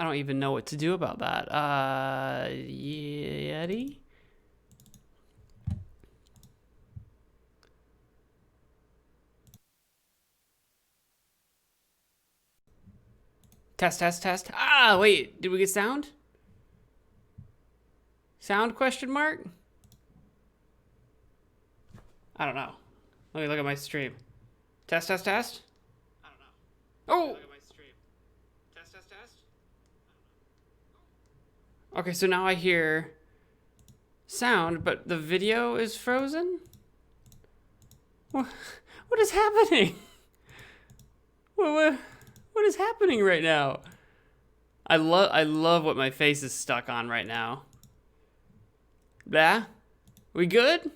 I don't even know what to do about that. Yeti? Test, test, test. Ah, wait. Did we get sound? Sound question mark? I don't know. Let me look at my stream. Test, test, test. I don't know. Oh! Look at my stream. Test, test, test. Okay, so now I hear sound, but the video is frozen? What is happening? What is happening right now? I love what my face is stuck on right now. Yeah? We good?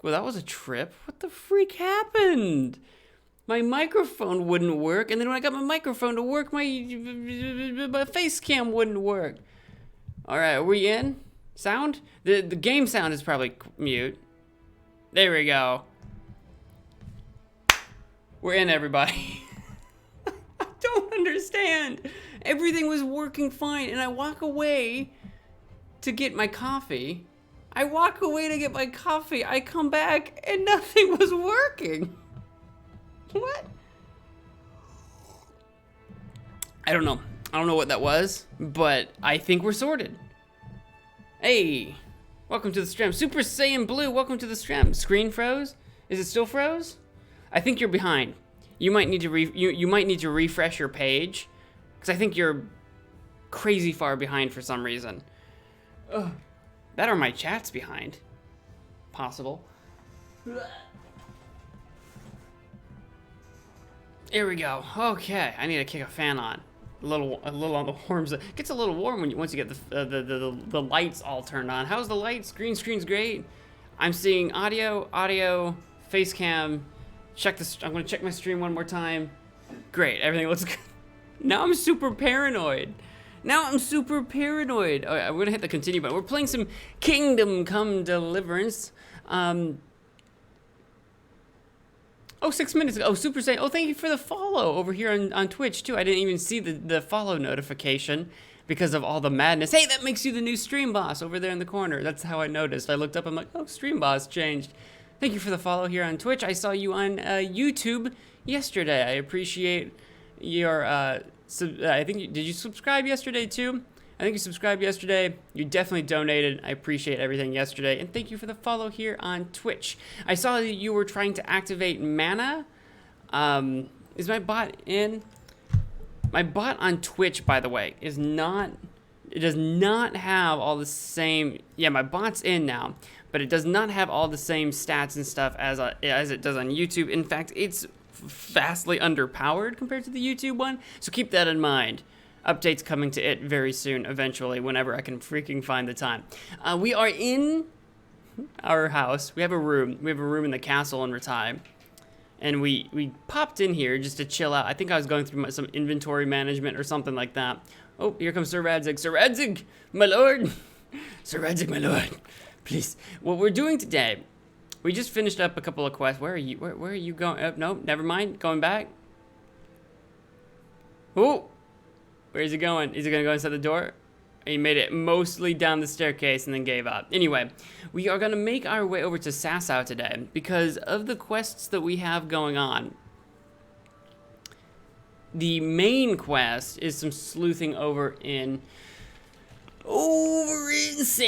Well, that was a trip. What the freak happened? My microphone wouldn't work, and then when I got my microphone to work, my face cam wouldn't work. All right, are we in? Sound? The game sound is probably mute. There we go. We're in, everybody. I don't understand. Everything was working fine, and I walk away to get my coffee. I come back, and nothing was working. What? I don't know. I don't know what that was, but I think we're sorted. Hey, welcome to the stream. Super Saiyan Blue, welcome to the stream. Screen froze? Is it still froze? I think you're behind. You might need to you might need to refresh your page, because I think you're crazy far behind for some reason. Ugh. That or my chat's behind. Possible. Here we go. Okay, I need to kick a fan on. A little on the warms. It gets a little warm when once you get the lights all turned on. How's the lights? Green screen's great. I'm seeing audio, face cam. I'm gonna check my stream one more time. Great, everything looks good. Now I'm super paranoid. Okay, we're gonna hit the continue button. We're playing some Kingdom Come Deliverance. Oh, 6 minutes ago. Oh, Super Saiyan. Oh, thank you for the follow over here on Twitch, too. I didn't even see the follow notification because of all the madness. Hey, that makes you the new stream boss over there in the corner. That's how I noticed. I looked up, I'm like, oh, stream boss changed. Thank you for the follow here on Twitch. I saw you on YouTube yesterday. I appreciate your, I think, did you subscribe yesterday, too? I think you subscribed yesterday. You definitely donated. I appreciate everything yesterday. And thank you for the follow here on Twitch. I saw that you were trying to activate mana. Is my bot in? My bot on Twitch, by the way, is not... It does not have all the same... Yeah, my bot's in now. But it does not have all the same stats and stuff as it does on YouTube. In fact, it's vastly underpowered compared to the YouTube one. So keep that in mind. Updates coming to it very soon, eventually, whenever I can freaking find the time. We are in our house. We have a room. We have a room in the castle in Ratai. And we popped in here just to chill out. I think I was going through some inventory management or something like that. Oh, here comes Sir Radzig. Sir Radzig, my lord. Sir Radzig, my lord. Please. What we're doing today, we just finished up a couple of quests. Where are you? Where are you going? No, never mind. Going back. Oh. Where is he going? Is he going to go inside the door? He made it mostly down the staircase and then gave up. Anyway, we are going to make our way over to Sasau today because of the quests that we have going on. The main quest is some sleuthing over in Sasau.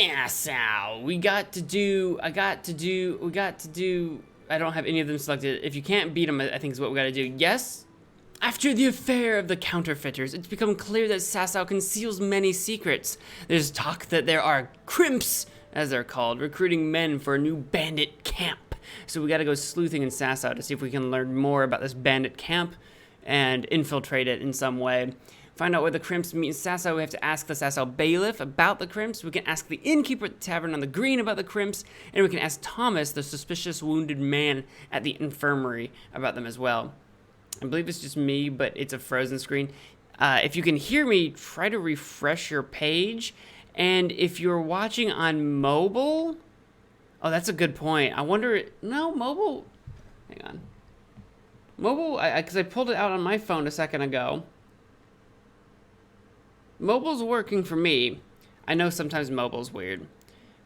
I don't have any of them selected. If you can't beat them, I think is what we got to do. Yes. After the affair of the counterfeiters, it's become clear that Sasau conceals many secrets. There's talk that there are crimps, as they're called, recruiting men for a new bandit camp. So we gotta go sleuthing in Sasau to see if we can learn more about this bandit camp and infiltrate it in some way. Find out where the crimps meet in Sasau. We have to ask the Sasau bailiff about the crimps. We can ask the innkeeper at the tavern on the green about the crimps. And we can ask Thomas, the suspicious wounded man at the infirmary, about them as well. I believe it's just me, but it's a frozen screen. If you can hear me, try to refresh your page. And if you're watching on mobile... Oh, that's a good point. I wonder... No, mobile... Hang on. Mobile... Because I pulled it out on my phone a second ago. Mobile's working for me. I know sometimes mobile's weird.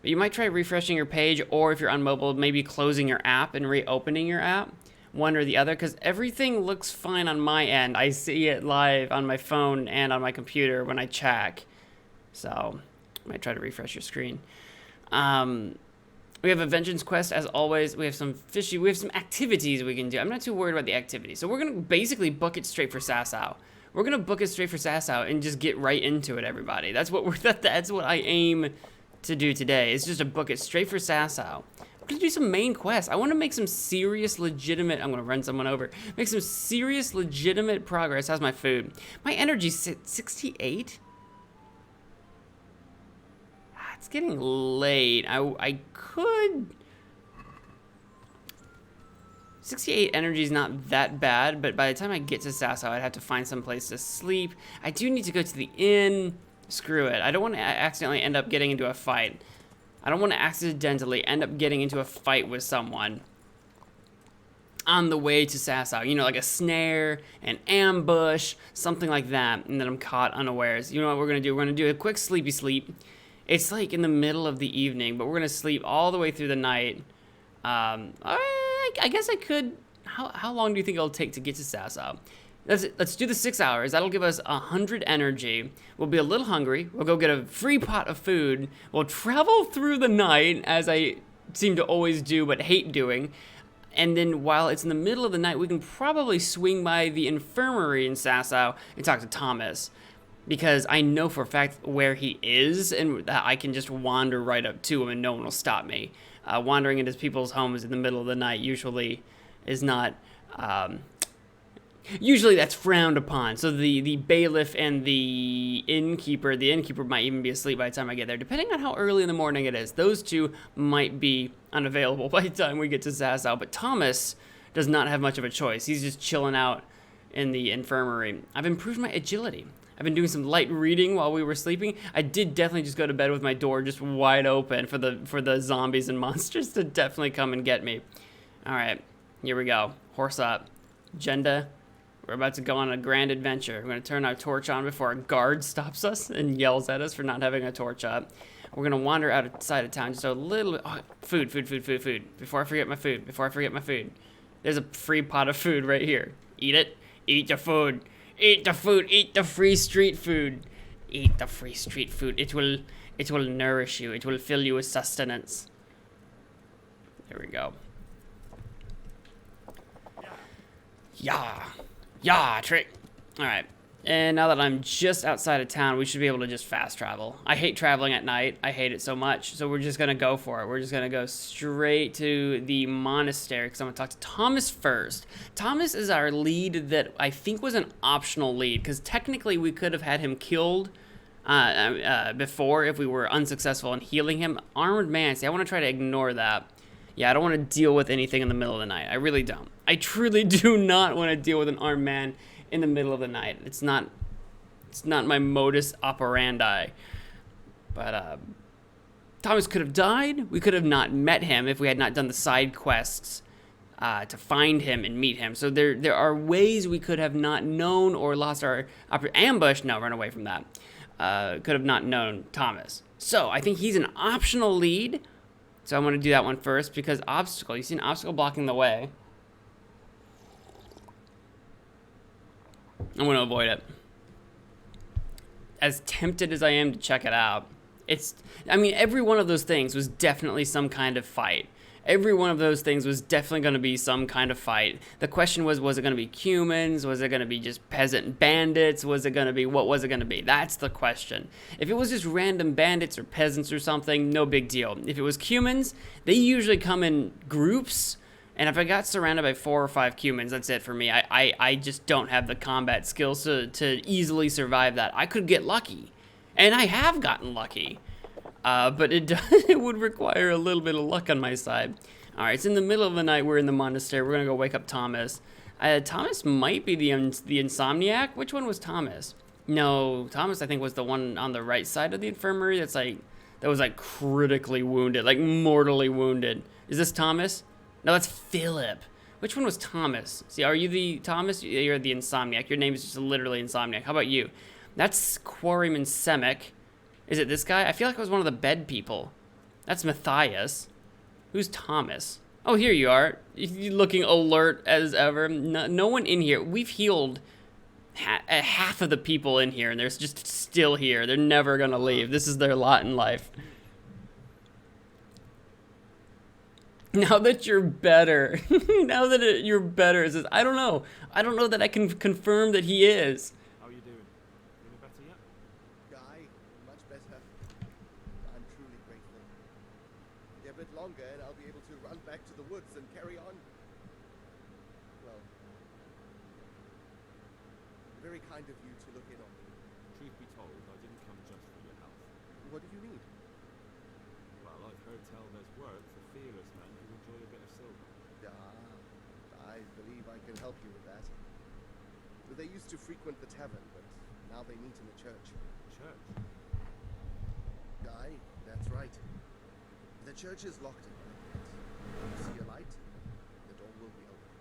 But you might try refreshing your page, or if you're on mobile, maybe closing your app and reopening your app. One or the other, because everything looks fine on my end. I see it live on my phone and on my computer when I check. So, I might try to refresh your screen. We have a vengeance quest, as always. We have some activities we can do. I'm not too worried about the activities. So we're going to basically book it straight for Sasau. We're going to book it straight for Sasau and just get right into it, everybody. That's what I aim to do today. It's just to book it straight for Sasau. We're going to do some main quests. I want to make some serious, legitimate... I'm going to run someone over. Make some serious, legitimate progress. How's my food? My energy's 68? It's getting late. I could... 68 energy is not that bad, but by the time I get to Sasau, I'd have to find some place to sleep. I do need to go to the inn. Screw it. I don't want to accidentally end up getting into a fight. I don't want to accidentally end up getting into a fight with someone on the way to Sasau. You know, like a snare, an ambush, something like that, and then I'm caught unawares. You know what we're going to do? We're going to do a quick sleepy sleep. It's like in the middle of the evening, but we're going to sleep all the way through the night. I guess I could... How long do you think it'll take to get to Sasau? Let's do the 6 hours. That'll give us 100 energy. We'll be a little hungry. We'll go get a free pot of food. We'll travel through the night, as I seem to always do but hate doing. And then while it's in the middle of the night, we can probably swing by the infirmary in Sasau and talk to Thomas. Because I know for a fact where he is, and that I can just wander right up to him and no one will stop me. Wandering into people's homes in the middle of the night usually is not... usually that's frowned upon. So the bailiff and the innkeeper might even be asleep by the time I get there, depending on how early in the morning it is. Those two might be unavailable by the time we get to Sasau. But Thomas does not have much of a choice. He's just chilling out in the infirmary. I've improved my agility. I've been doing some light reading while we were sleeping. I did definitely just go to bed with my door just wide open for the zombies and monsters to definitely come and get me. All right, here we go. Horse up. Agenda. We're about to go on a grand adventure. We're going to turn our torch on before a guard stops us and yells at us for not having a torch up. We're going to wander outside of town just a little bit. Oh, food. Before I forget my food. There's a free pot of food right here. Eat it. Eat the food. Eat the food. Eat the free street food. Eat the free street food. It will nourish you. It will fill you with sustenance. There we go. Yeah, trick. All right. And now that I'm just outside of town, we should be able to just fast travel. I hate traveling at night. I hate it so much. So we're just going to go for it. We're just going to go straight to the monastery because I'm going to talk to Thomas first. Thomas is our lead that I think was an optional lead because technically we could have had him killed before if we were unsuccessful in healing him. Armored man. See, I want to try to ignore that. Yeah, I don't want to deal with anything in the middle of the night. I really don't. I truly do not want to deal with an armed man in the middle of the night. It's not my modus operandi. But Thomas could have died. We could have not met him if we had not done the side quests to find him and meet him. So there are ways we could have not known or lost our ambush. No, run away from that. Could have not known Thomas. So I think he's an optional lead. So I'm going to do that one first because obstacle. You see an obstacle blocking the way. I'm going to avoid it. As tempted as I am to check it out, every one of those things was definitely some kind of fight. Every one of those things was definitely going to be some kind of fight. The question was it going to be humans? Was it going to be just peasant bandits? What was it going to be? That's the question. If it was just random bandits or peasants or something, no big deal. If it was humans, they usually come in groups. And if I got surrounded by 4 or 5 humans, that's it for me. I just don't have the combat skills to easily survive that. I could get lucky. And I have gotten lucky. But it would require a little bit of luck on my side. All right, it's in the middle of the night. We're in the monastery. We're going to go wake up Thomas. Thomas might be the insomniac. Which one was Thomas? No, Thomas, I think, was the one on the right side of the infirmary that was critically wounded, like mortally wounded. Is this Thomas? No, that's Philip. Which one was Thomas? See, are you the Thomas? You're the insomniac. Your name is just literally insomniac. How about you? That's Quarryman Semic. Is it this guy? I feel like it was one of the bed people. That's Matthias. Who's Thomas? Oh, here you are. You looking alert as ever. No one in here. We've healed half of the people in here, and they're just still here. They're never gonna leave. This is their lot in life. Now that you're better, you're better, it says, I don't know. I don't know that I can confirm that he is. How are you doing? Feeling better yet? Guy, much better. I'm truly grateful. A bit longer and I'll be able to run back to the woods and carry on. Well, very kind of you to look in on me. Truth be told, I didn't come just for your health. What do you need? Well, I've heard tell there's work for fearless men who enjoy a bit of silver. I believe I can help you with that. They used to frequent the tavern, but now they meet in the church. Church? Guy, that's right. The church is locked at night, but you see a light, the door will be open.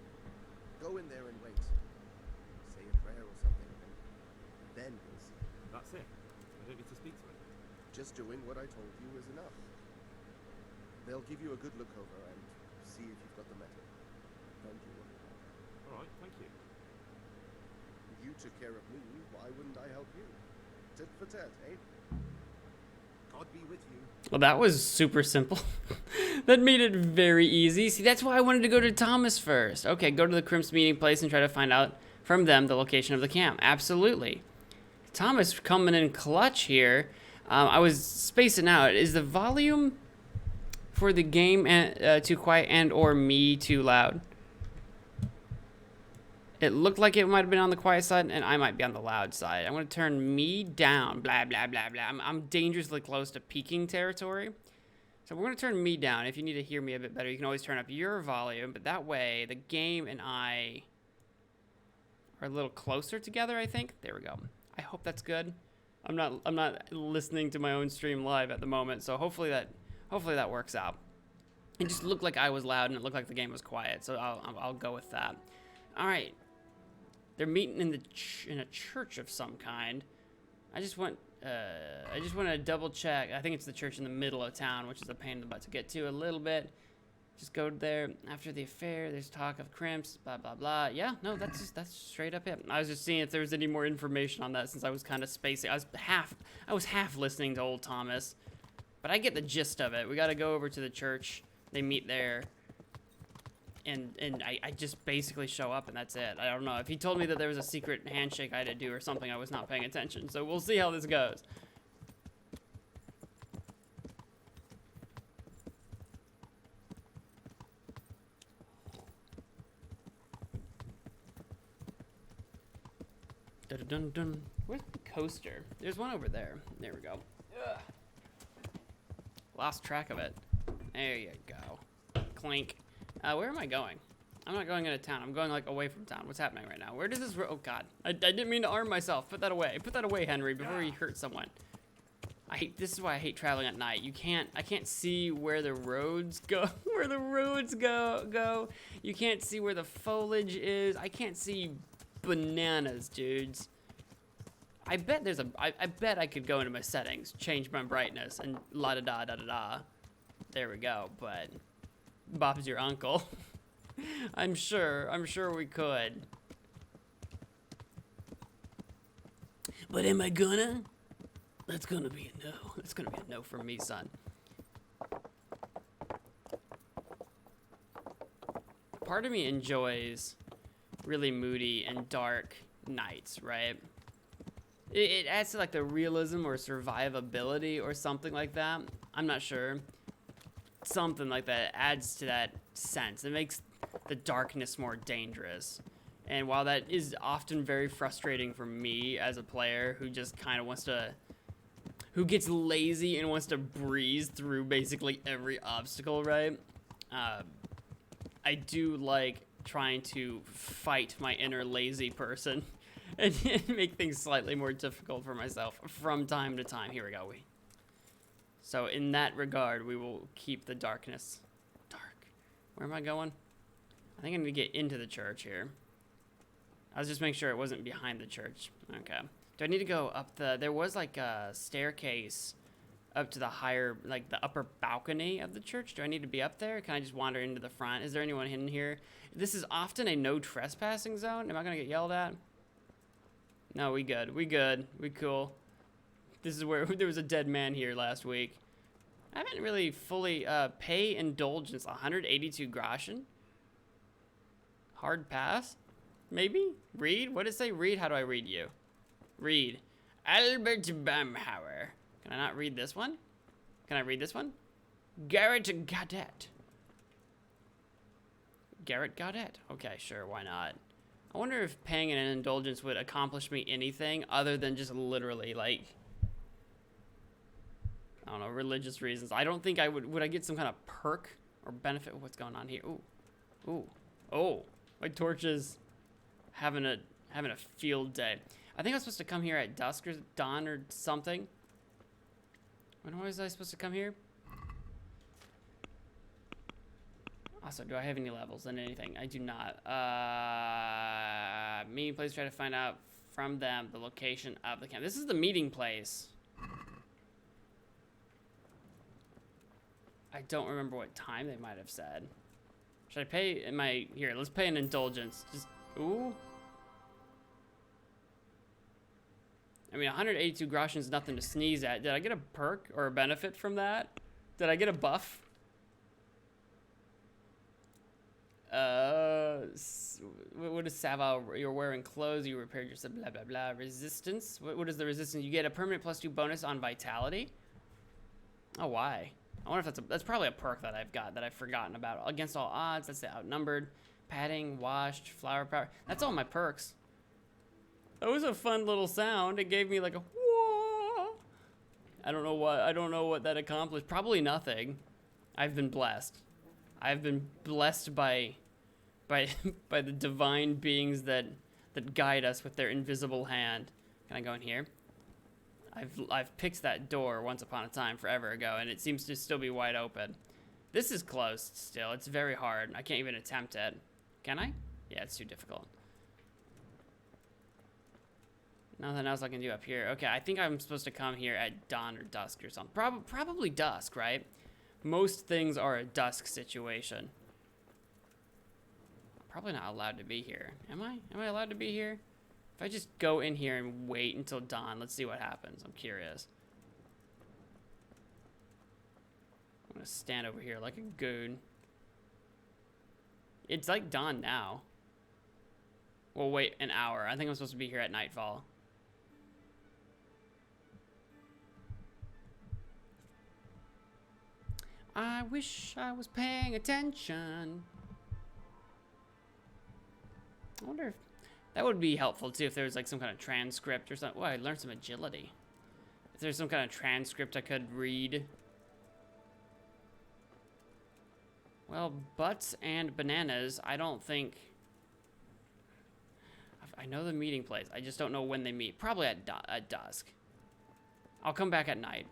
Go in there and wait. Say a prayer or something, and then you'll see. That's it? I don't need to speak to him? Just doing what I told you is enough. They'll give you a good look over and see if you've got the metal. Don't you worry. Alright, thank you. You took care of me, why wouldn't I help you? Tit for tat, eh? God be with you. Well, that was super simple. That made it very easy. See, that's why I wanted to go to Thomas first. Okay, go to the Crimps meeting place and try to find out from them the location of the camp. Absolutely. Thomas coming in clutch here. I was spacing out. Is the volume for the game too quiet and or me too loud? It looked like it might have been on the quiet side, and I might be on the loud side. I'm going to turn me down. Blah, blah, blah, blah. I'm dangerously close to peaking territory. So we're going to turn me down. If you need to hear me a bit better, you can always turn up your volume. But that way, the game and I are a little closer together, I think. There we go. I hope that's good. I'm not listening to my own stream live at the moment, so hopefully that works out. It just looked like I was loud, and it looked like the game was quiet, so I'll go with that. All right. They're meeting in a church of some kind. I just want to double check. I think it's the church in the middle of town, which is a pain in the butt to get to a little bit. Just go there. After the affair, there's talk of crimps, blah blah blah. Yeah, no, that's straight up it. I was just seeing if there was any more information on that since I was kind of spacing. I was half listening to old Thomas, but I get the gist of it. We got to go over to the church. They meet there. And I just basically show up and that's it. I don't know. If he told me that there was a secret handshake I had to do or something, I was not paying attention. So we'll see how this goes. Dun-dun-dun. Where's the coaster? There's one over there. There we go. Ugh. Lost track of it. There you go. Clink. Where am I going? I'm not going into town. I'm going, like, away from town. What's happening right now? Where does this... Oh, God. I didn't mean to arm myself. Put that away. Put that away, Henry, before you hurt someone. This is why I hate traveling at night. I can't see where the roads go. Where the roads go. You can't see where the foliage is. I can't see bananas, dudes. I bet I bet I could go into my settings, change my brightness, and la-da-da-da-da-da. There we go, but... Bob's your uncle. I'm sure we could. But am I gonna? That's gonna be a no. That's gonna be a no from me, son. Part of me enjoys really moody and dark nights, right? It adds to like the realism or survivability or something like that. I'm not sure. Something like that adds to that sense. It makes the darkness more dangerous. And while that is often very frustrating for me as a player who just kind of who gets lazy and wants to breeze through basically every obstacle, right? I do like trying to fight my inner lazy person and make things slightly more difficult for myself from time to time. Here we go. So in that regard, we will keep the darkness dark. Where am I going? I think I need to get into the church here. I was just making sure it wasn't behind the church. Okay. Do I need to go up the... There was like a staircase up to the higher, like the upper balcony of the church. Do I need to be up there? Can I just wander into the front? Is there anyone hidden here? This is often a no trespassing zone. Am I gonna get yelled at? No, we good. We good. We cool. This is where there was a dead man here last week. I haven't really fully pay indulgence. 182 groschen. Hard pass. Maybe read. What does it say? Read. How do I read you? Read. Albert Bamhauer. Can I not read this one? Can I read this one? Garrett Gaudette. Garrett Gaudette. Okay, sure, why not? I wonder if paying an indulgence would accomplish me anything other than just literally, like, I don't know, religious reasons. I don't think I would. Would I get some kind of perk or benefit? What's going on here? Ooh. Ooh. Oh. My torch is having a field day. I think I was supposed to come here at dusk or dawn or something. When was I supposed to come here? Also, do I have any levels in anything? I do not. Meeting place, try to find out from them the location of the camp. This is the meeting place. I don't remember what time they might have said. Should I pay, here, let's pay an indulgence. Just, ooh. I mean, 182 groschen is nothing to sneeze at. Did I get a perk or a benefit from that? Did I get a buff? What is Sasau? You're wearing clothes, you repaired yourself, blah, blah, blah. Resistance? What is the resistance? You get a permanent +2 bonus on vitality? Oh, why? I wonder if that's probably a perk that I've got that I've forgotten about. Against all odds, that's the outnumbered. Padding, washed, flower power. That's all my perks. That was a fun little sound. It gave me like a whoa. I don't know what that accomplished. Probably nothing. I've been blessed. I've been blessed by the divine beings that guide us with their invisible hand. Can I go in here? I've picked that door once upon a time forever ago, and it seems to still be wide open. This is closed still. It's very hard. I can't even attempt it. Can I? Yeah, it's too difficult. Nothing else I can do up here. Okay, I think I'm supposed to come here at dawn or dusk or something. Probably dusk, right? Most things are a dusk situation. I'm probably not allowed to be here. Am I? Am I allowed to be here? If I just go in here and wait until dawn, let's see what happens. I'm curious. I'm gonna stand over here like a goon. It's like dawn now. Well, wait an hour. I think I'm supposed to be here at nightfall. I wish I was paying attention. I wonder if that would be helpful too if there was like some kind of transcript or something. Oh, I learned some agility. If there's some kind of transcript I could read. Well, butts and bananas, I don't think... I know the meeting place. I just don't know when they meet. Probably at dusk. I'll come back at night.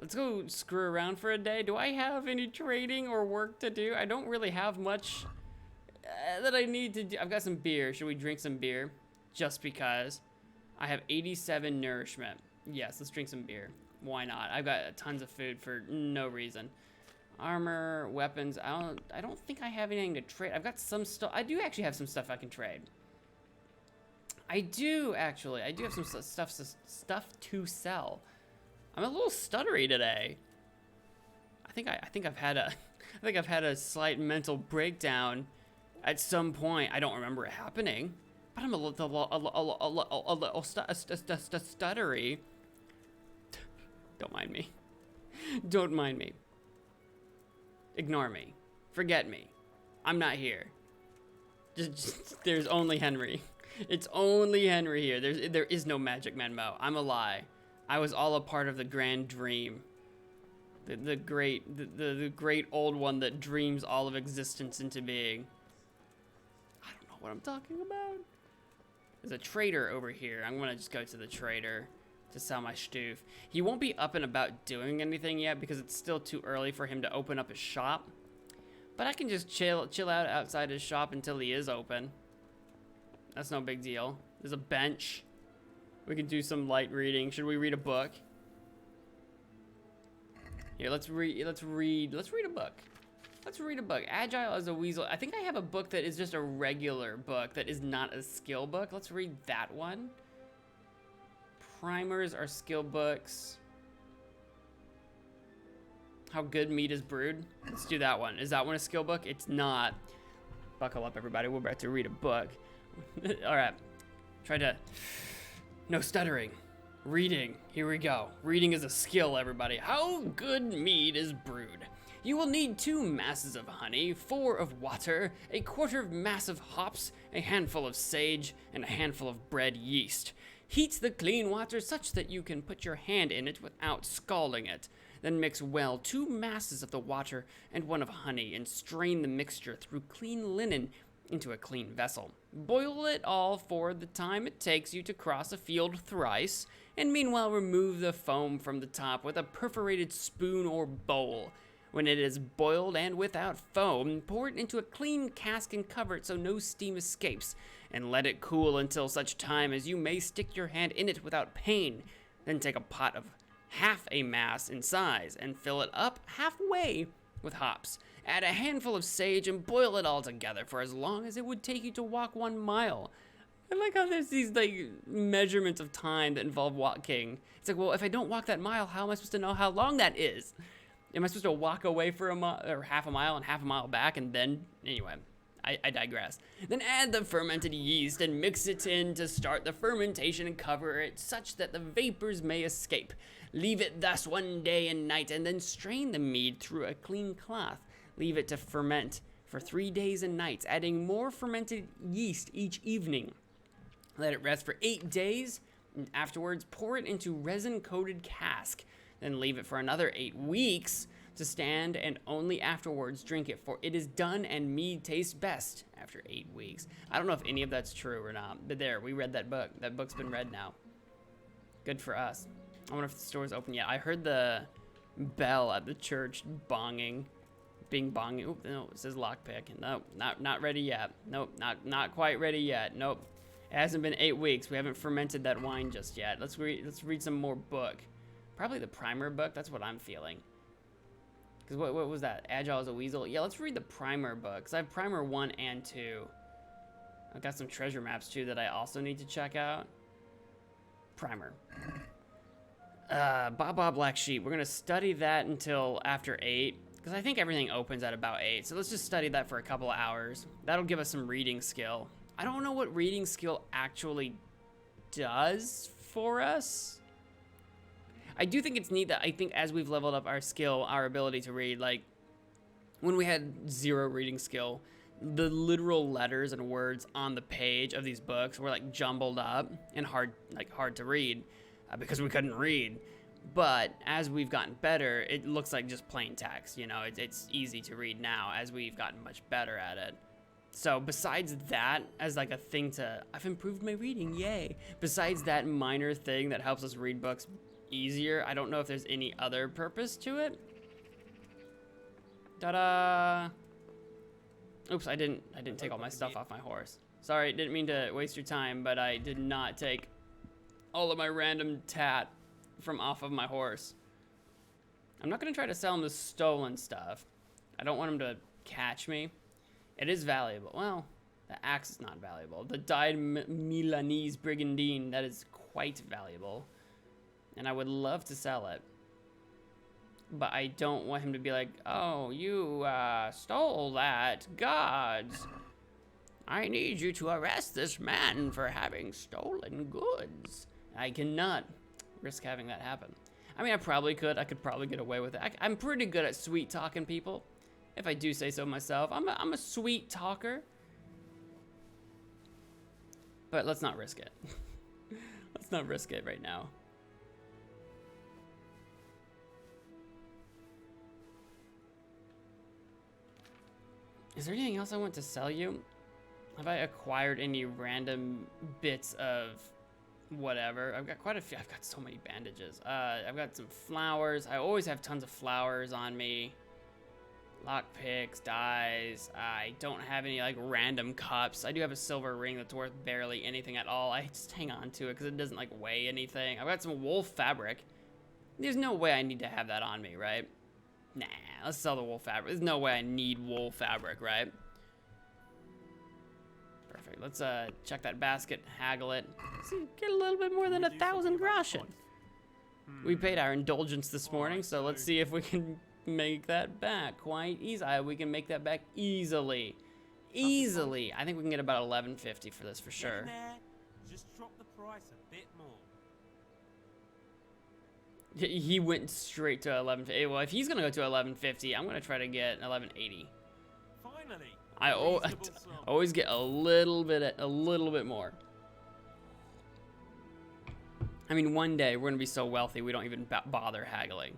Let's go screw around for a day. Do I have any trading or work to do? I don't really have much that I need to do. I've got some beer. Should we drink some beer? Just because. I have 87 nourishment. Yes, let's drink some beer. Why not? I've got tons of food for no reason. Armor, weapons. I don't think I have anything to trade. I've got some stuff. I do actually have some stuff I can trade. I do actually. I do have some stuff to sell. I'm a little stuttery today. I think I've had a slight mental breakdown at some point. I don't remember it happening, but I'm a little stuttery. Don't mind me. Don't mind me. Ignore me. Forget me. I'm not here. There's only Henry. It's only Henry here. There is no MagicManMo. I'm a lie. I was all a part of the grand dream. The great old one that dreams all of existence into being. I don't know what I'm talking about. There's a trader over here. I'm gonna just go to the trader to sell my stoof. He won't be up and about doing anything yet because it's still too early for him to open up his shop. But I can just chill out outside his shop until he is open. That's no big deal. There's a bench. We can do some light reading. Should we read a book? Here, let's read a book. Let's read a book. Agile as a Weasel. I think I have a book that is just a regular book that is not a skill book. Let's read that one. Primers are skill books. How good meat is brewed. Let's do that one. Is that one a skill book? It's not. Buckle up, everybody. We're about to read a book. All right. Try to... No stuttering. Reading. Here we go. Reading is a skill, everybody. How good mead is brewed. You will need 2 masses of honey, 4 of water, a quarter of mass of hops, a handful of sage, and a handful of bread yeast. Heat the clean water such that you can put your hand in it without scalding it. Then mix well 2 masses of the water and 1 of honey and strain the mixture through clean linen into a clean vessel. Boil it all for the time it takes you to cross a field thrice, and meanwhile remove the foam from the top with a perforated spoon or bowl. When it is boiled and without foam, pour it into a clean cask and cover it so no steam escapes, and let it cool until such time as you may stick your hand in it without pain. Then take a pot of half a mass in size and fill it up halfway with hops. Add a handful of sage and boil it all together for as long as it would take you to walk 1 mile. I like how there's these like measurements of time that involve walking. It's like, well, if I don't walk that mile, how am I supposed to know how long that is? Am I supposed to walk away for a mile or half a mile and half a mile back and then, anyway, I digress. Then add the fermented yeast and mix it in to start the fermentation and cover it such that the vapors may escape. Leave it thus 1 day and night and then strain the mead through a clean cloth. Leave it to ferment for 3 days and nights, adding more fermented yeast each evening. Let it rest for 8 days and afterwards pour it into resin-coated cask. Then leave it for another 8 weeks to stand and only afterwards drink it, for it is done and mead tastes best after 8 weeks. I don't know if any of that's true or not, but there, we read that book. That book's been read now. Good for us. I wonder if the store's open yet. I heard the bell at the church bonging. Bing bonging. Oop, no, it says lockpick. Nope, not ready yet. Nope, not quite ready yet. Nope. It hasn't been 8 weeks. We haven't fermented that wine just yet. Let's read some more book. Probably the primer book. That's what I'm feeling. Because what was that? Agile as a Weasel? Yeah, let's read the primer book. Because I have primer 1 and 2. I've got some treasure maps too that I also need to check out. Primer. Baba Black Sheep. We're going to study that until after 8. Because I think everything opens at about 8. So let's just study that for a couple of hours. That'll give us some reading skill. I don't know what reading skill actually does for us. I do think it's neat that I think as we've leveled up our skill, our ability to read, like when we had 0 reading skill, the literal letters and words on the page of these books were like jumbled up and hard to read because we couldn't read. But as we've gotten better, it looks like just plain text. You know, it's easy to read now as we've gotten much better at it. So besides that, as like a thing I've improved my reading, yay. Besides that minor thing that helps us read books easier, I don't know if there's any other purpose to it. Ta-da! Oops, I didn't take all my stuff off my horse. Sorry, didn't mean to waste your time, but I did not take all of my random tat from off of my horse. I'm not gonna try to sell him the stolen stuff. I don't want him to catch me. It is valuable. Well, the axe is not valuable. The dyed Milanese brigandine, that is quite valuable. And I would love to sell it. But I don't want him to be like, oh, you stole that. Gods. I need you to arrest this man for having stolen goods. I cannot risk having that happen. I mean, I probably could. I could probably get away with it. I'm pretty good at sweet talking people. If I do say so myself. I'm a sweet talker. But let's not risk it. Let's not risk it right now. Is there anything else I want to sell you? Have I acquired any random bits of whatever? I've got quite a few. I've got so many bandages. I've got some flowers. I always have tons of flowers on me. Lockpicks, dies. I don't have any like random cups. I do have a silver ring that's worth barely anything at all. I just hang on to it because it doesn't like weigh anything. I've got some wool fabric. There's no way I need to have that on me, right? Nah, let's sell the wool fabric. There's no way I need wool fabric, right? Perfect. Let's check that basket, haggle it. See, get a little bit more than 1,000 groschen. We paid our indulgence this morning, so let's see if we can make that back quite easy. We can make that back easily. Easily. I think we can get about 11.50 for this for sure. Just drop the price a bit more. He went straight to 11.50. Well, if he's gonna go to 11.50, I'm gonna try to get 11.80. Finally. I always get a little bit more. I mean, one day we're gonna be so wealthy we don't even bother haggling.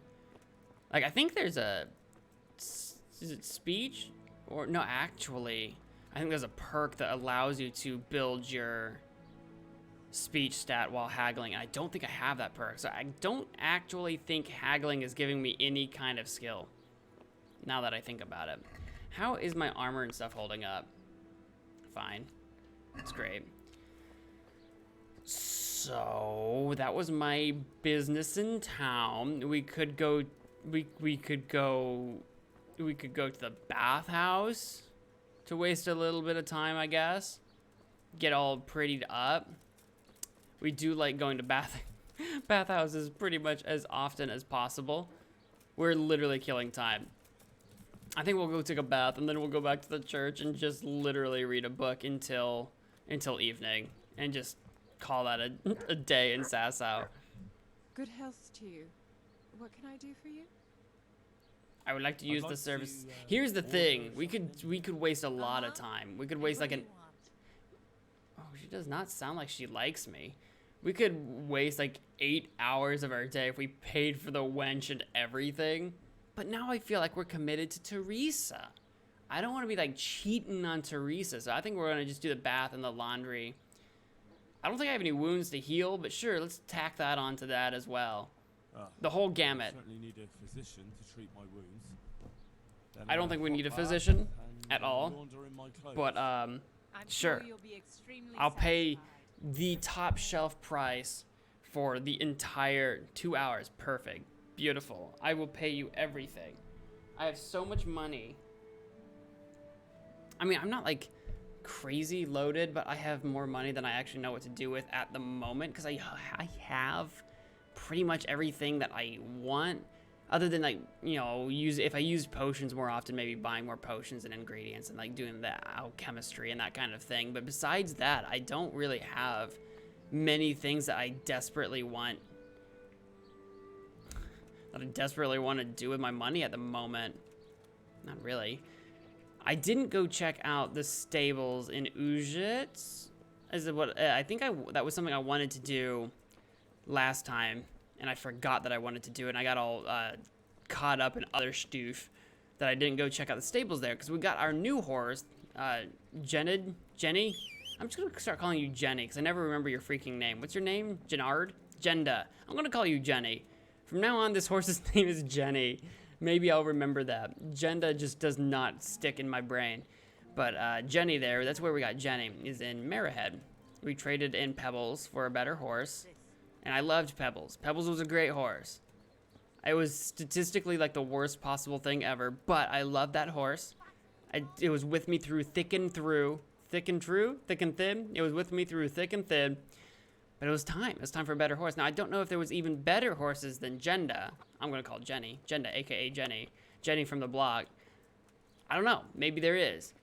Like, I think there's a, is it speech? Or, no, actually, I think there's a perk that allows you to build your speech stat while haggling, and I don't think I have that perk, so I don't actually think haggling is giving me any kind of skill, now that I think about it. How is my armor and stuff holding up? Fine. That's great. So, that was my business in town. We could go we could go to the bathhouse to waste a little bit of time, I guess. Get all prettied up. We do like going to bathhouses pretty much as often as possible. We're literally killing time. I think we'll go take a bath and then we'll go back to the church and just literally read a book until evening and just call that a day in Sasau. Good health to you. What can I do for you? I would like to use the service. Here's the thing. We could waste a lot of time. We could waste like an... Oh, she does not sound like she likes me. We could waste like 8 hours of our day if we paid for the wench and everything. But now I feel like we're committed to Teresa. I don't want to be like cheating on Teresa, so I think we're going to just do the bath and the laundry. I don't think I have any wounds to heal, but sure, let's tack that onto that as well. The whole gamut. I certainly need a physician to treat my wounds. Then I don't think we need a physician at all, but sure. I'll pay the top shelf price for the entire 2 hours. Perfect. Beautiful. I will pay you everything. I have so much money. I mean, I'm not like crazy loaded, but I have more money than I actually know what to do with at the moment because I have pretty much everything that I want, other than like, you know, if I use potions more often, maybe buying more potions and ingredients and like doing the alchemistry and that kind of thing. But besides that, I don't really have many things that I desperately want to do with my money at the moment. Not really. I didn't go check out the stables in Uzhitz. I think that was something I wanted to do last time, and I forgot that I wanted to do it, and I got all caught up in other stoof that I didn't go check out the stables there, because we got our new horse, Jenny? I'm just going to start calling you Jenny, because I never remember your freaking name. What's your name? Jennard? Jenda. I'm going to call you Jenny. From now on, this horse's name is Jenny. Maybe I'll remember that. Jenda just does not stick in my brain. But Jenny there, that's where we got Jenny, is in Marahead. We traded in Pebbles for a better horse. And I loved Pebbles. Pebbles was a great horse. It was statistically like the worst possible thing ever, but I loved that horse. It was with me through thick and thin. It was with me through thick and thin. But it was time. It was time for a better horse. Now, I don't know if there was even better horses than Jenda. I'm going to call Jenny. Jenda, a.k.a. Jenny. Jenny from the blog. I don't know. Maybe there is.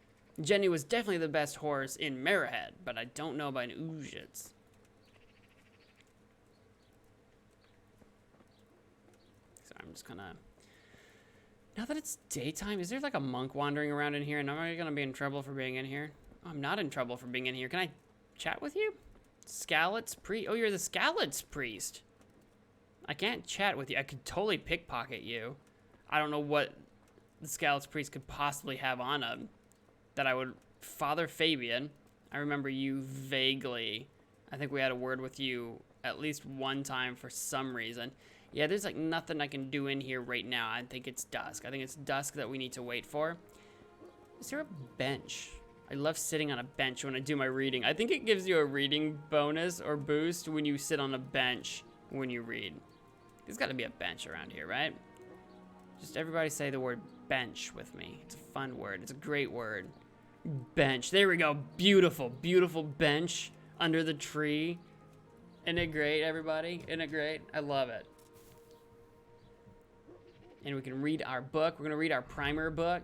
Jenny was definitely the best horse in Marahead, but I don't know about Uzhitz. So I'm just gonna... Now that it's daytime, is there like a monk wandering around in here? And am I gonna be in trouble for being in here? Oh, I'm not in trouble for being in here. Can I chat with you? Scallots priest. Oh, you're the Scallots priest. I can't chat with you. I could totally pickpocket you. I don't know what the Scallots priest could possibly have on him that I would... Father Fabian. I remember you vaguely. I think we had a word with you at least one time for some reason. Yeah, there's like nothing I can do in here right now. I think it's dusk. I think it's dusk that we need to wait for. Is there a bench? I love sitting on a bench when I do my reading. I think it gives you a reading bonus or boost when you sit on a bench when you read. There's got to be a bench around here, right? Just everybody say the word bench with me. It's a fun word. It's a great word. Bench. There we go. Beautiful, beautiful bench under the tree. Isn't it great, everybody? Isn't it great? I love it. And we can read our book. We're going to read our primer book.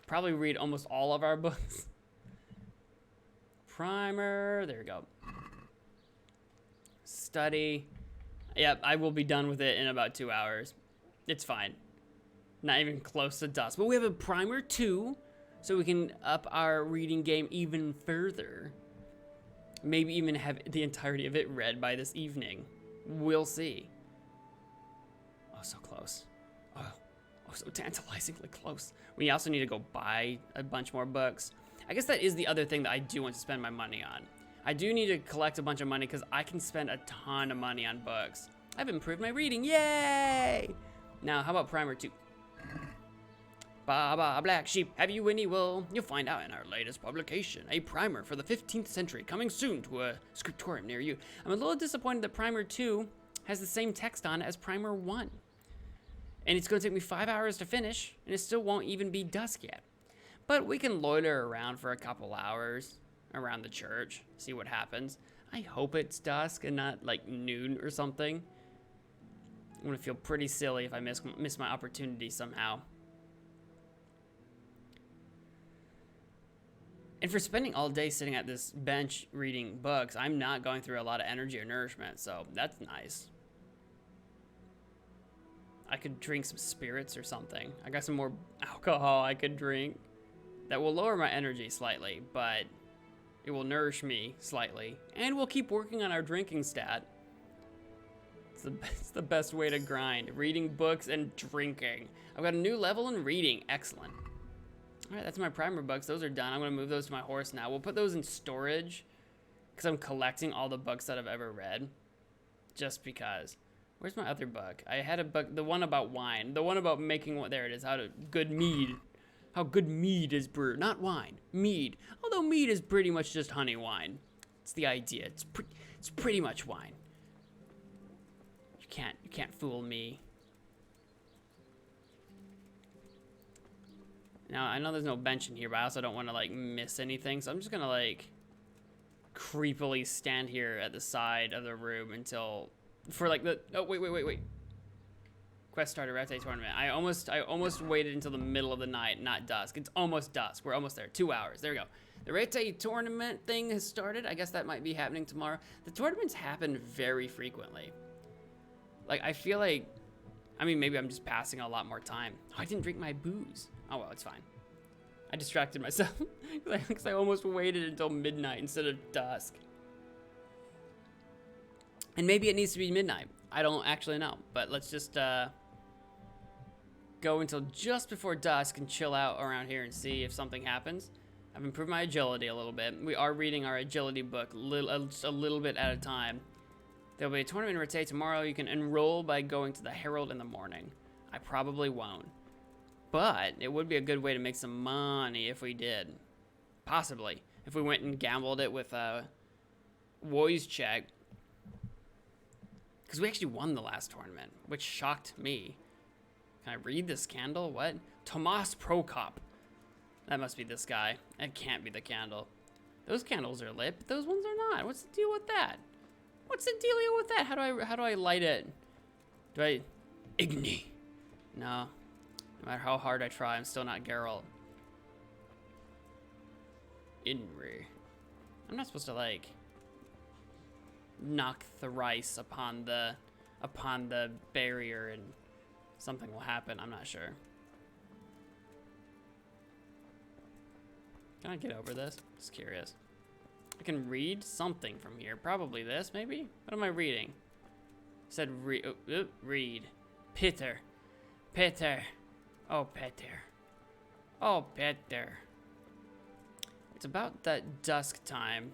Probably read almost all of our books. Primer. There we go. Study. Yep, I will be done with it in about 2 hours. It's fine. Not even close to dusk. But we have a primer too, so we can up our reading game even further. Maybe even have the entirety of it read by this evening. We'll see. Oh, so close. Oh, so tantalizingly close. We also need to go buy a bunch more books. I guess that is the other thing that I do want to spend my money on. I do need to collect a bunch of money because I can spend a ton of money on books. I've improved my reading, yay! Now, how about primer 2? Baba, black sheep, have you any wool? You'll find out in our latest publication, a primer for the 15th century, coming soon to a scriptorium near you. I'm a little disappointed that primer 2 has the same text on as primer 1. And it's going to take me 5 hours to finish, and it still won't even be dusk yet. But we can loiter around for a couple hours around the church, see what happens. I hope it's dusk and not like noon or something. I'm gonna feel pretty silly if I miss my opportunity somehow. And for spending all day sitting at this bench reading books, I'm not going through a lot of energy or nourishment, so that's nice. I could drink some spirits or something. I got some more alcohol I could drink. That will lower my energy slightly, but it will nourish me slightly. And we'll keep working on our drinking stat. It's the best way to grind. Reading books and drinking. I've got a new level in reading. Excellent. All right, that's my primer books. Those are done. I'm going to move those to my horse now. We'll put those in storage because I'm collecting all the books that I've ever read. Just because. Where's my other book? I had a book, the one about wine. The one about making what, there it is, good mead. How good mead is brewed. Not wine, mead. Although mead is pretty much just honey wine. It's the idea. It's pretty much wine. You can't fool me. Now, I know there's no bench in here, but I also don't want to, like, miss anything. So I'm just going to, like, creepily stand here at the side of the room until, for, like, the, oh, wait. Quest starter, Rete tournament. I almost waited until the middle of the night, not dusk. It's almost dusk. We're almost there. 2 hours. There we go. The Rete tournament thing has started. I guess that might be happening tomorrow. The tournaments happen very frequently. Like, I feel like, I mean, maybe I'm just passing a lot more time. Oh, I didn't drink my booze. Oh, well, it's fine. I distracted myself because I almost waited until midnight instead of dusk. And maybe it needs to be midnight. I don't actually know, but let's just go until just before dusk and chill out around here and see if something happens. I've improved my agility a little bit. We are reading our agility book just a little bit at a time. There'll be a tournament in Rete tomorrow. You can enroll by going to the Herald in the morning. I probably won't. But it would be a good way to make some money if we did. Possibly. If we went and gambled it with a Woy's check. Because we actually won the last tournament, which shocked me. Can I read this candle? What? Tomas Prokop. That must be this guy. That can't be the candle. Those candles are lit, but those ones are not. What's the deal with that? What's the dealio with that? How do I light it? Do I Igni? No. No matter how hard I try, I'm still not Geralt. Inri. I'm not supposed to like knock thrice upon the barrier and something will happen. I'm not sure. Can I get over this? Just curious. I can read something from here. Probably this, maybe? What am I reading? It said read. Peter. Peter. Oh, Peter. Oh, Peter. It's about that dusk time.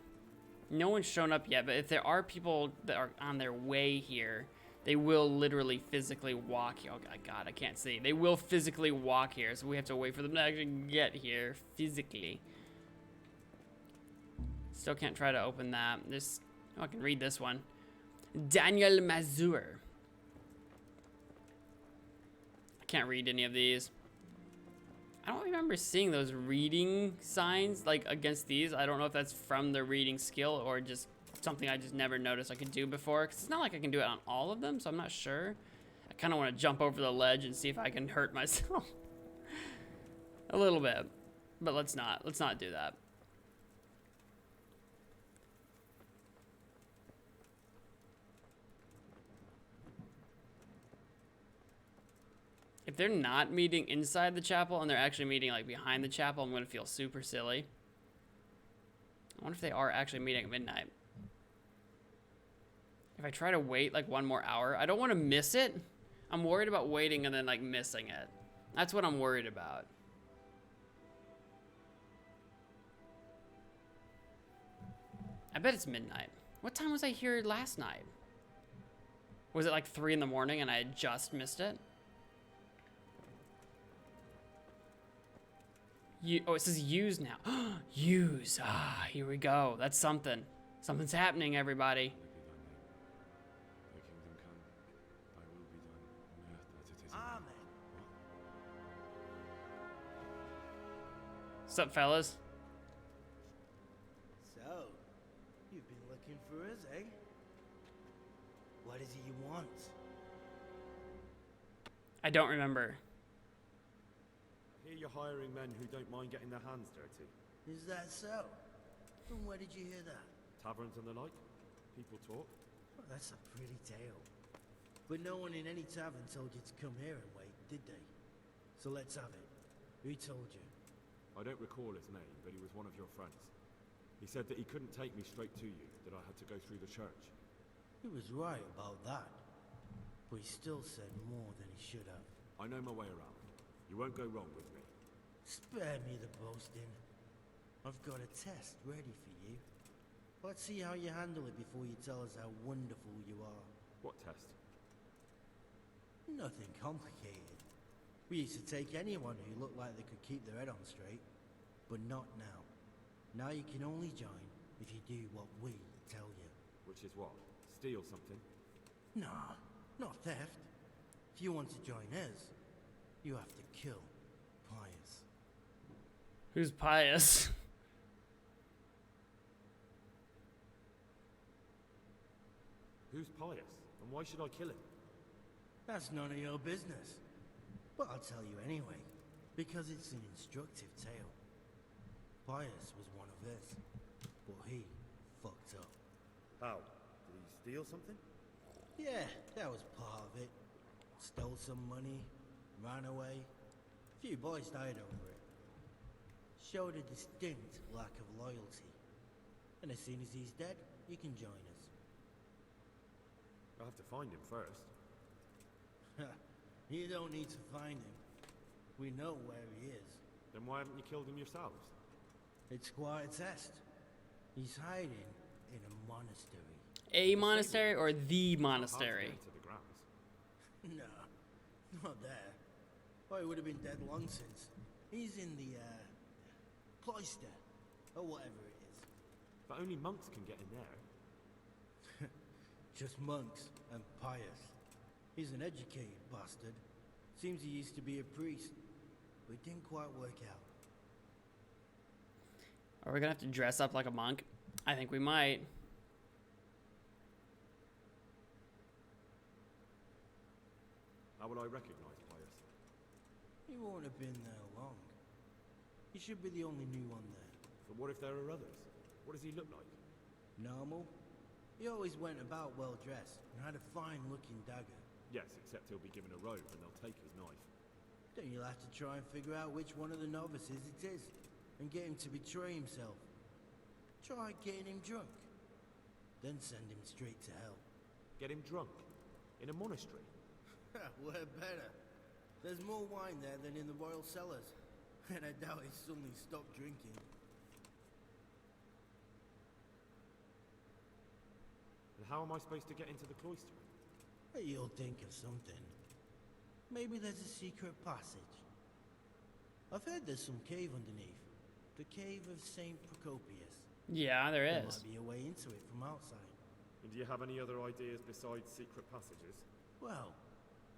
No one's shown up yet, but if there are people that are on their way here, They will literally physically walk here. Oh God, I can't see. They will physically walk here, so we have to wait for them to actually get here physically. Still can't try to open that. This, oh, I can read this one. Daniel Mazur. I can't read any of these. I don't remember seeing those reading signs like against these. I don't know if that's from the reading skill or just something I just never noticed I could do before. Because it's not like I can do it on all of them, so I'm not sure. I kind of want to jump over the ledge and see if I can hurt myself. A little bit. But let's not. Let's not do that. If they're not meeting inside the chapel and they're actually meeting like behind the chapel, I'm gonna feel super silly. I wonder if they are actually meeting at midnight. If I try to wait like one more hour, I don't want to miss it. I'm worried about waiting and then like missing it. That's what I'm worried about. I bet it's midnight. What time was I here last night? Was it like 3 in the morning and I had just missed it? Oh, it says use now. Use. Ah, here we go. That's something. Something's happening, everybody. Thy kingdom come, thy will be done on earth as it is in Amen. heaven. What's up, fellas? So, you've been looking for us, eh? What is it you want? I don't remember. I hear you're hiring men who don't mind getting their hands dirty. Is that so? And where did you hear that? Taverns and the like. People talk. Well, that's a pretty tale. But no one in any tavern told you to come here and wait, did they? So let's have it. Who told you? I don't recall his name, but he was one of your friends. He said that he couldn't take me straight to you, that I had to go through the church. He was right about that. But he still said more than he should have. I know my way around. You won't go wrong with me. Spare me the boasting. I've got a test ready for you. Let's see how you handle it before you tell us how wonderful you are. What test? Nothing complicated. We used to take anyone who looked like they could keep their head on straight. But not now. Now you can only join if you do what we tell you. Which is what? Steal something? Nah, not theft. If you want to join us, you have to kill Pius. Who's Pius? Who's Pius? And why should I kill him? That's none of your business. But I'll tell you anyway, because it's an instructive tale. Pius was one of us, but he fucked up. How? Did he steal something? Yeah, that was part of it. Stole some money, ran away. A few boys died over it. Showed a distinct lack of loyalty. And as soon as he's dead, you can join us. I'll have to find him first. You don't need to find him. We know where he is. Then why haven't you killed him yourselves? It's quite a test. He's hiding in a monastery. A monastery or the Hard to monastery? get into the grounds. No, not there. Oh, he would have been dead long since. He's in the, cloister, or whatever it is. But only monks can get in there. Just monks and Pius. He's an educated bastard. Seems he used to be a priest, but it didn't quite work out. Are we gonna have to dress up like a monk? I think we might. How will I recognize Pius? He won't have been there long. He should be the only new one there. But what if there are others? What does he look like? Normal? He always went about well dressed and had a fine looking dagger. Yes, except he'll be given a robe and they'll take his knife. Then you'll have to try and figure out which one of the novices it is and get him to betray himself. Try getting him drunk. Then send him straight to hell. Get him drunk? In a monastery? Where better? There's more wine there than in the royal cellars. And I doubt he suddenly stopped drinking. And how am I supposed to get into the cloister? But you'll think of something. Maybe there's a secret passage. I've heard there's some cave underneath. The cave of St. Procopius. Yeah, there There is. might be a way into it from outside. And do you have any other ideas besides secret passages? Well,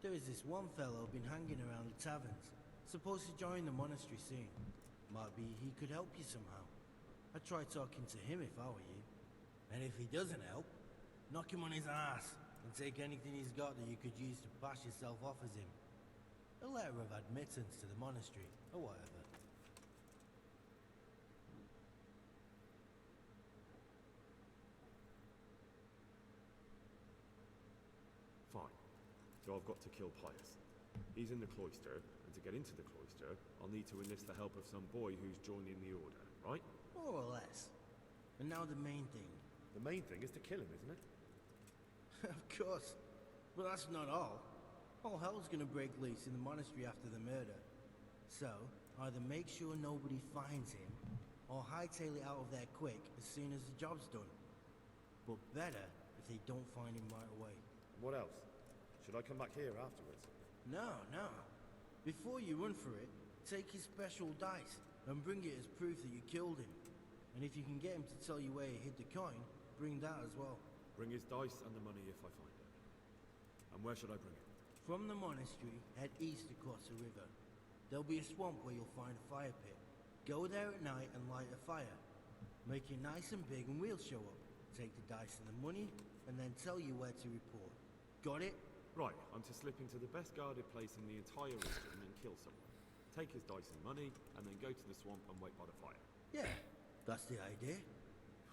there is this one fellow been hanging around the taverns. Supposed to join the monastery soon. Might be he could help you somehow. I'd try talking to him if I were you. And if he doesn't help, knock him on his ass and take anything he's got that you could use to pass yourself off as him. A letter of admittance to the monastery, or whatever. Fine. So I've got to kill Pius. He's in the cloister, and to get into the cloister, I'll need to enlist the help of some boy who's joining the order, right? More or less. And now the main thing. The main thing is to kill him, isn't it? Of course. But that's not all. All hell's gonna break loose in the monastery after the murder. So, either make sure nobody finds him, or hightail it out of there quick as soon as the job's done. But better if they don't find him right away. What else? Should I come back here afterwards? No. Before you run for it, take his special dice and bring it as proof that you killed him. And if you can get him to tell you where he hid the coin, bring that as well. Bring his dice and the money if I find it. And where should I bring it? From the monastery, head east across the river. There'll be a swamp where you'll find a fire pit. Go there at night and light a fire. Make it nice and big and we'll show up. Take the dice and the money, and then tell you where to report. Got it? Right, I'm to slip into the best guarded place in the entire region and kill someone. Take his dice and money, and then go to the swamp and wait by the fire. Yeah, that's the idea.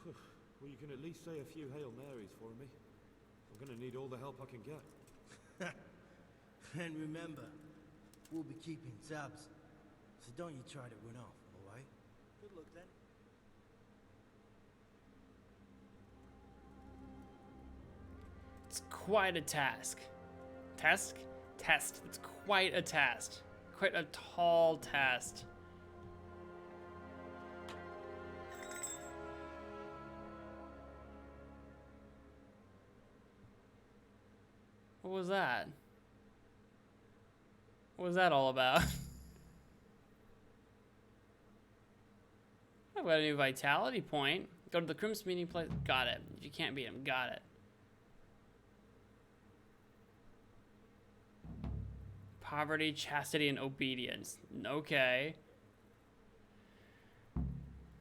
Well, you can at least say a few Hail Marys for me. I'm gonna need all the help I can get. And remember, we'll be keeping tabs. So don't you try to run off, alright? Good luck then. It's quite a task. Test? It's quite a task. Quite a tall task. What was that? What was that all about? I've got a new vitality point. Go to the Crimson meeting place. Got it. You can't beat him. Got it. Poverty, chastity, and obedience. Okay.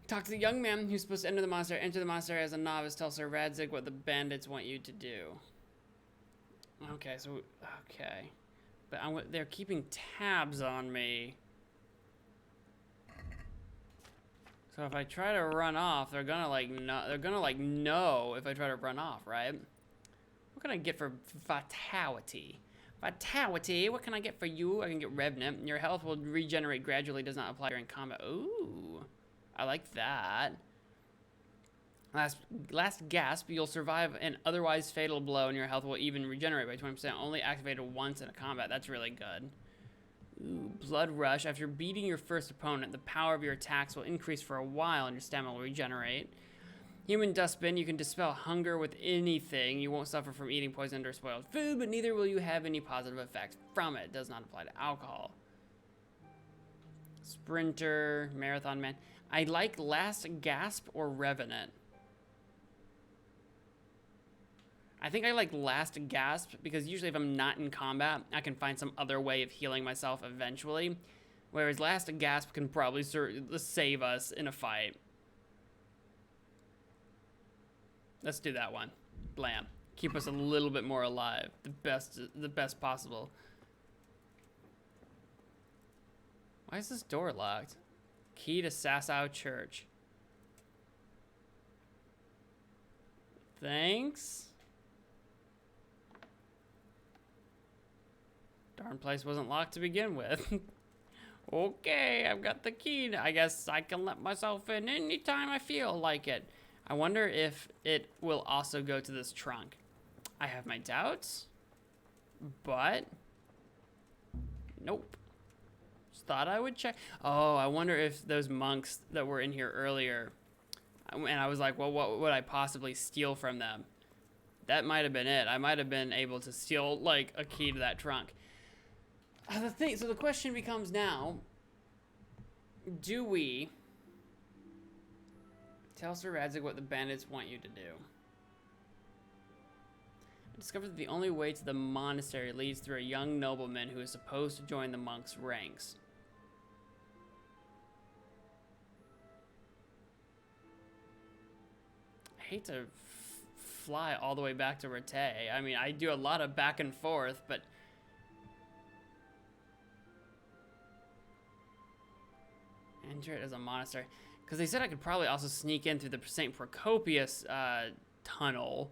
Talk to the young man who's supposed to enter the monastery. Enter the monastery as a novice. Tell Sir Radzig what the bandits want you to do. Okay, so... Okay. But they're keeping tabs on me. So if I try to run off, they're gonna know if I try to run off, right? What can I get for vitality? Vitality, what can I get for you? I can get Revenant. Your health will regenerate gradually, does not apply during combat. Ooh, I like that. Last gasp, you'll survive an otherwise fatal blow and your health will even regenerate by 20%. Only activated once in a combat. That's really good. Ooh, Blood Rush. After beating your first opponent, the power of your attacks will increase for a while and your stamina will regenerate. Human Dustbin. You can dispel hunger with anything. You won't suffer from eating poisoned or spoiled food, but neither will you have any positive effects from it. It does not apply to alcohol. Sprinter. Marathon Man. I like Last Gasp or Revenant. I think I like Last Gasp because usually if I'm not in combat, I can find some other way of healing myself eventually. Whereas Last Gasp can probably save us in a fight. Let's do that one. Blam. Keep us a little bit more alive. The best possible. Why is this door locked? Key to Sasau Church. Thanks. Darn place wasn't locked to begin with. Okay, I've got the key. I guess I can let myself in anytime I feel like it. I wonder if it will also go to this trunk. I have my doubts, but nope. Just thought I would check. Oh, I wonder if those monks that were in here earlier, and I was like, well, what would I possibly steal from them? That might have been it. I might have been able to steal, like, a key to that trunk. So the question becomes now, do we tell Sir Radzig what the bandits want you to do? I discovered that the only way to the monastery leads through a young nobleman who is supposed to join the monks' ranks. I hate to fly all the way back to Rete. I mean, I do a lot of back and forth, but... enter it as a monastery. Because they said I could probably also sneak in through the St. Procopius tunnel,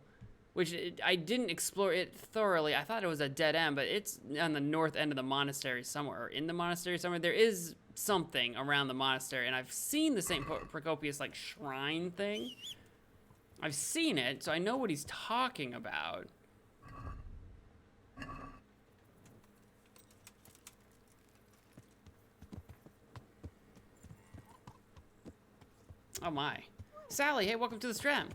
which I didn't explore it thoroughly. I thought it was a dead end, but it's on the north end of the monastery somewhere, or in the monastery somewhere. There is something around the monastery, and I've seen the St. Procopius, like, shrine thing. I've seen it, so I know what he's talking about. Oh my. Sally, hey, welcome to the stream.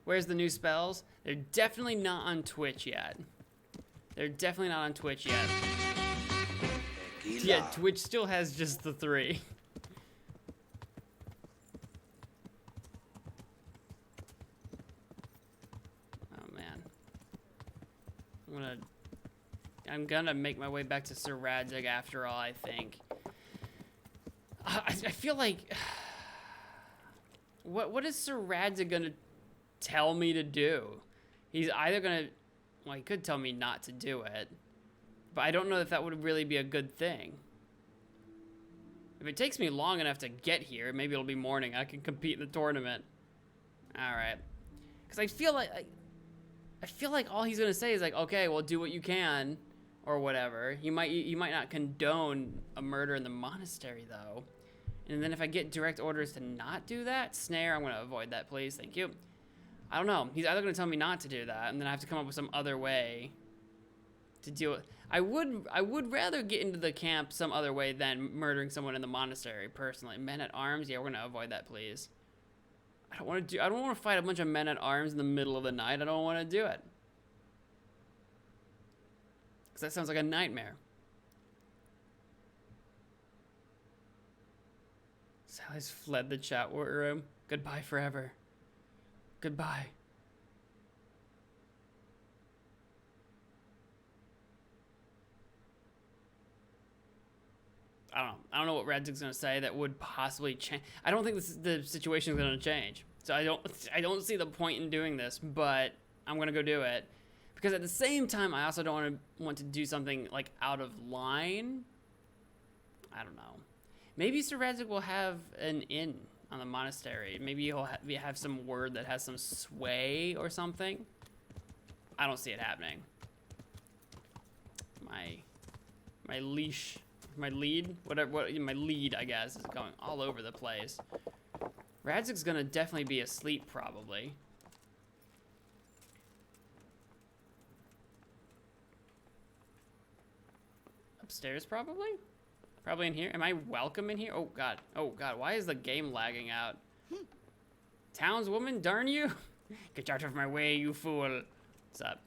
Where's the new spells? They're definitely not on Twitch yet. They're definitely not on Twitch yet. Yeah, Twitch still has just the 3. Oh man. I'm gonna make my way back to Sir Radzig after all, I think. I feel like... What is Sir Radzig gonna tell me to do? He's either gonna... Well, he could tell me not to do it. But I don't know if that would really be a good thing. If it takes me long enough to get here, maybe it'll be morning. I can compete in the tournament. Alright. Because I feel like all he's gonna say is like, okay, well, do what you can. Or whatever. You might not condone a murder in the monastery, though. And then if I get direct orders to not do that, snare, I'm going to avoid that, please. Thank you. I don't know. He's either going to tell me not to do that, and then I have to come up with some other way to deal with. I would rather get into the camp some other way than murdering someone in the monastery, personally. Men at arms, yeah, we're going to avoid that, please. I don't want to fight a bunch of men at arms in the middle of the night. I don't want to do it. Because that sounds like a nightmare. Sally's fled the chat room. Goodbye forever. Goodbye. I don't know what Radzig's gonna say that would possibly change. I don't think the situation's gonna change. So I don't see the point in doing this, but I'm gonna go do it. Because at the same time, I also don't want to do something, like, out of line. I don't know. Maybe Sir Radzig will have an inn on the monastery. Maybe he'll have some word that has some sway or something. I don't see it happening. My leash, my lead, my lead, I guess, is going all over the place. Radzig's gonna definitely be asleep, probably. Upstairs, probably? Probably in here. Am I welcome in here? Oh, God. Oh, God. Why is the game lagging out? Townswoman, darn you. Get out of my way, you fool. What's up?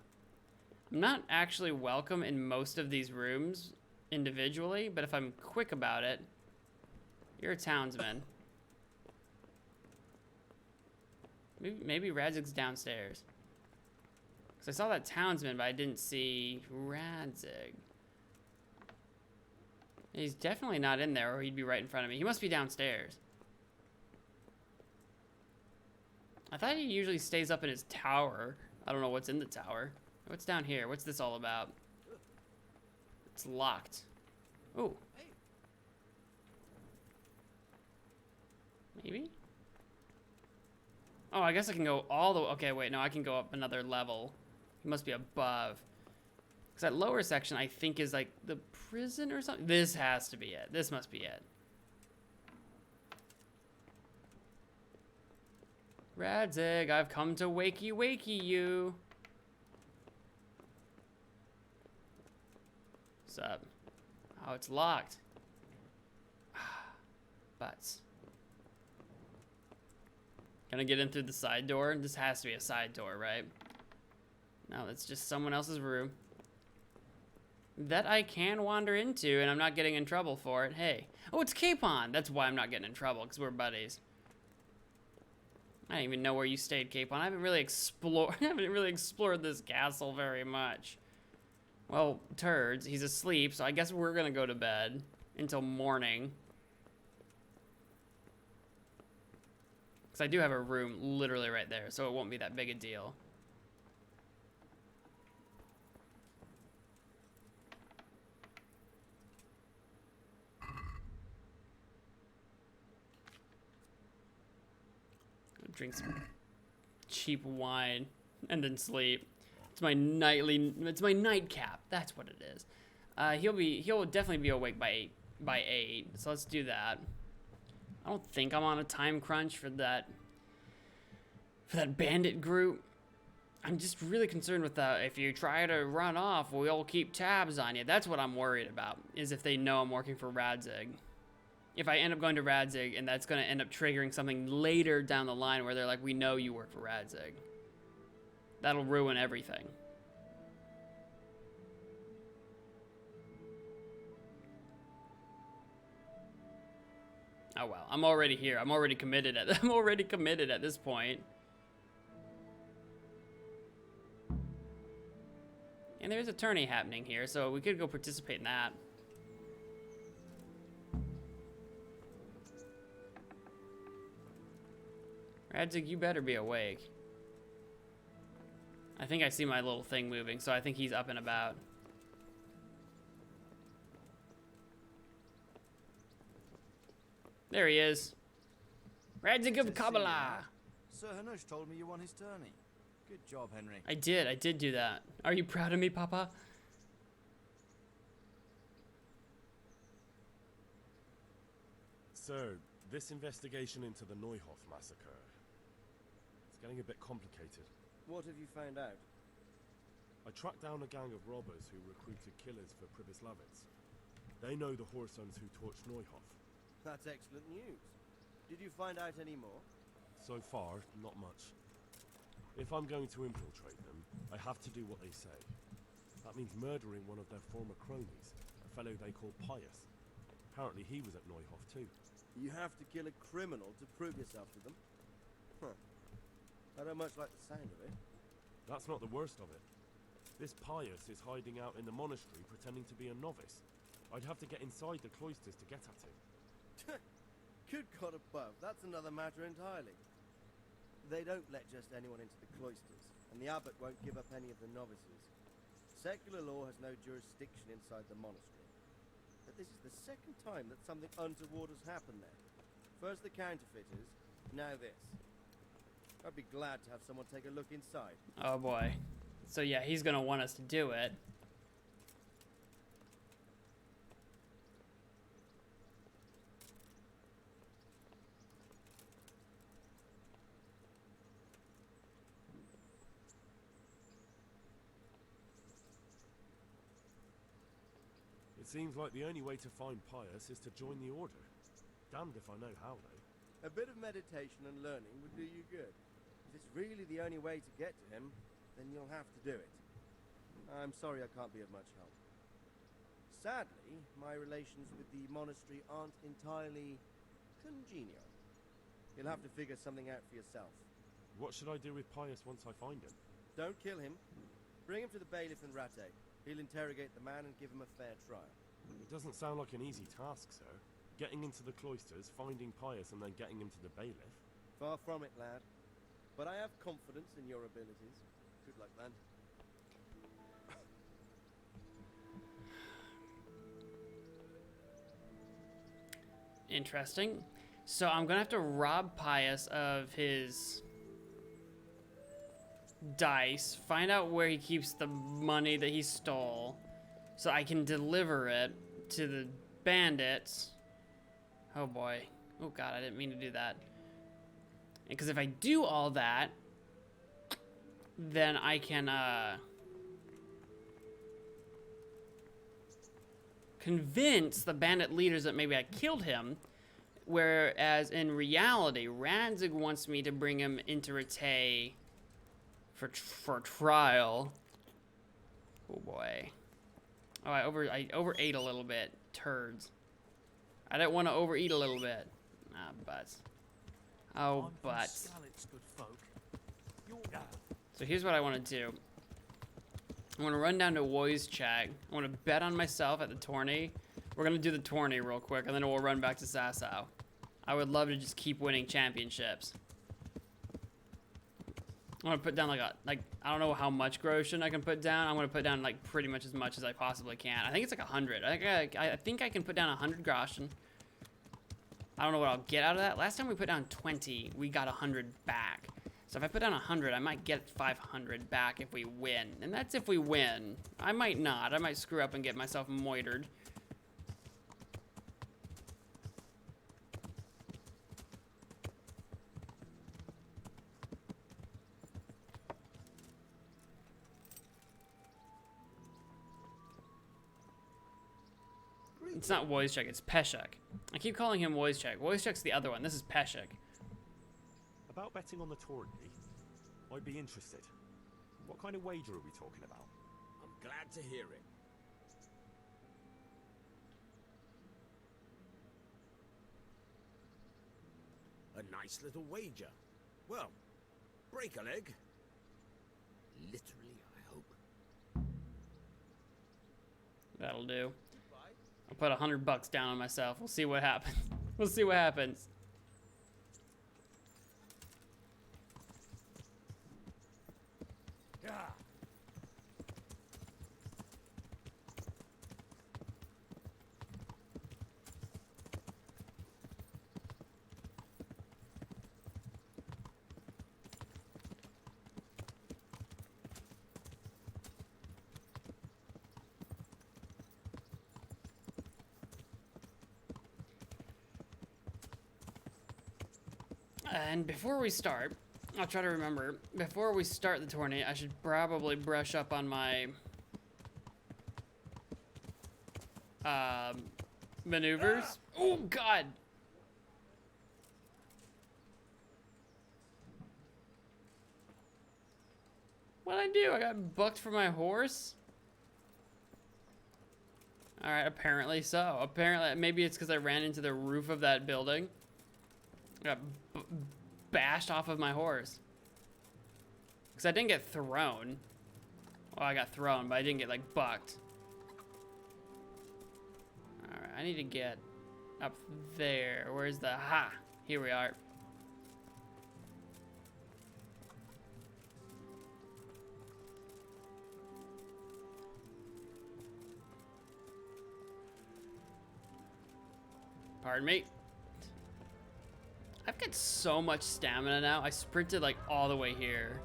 I'm not actually welcome in most of these rooms individually, but if I'm quick about it, you're a townsman. Maybe Radzig's downstairs. Because I saw that townsman, but I didn't see Radzig. He's definitely not in there, or he'd be right in front of me. He must be downstairs. I thought he usually stays up in his tower. I don't know what's in the tower. What's down here? What's this all about? It's locked. Ooh. Maybe? Oh, I guess I can go all the way. Okay, wait, no, I can go up another level. He must be above. Because that lower section, I think, is like the prison or something. This has to be it. This must be it. Radzig, I've come to wakey you. What's up? Oh, it's locked. Butts. Can I get in through the side door? This has to be a side door, right? No, that's just someone else's room. That I can wander into, and I'm not getting in trouble for it. Hey. Oh, it's Capon! That's why I'm not getting in trouble, because we're buddies. I don't even know where you stayed, Capon. I haven't really explored this castle very much. Well, turds, he's asleep, so I guess we're gonna go to bed until morning. Because I do have a room literally right there, so it won't be that big a deal. Drink some cheap wine and then sleep. It's my nightcap. That's what it is. He'll definitely be awake by 8. So let's do that. I don't think I'm on a time crunch for that bandit group. I'm just really concerned with that. If you try to run off, we'll keep tabs on you. That's what I'm worried about, is if they know I'm working for Radzig. If I end up going to Radzig, and that's going to end up triggering something later down the line where they're like, we know you work for Radzig. That'll ruin everything. Oh well, I'm already here. I'm already committed at this point. And there's a tourney happening here, so we could go participate in that. Radzig, you better be awake. I think I see my little thing moving, so I think he's up and about. There he is. Radzig of Kabbalah. Sir Hanush told me you won his tourney. Good job, Henry. I did do that. Are you proud of me, Papa? So, this investigation into the Neuhoff massacre, it's getting a bit complicated. What have you found out? I tracked down a gang of robbers who recruited killers for Pribyslavitz. They know the Horsons who torched Neuhoff. That's excellent news. Did you find out any more? So far, not much. If I'm going to infiltrate them, I have to do what they say. That means murdering one of their former cronies, a fellow they call Pius. Apparently he was at Neuhoff too. You have to kill a criminal to prove yourself to them? Huh. I don't much like the sound of it. That's not the worst of it. This Pius is hiding out in the monastery pretending to be a novice. I'd have to get inside the cloisters to get at him. Good God above, that's another matter entirely. They don't let just anyone into the cloisters, and the abbot won't give up any of the novices. Secular law has no jurisdiction inside the monastery. But this is the second time that something untoward has happened there. First the counterfeiters, now this. I'd be glad to have someone take a look inside. Oh boy. So yeah, he's gonna want us to do it. It seems like the only way to find Pius is to join the order. Damned if I know how, though. A bit of meditation and learning would do you good. If it's really the only way to get to him, then you'll have to do it. I'm sorry I can't be of much help. Sadly, my relations with the monastery aren't entirely congenial. You'll have to figure something out for yourself. What should I do with Pius once I find him? Don't kill him. Bring him to the bailiff in Rate. He'll interrogate the man and give him a fair trial. It doesn't sound like an easy task, sir. Getting into the cloisters, finding Pius, and then getting him to the bailiff. Far from it, lad. But I have confidence in your abilities. Good luck, man. Interesting. So I'm gonna have to rob Pius of his dice, find out where he keeps the money that he stole, so I can deliver it to the bandits. Oh boy. Oh god, I didn't mean to do that. Because if I do all that, then I can convince the bandit leaders that maybe I killed him, Whereas in reality, Radzig wants me to bring him into Ratay for trial. Oh boy. Oh, I overate a little bit. Turds. I didn't want to overeat a little bit. Ah, butts. Oh, butts. So here's what I want to do. I want to run down to Wojciech. I want to bet on myself at the tourney. We're going to do the tourney real quick, and then we'll run back to Sasau. I would love to just keep winning championships. I want to put down like I don't know how much Groschen I can put down. I'm going to put down like pretty much as much as I possibly can. I think it's like 100. I think I can put down 100 Groschen. I don't know what I'll get out of that. Last time we put down 20, we got 100 back. So if I put down 100, I might get 500 back if we win. And that's if we win. I might not. I might screw up and get myself moitered. It's not Wojciech, it's Peshek. I keep calling him Wojciech. Wojciech's the other one. This is Peshek. About betting on the tourney, I'd be interested. What kind of wager are we talking about? I'm glad to hear it. A nice little wager. Well, break a leg. Literally, I hope. That'll do. I'll put $100 down on myself. We'll see what happens. We'll see what happens. Yeah. And before we start, I'll try to remember, before we start the tourney, I should probably brush up on my maneuvers. Oh, God. What'd I do? I got bucked for my horse? Alright, apparently so. Apparently, maybe it's because I ran into the roof of that building. I got bashed off of my horse. Because I didn't get thrown. Well, I got thrown, but I didn't get, like, bucked. Alright, I need to get up there. Where's the... Ha! Here we are. Pardon me. I've got so much stamina now. I sprinted like all the way here.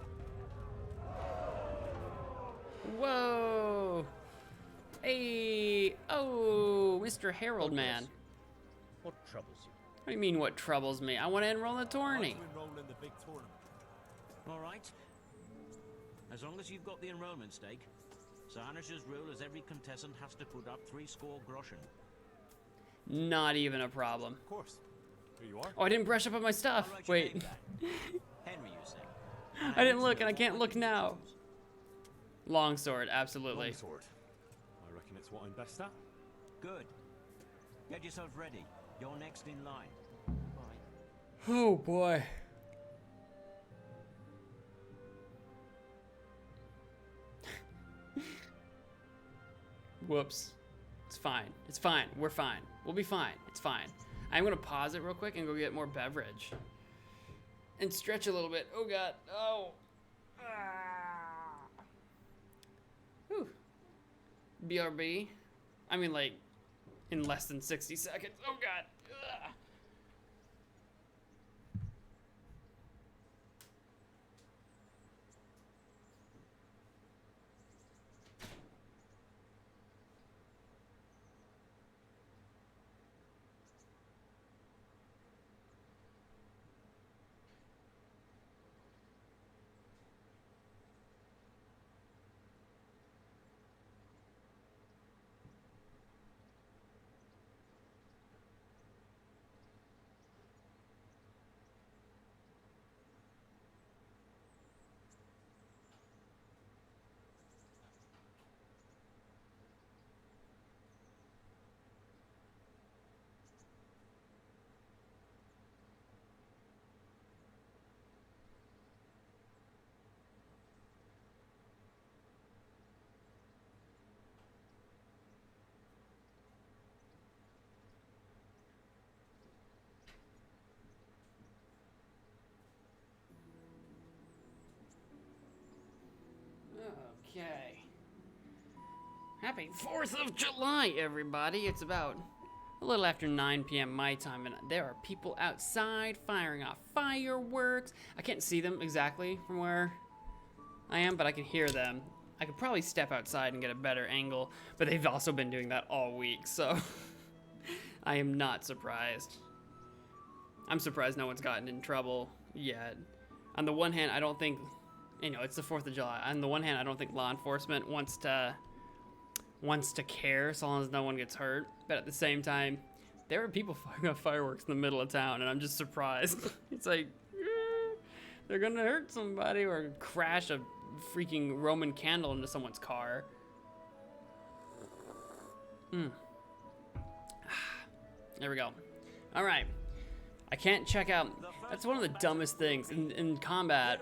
Whoa. Hey. Oh, Mr. Herald Man. What troubles you? What do you mean, what troubles me? I want to enroll in the tourney. To enroll in the big tournament. All right. As long as you've got the enrollment stake, Sarnish's rule is every contestant has to put up 60 Groschen. Not even a problem. Of course. Here you are. Oh, I didn't brush up on my stuff. I'll write your Wait. name down. Henry, you say? I didn't look, and I can't look now. Longsword, absolutely. Longsword. I reckon it's what I'm best at. Good. Get yourself ready. You're next in line. Bye. Oh boy. Whoops. It's fine. It's fine. We're fine. We'll be fine. It's fine. I'm gonna pause it real quick and go get more beverage. And stretch a little bit. Oh god. Oh. Ah. Whew. BRB. I mean, like, in less than 60 seconds. Oh god. Ugh. Happy 4th of July, everybody. It's about a little after 9 p.m. my time, and there are people outside firing off fireworks. I can't see them exactly from where I am, but I can hear them. I could probably step outside and get a better angle, but they've also been doing that all week, so I am not surprised. I'm surprised no one's gotten in trouble yet. On the one hand, I don't think, you know, it's the 4th of July. On the one hand, I don't think law enforcement wants to care so long as no one gets hurt. But at the same time, there are people firing off fireworks in the middle of town, and I'm just surprised. It's like, they're gonna hurt somebody or crash a freaking Roman candle into someone's car. There we go. All right. I can't check out. That's one of the dumbest things in combat.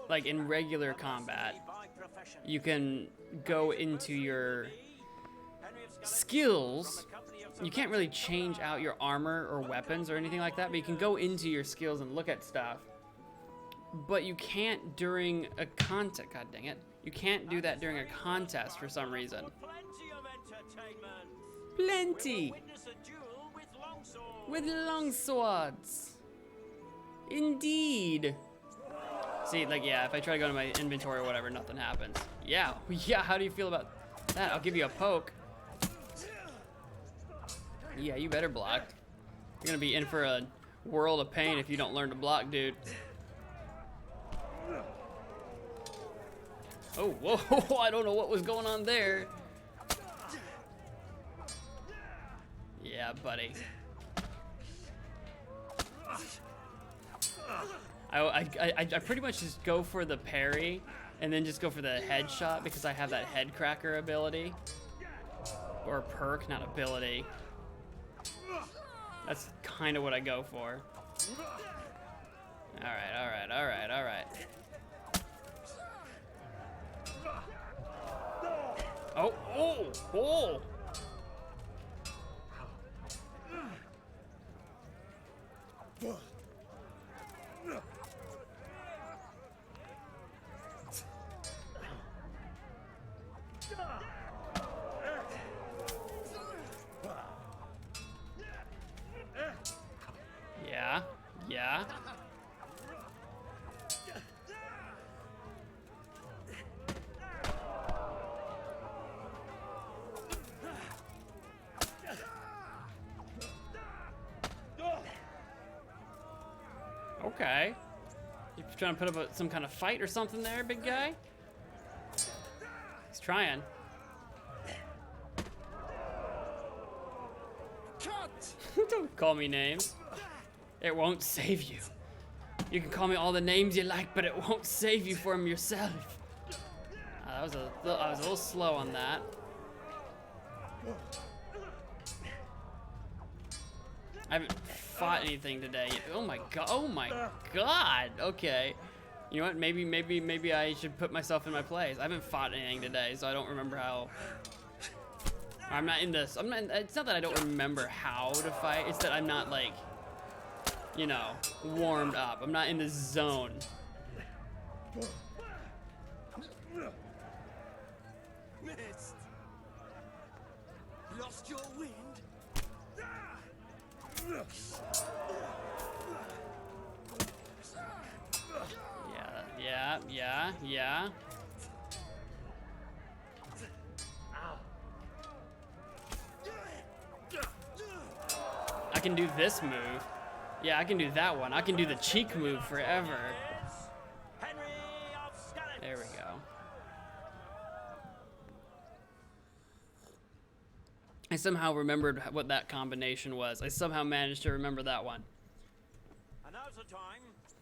Like in regular combat, you can go into your skills. You can't really change out your armor or weapons or anything like that, but you can go into your skills and look at stuff. But you can't during a contest. God dang it. You can't do that during a contest for some reason. Plenty! With long swords. Indeed. See, like, yeah, if I try to go to my inventory or whatever, nothing happens. Yeah, how do you feel about that? I'll give you a poke. Yeah, you better block. You're gonna be in for a world of pain if you don't learn to block, dude. Oh, whoa, I don't know what was going on there. Yeah, buddy. I pretty much just go for the parry and then just go for the headshot because I have that head cracker ability. Or perk, not ability. That's kind of what I go for. Alright. Oh! Yeah. Okay. You trying to put up some kind of fight or something there, big guy? He's trying. Don't call me names. It won't save you. You can call me all the names you like, but it won't save you from yourself. I was a little slow on that. I haven't fought anything today. Oh my god. Okay. You know what? Maybe I should put myself in my place. I haven't fought anything today, so I don't remember how. I'm not in this. It's not that I don't remember how to fight. It's that I'm not like, you know, warmed up. I'm not in the zone. Missed. Lost your wind. Yeah. I can do this move. Yeah, I can do that one. I can do the cheek move forever. There we go. I somehow remembered what that combination was. I somehow managed to remember that one. And now's the time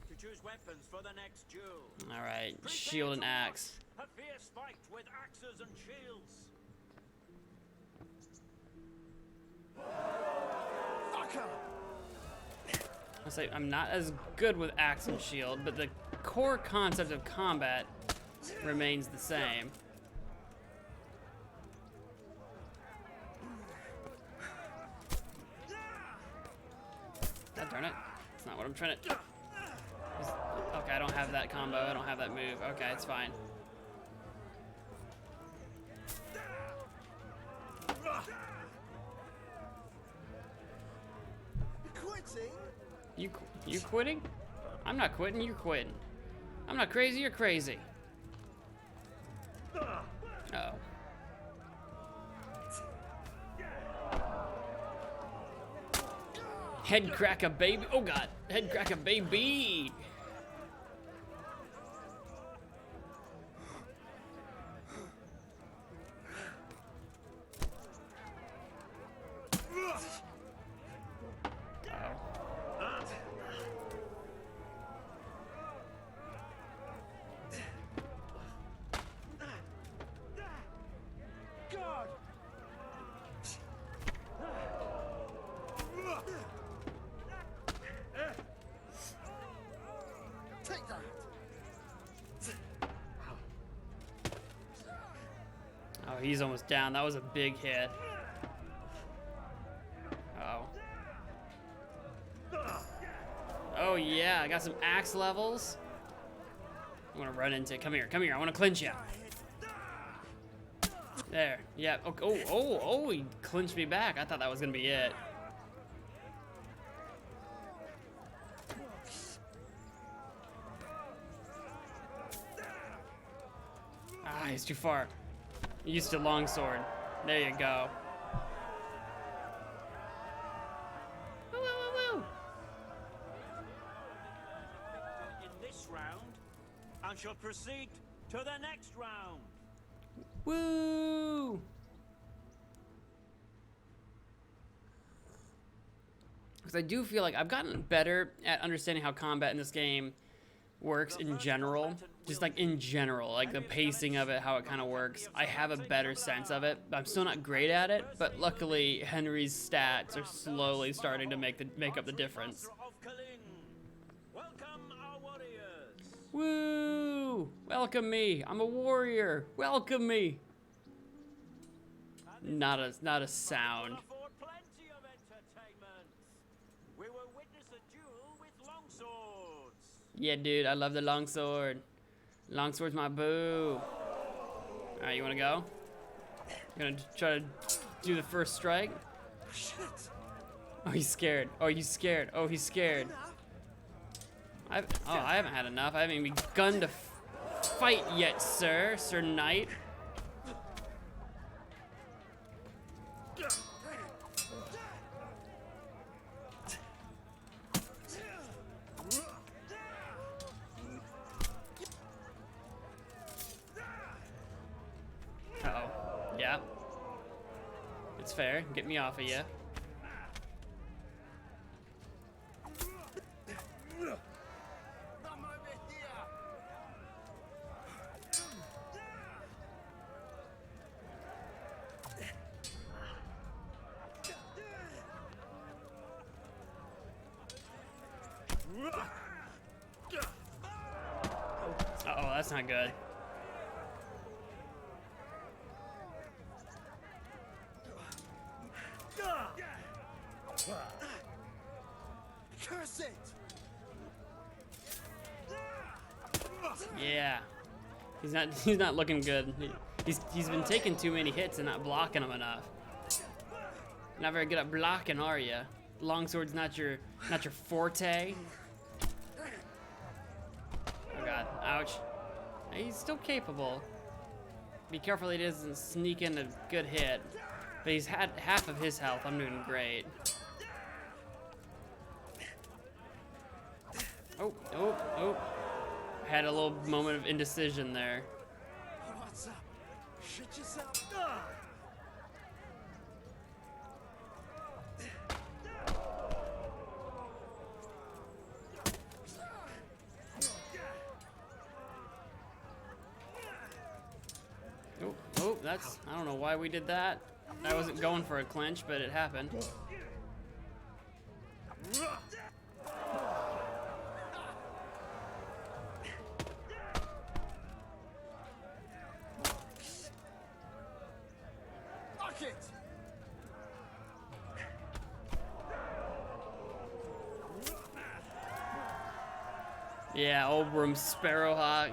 to choose weapons for the next duel. All right, shield and axe. A fierce fight with axes and shields. I'll say I'm not as good with axe and shield, but the core concept of combat remains the same. God darn it. That's not what I'm trying to... Okay, I don't have that combo. I don't have that move. Okay, it's fine. You quitting? I'm not quitting, you're quitting. I'm not crazy, you're crazy. Uh-oh. Head crack a baby. Oh god, head crack a baby. Take that! Oh, he's almost down. That was a big hit. Uh-oh. Oh yeah, I got some axe levels. I'm gonna run into it. Come here, I wanna clinch you. There, yeah. Oh, he clinched me back. I thought that was gonna be it. Ah, he's too far. Used to longsword. There you go. Woo, woo, woo, woo. In this round, and shall proceed to the next round. Woo! Because I do feel like I've gotten better at understanding how combat in this game works in general. Just like in general, like the pacing of it, how it kind of works. I have a better sense of it. I'm still not great at it, but luckily Henry's stats are slowly starting to make up the difference. Welcome our warriors. Woo! Welcome me. I'm a warrior. Welcome me. Not a sound. Afford plenty of entertainment. We will witness a duel with longswords. Yeah, dude, I love the longsword. Longsword's my boo. Alright, you wanna go? You gonna try to do the first strike? Oh, he's scared. Oh, he's scared. Oh, he's scared. I haven't had enough. I haven't even begun to fight yet, sir. Sir Knight. Uh-oh. Yeah. It's fair. Get me off of you. Uh-oh, that's not good. Curse it! Yeah. He's not looking good. He's been taking too many hits and not blocking them enough. Not very good at blocking, are you? Longsword's not your forte. Oh god, ouch. He's still capable. Be careful he doesn't sneak in a good hit. But he's had half of his health. I'm doing great. Oh. Had a little moment of indecision there. What's up? Shut yourself. Oh, that's, I don't know why we did that. I wasn't going for a clinch, but it happened. Fuck it! Yeah, old room Sparrowhawk.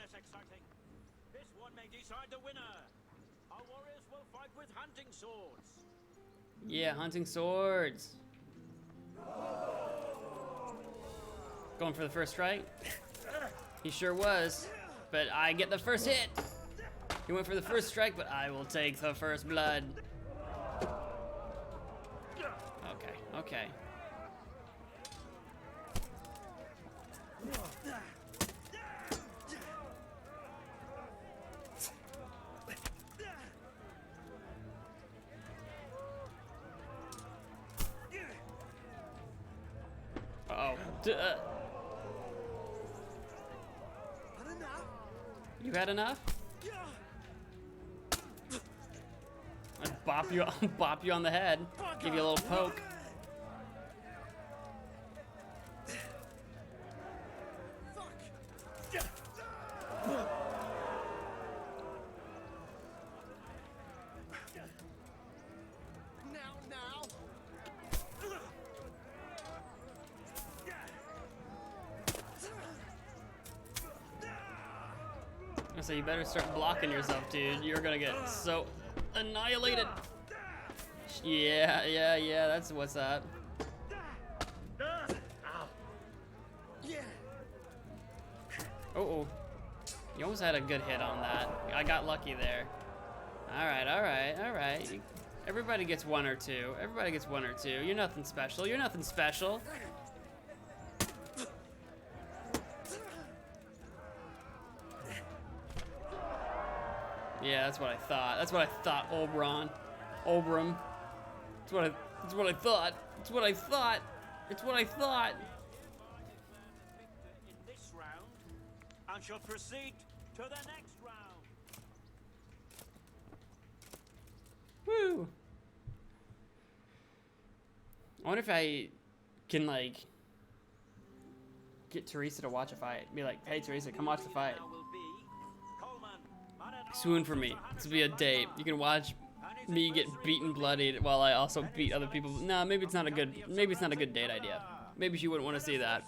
less exciting. This one may decide the winner. Our warriors will fight with hunting swords. Yeah, hunting swords. Going for the first strike? He sure was. But I get the first hit. He went for the first strike, but I will take the first blood. Okay, okay. Uh-oh. You had enough? I'll bop you on the head. Give you a little poke. So you better start blocking yourself, dude. You're gonna get so annihilated. Yeah, that's what's up. Oh, you almost had a good hit on that. I got lucky there. All right. Everybody gets one or two. Everybody gets one or two. You're nothing special. You're nothing special. Yeah, that's what I thought. That's what I thought, Obram. It's what I thought. It's what I thought. It's what I thought. In this round, and shall proceed to the next round. Woo! I wonder if I can like get Teresa to watch a fight. Be like, hey Teresa, come watch the fight. Swoon for me. This will be a date. You can watch me get beaten bloodied while I also beat other people. No, maybe it's not a good date idea. Maybe she wouldn't want to see that.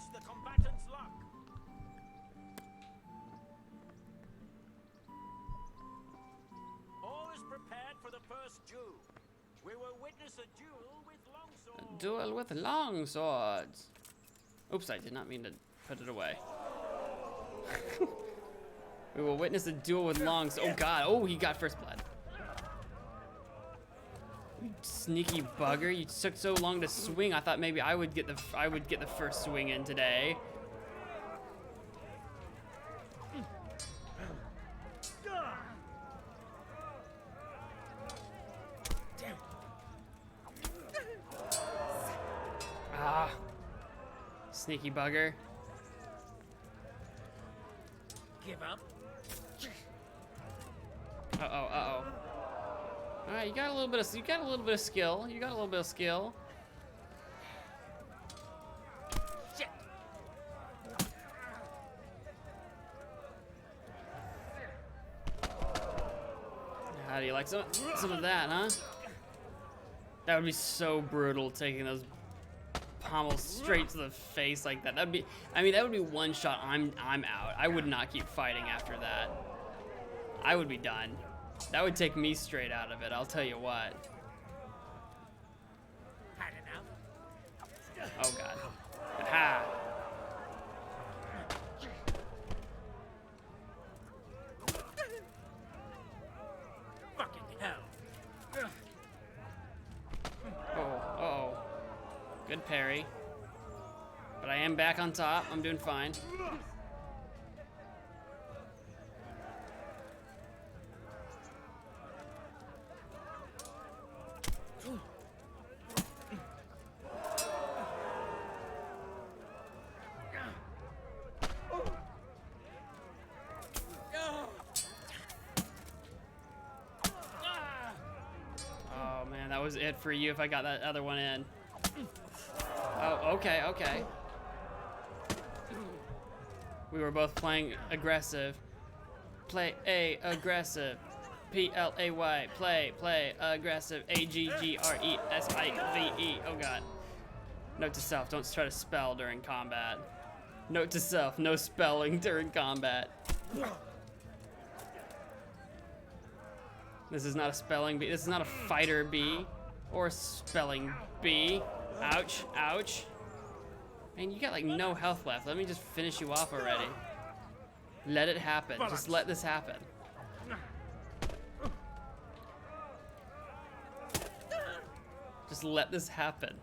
All is prepared for the first duel. We will witness a duel with longswords. A duel with long swords. Oops, I did not mean to put it away. We will witness a duel with longs. Oh god. Oh, he got first blood. You sneaky bugger. You took so long to swing. I thought maybe I would get the first swing in today. Damn. Ah. Sneaky bugger. Give up. Uh-oh. All right, you got a little bit of skill. Shit. How do you like some of that, huh? That would be so brutal, taking those pommels straight to the face like that. That would be one shot. I'm out. I would not keep fighting after that. I would be done. That would take me straight out of it, I'll tell you what. Had enough. Oh god. Aha! Fucking hell. Uh-oh. Good parry. But I am back on top. I'm doing fine. Oh man, that was it for you if I got that other one in. Oh, okay. We were both playing aggressive. Play aggressive. Play, play aggressive. AGGRESIVE. Oh god. Note to self, don't try to spell during combat. Note to self, no spelling during combat. This is not a spelling bee. This is not a fighter bee or a spelling bee. Ouch, ouch. Man, you got like no health left. Let me just finish you off already. Let it happen. Just let this happen. Just let this happen.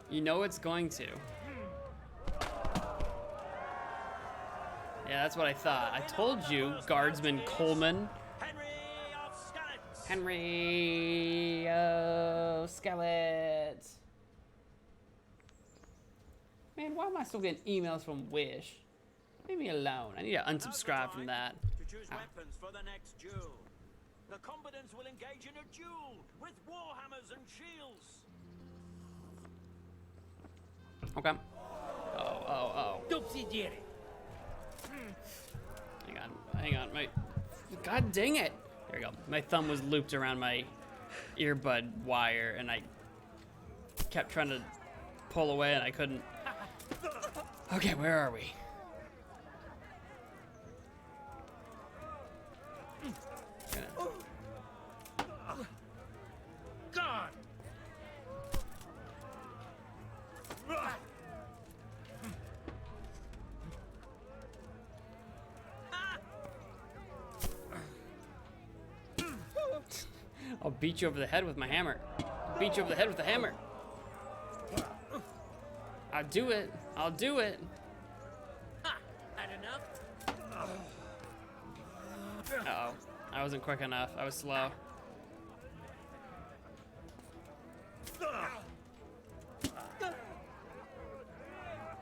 You know it's going to. Yeah, that's what I thought. I told you, Guardsman Coleman. Henry of Skeleton. Man, why am I still getting emails from Wish? Leave me alone. I need to unsubscribe from that. To choose weapons for the next duel. The combatants will engage in a duel with warhammers and shields. Okay. Oh. Hang on, mate. God dang it. There we go. My thumb was looped around my earbud wire and I kept trying to pull away and I couldn't. Okay, where are we? God! I'll beat you over the head with my hammer. Beat you over the head with the hammer. I'll do it. I'll do it. Had enough? Uh-oh. I wasn't quick enough. I was slow.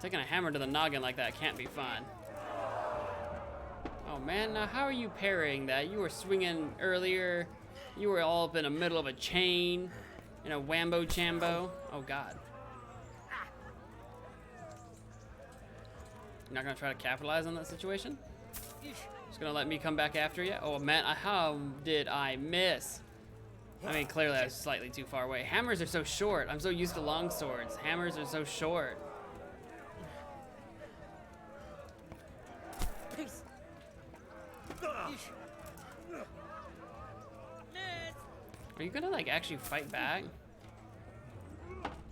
Taking a hammer to the noggin like that can't be fun. Oh man, now how are you parrying that? You were swinging earlier. You were all up in the middle of a chain. In a wambo chambo. Oh god. You're not gonna try to capitalize on that situation? Just gonna let me come back after you? Oh man, how did I miss? I mean, clearly I was slightly too far away. Hammers are so short. I'm so used to long swords. Hammers are so short. Peace. Are you gonna like actually fight back?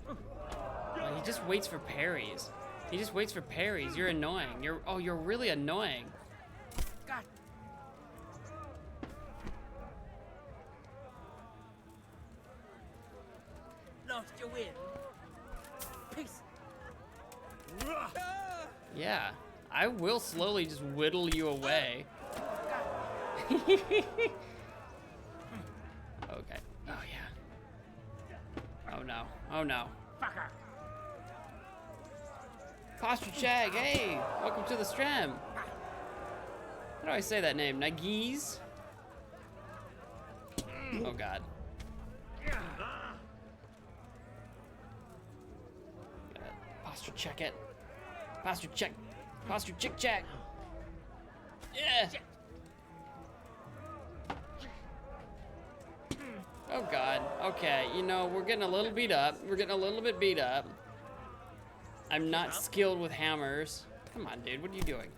Oh, he just waits for parries. He just waits for parries. You're annoying. You're really annoying. God. Lost your win. Peace. Yeah, I will slowly just whittle you away. Okay. Oh yeah. Oh no. Oh no. Fucker. Posture check. Hey, welcome to the stream. How do I say that name? Nagiz? Oh god. Posture check it. Posture check. Posture check. Yeah. Oh god. Okay, you know, we're getting a little beat up. We're getting a little bit beat up. I'm not skilled with hammers. Come on, dude. What are you doing?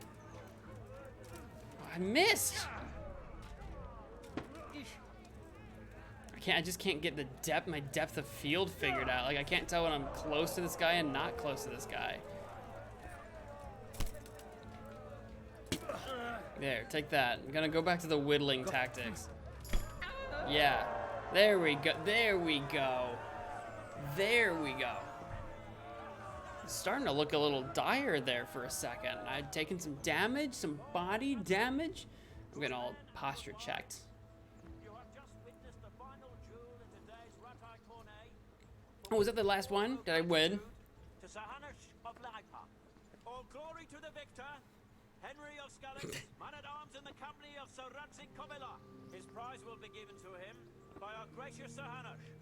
Oh, I missed. I just can't get my depth of field figured out. Like I can't tell when I'm close to this guy and not close to this guy. There, take that. I'm gonna go back to the whittling tactics. Yeah. There we go. There we go. There we go. It's starting to look a little dire there for a second. I'd taken some damage, some body damage. I'm getting all posture checked. You have just witnessed the final duel in today's Ratai Cornet. Oh, was that the last one? Did I win? To Sahanash of Laipa. All glory to the victor, Henry of Skeleton, man-at-arms in the company of Sir Radzik Kovila. His prize will be given to him by our gracious Sahanash.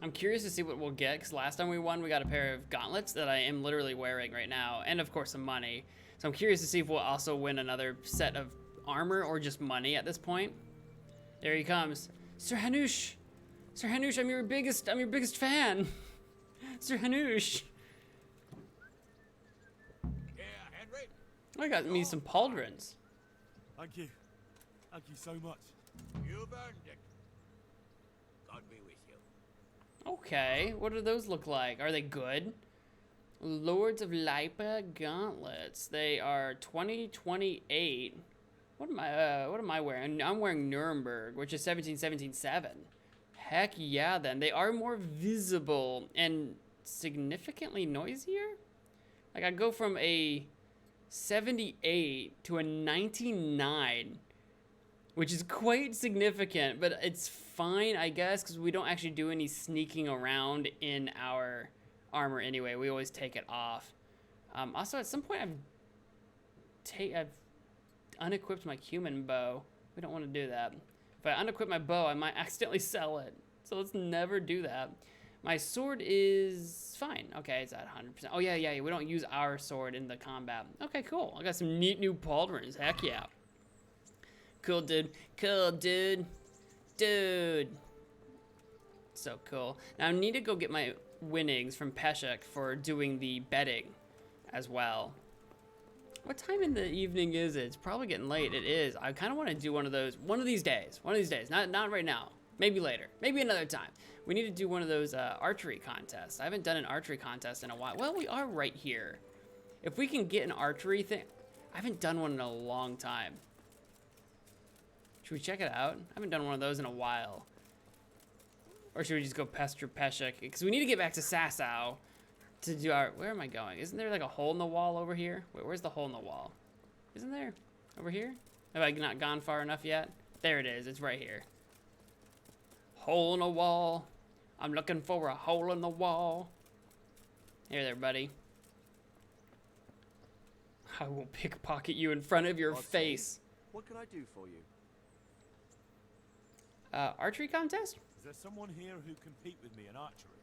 I'm curious to see what we'll get, because last time we won, we got a pair of gauntlets that I am literally wearing right now, and of course some money. So I'm curious to see if we'll also win another set of armor or just money at this point. There he comes. Sir Hanush! Sir Hanush, I'm your biggest fan! Sir Hanush! Yeah, Henry. I got me some pauldrons. Thank you. Thank you so much. You've earned it. Okay, what do those look like? Are they good? Lords of Lipa gauntlets. They are 2028. What am I wearing? I'm wearing Nuremberg, which is 17-17-7. Heck yeah, then. They are more visible and significantly noisier? Like, I go from a 78 to a 99, which is quite significant, but it's fine, I guess, because we don't actually do any sneaking around in our armor anyway. We always take it off. Also, at some point, I've unequipped my human bow. We don't want to do that. If I unequip my bow, I might accidentally sell it. So let's never do that. My sword is fine. Okay, it's at 100%. Oh, yeah, we don't use our sword in the combat. Okay, cool. I got some neat new pauldrons. Heck yeah. Cool, dude. Cool, dude. Dude. So cool. Now, I need to go get my winnings from Peshek for doing the betting as well. What time in the evening is it? It's probably getting late. It is. I kind of want to do one of those one of these days. Not right now. Maybe later. Maybe another time. We need to do one of those archery contests. I haven't done an archery contest in a while. Well, we are right here. If we can get an archery thing, I haven't done one in a long time. Should we check it out? I haven't done one of those in a while. Or should we just go pester Peshek? Because we need to get back to Sasau to do our... Where am I going? Isn't there like a hole in the wall over here? Wait, where's the hole in the wall? Isn't there? Over here? Have I not gone far enough yet? There it is. It's right here. Hole in a wall. I'm looking for a hole in the wall. Here there, buddy. I will pickpocket you in front of your face. What can I do for you? Archery contest? Is there someone here who can compete with me in archery?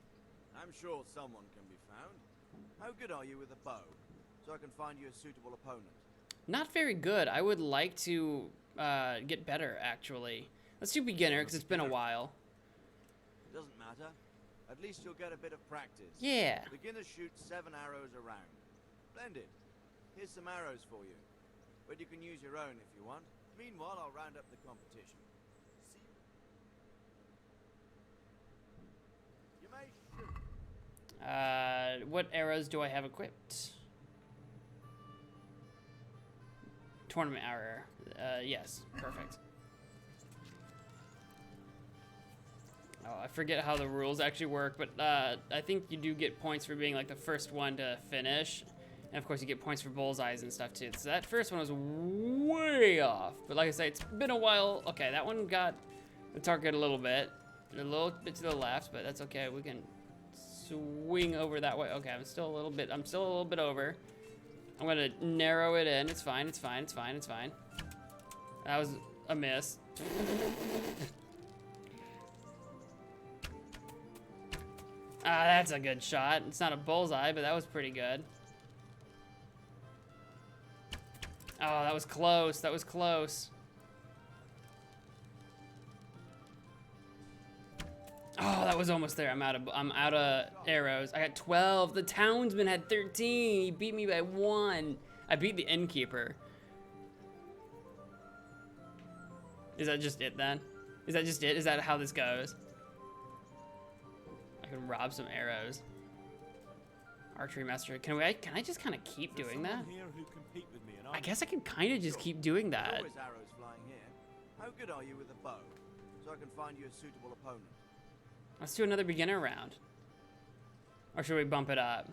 I'm sure someone can be found. How good are you with a bow? So I can find you a suitable opponent. Not very good. I would like to get better, actually. Let's do beginner, because it's been a while. It doesn't matter. At least you'll get a bit of practice. Yeah. Beginners shoot 7 arrows around. Splendid. Here's some arrows for you. But you can use your own if you want. Meanwhile, I'll round up the competition. You may shoot. What arrows do I have equipped? Tournament arrow. Yes. Perfect. Oh, I forget how the rules actually work, but I think you do get points for being like the first one to finish. And of course you get points for bullseyes and stuff too. So that first one was way off. But like I say, it's been a while. Okay, that one got the target a little bit to the left, but that's okay. We can swing over that way. Okay, I'm still a little bit over. I'm gonna narrow it in. It's fine. That was a miss. Ah, that's a good shot. It's not a bullseye, but that was pretty good. Oh, that was close. Oh, that was almost there. I'm out of arrows. I got 12. The townsman had 13. He beat me by 1. I beat the innkeeper. Is that just it then? Is that just it? Is that how this goes? I can rob some arrows. Archery master. Can I just kind of keep doing that? I guess I can kind of just keep doing that. Always arrows flying here. How good are you with a bow? So I can find you a suitable opponent. Let's do another beginner round. Or should we bump it up?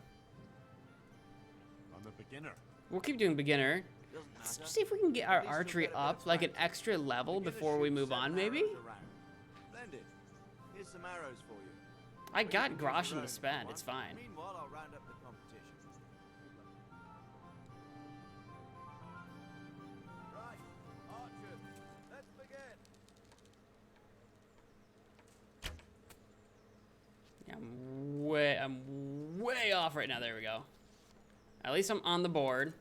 I'm a beginner. We'll keep doing beginner. Let's see if we can get our archery up like an extra level before we move on, maybe? Splendid. Here's some arrows for you. I got groschen to spend. It's fine. Meanwhile, I'll round up the competition. Right, archers, let's begin. Yeah, I'm way off right now. There we go. At least I'm on the board.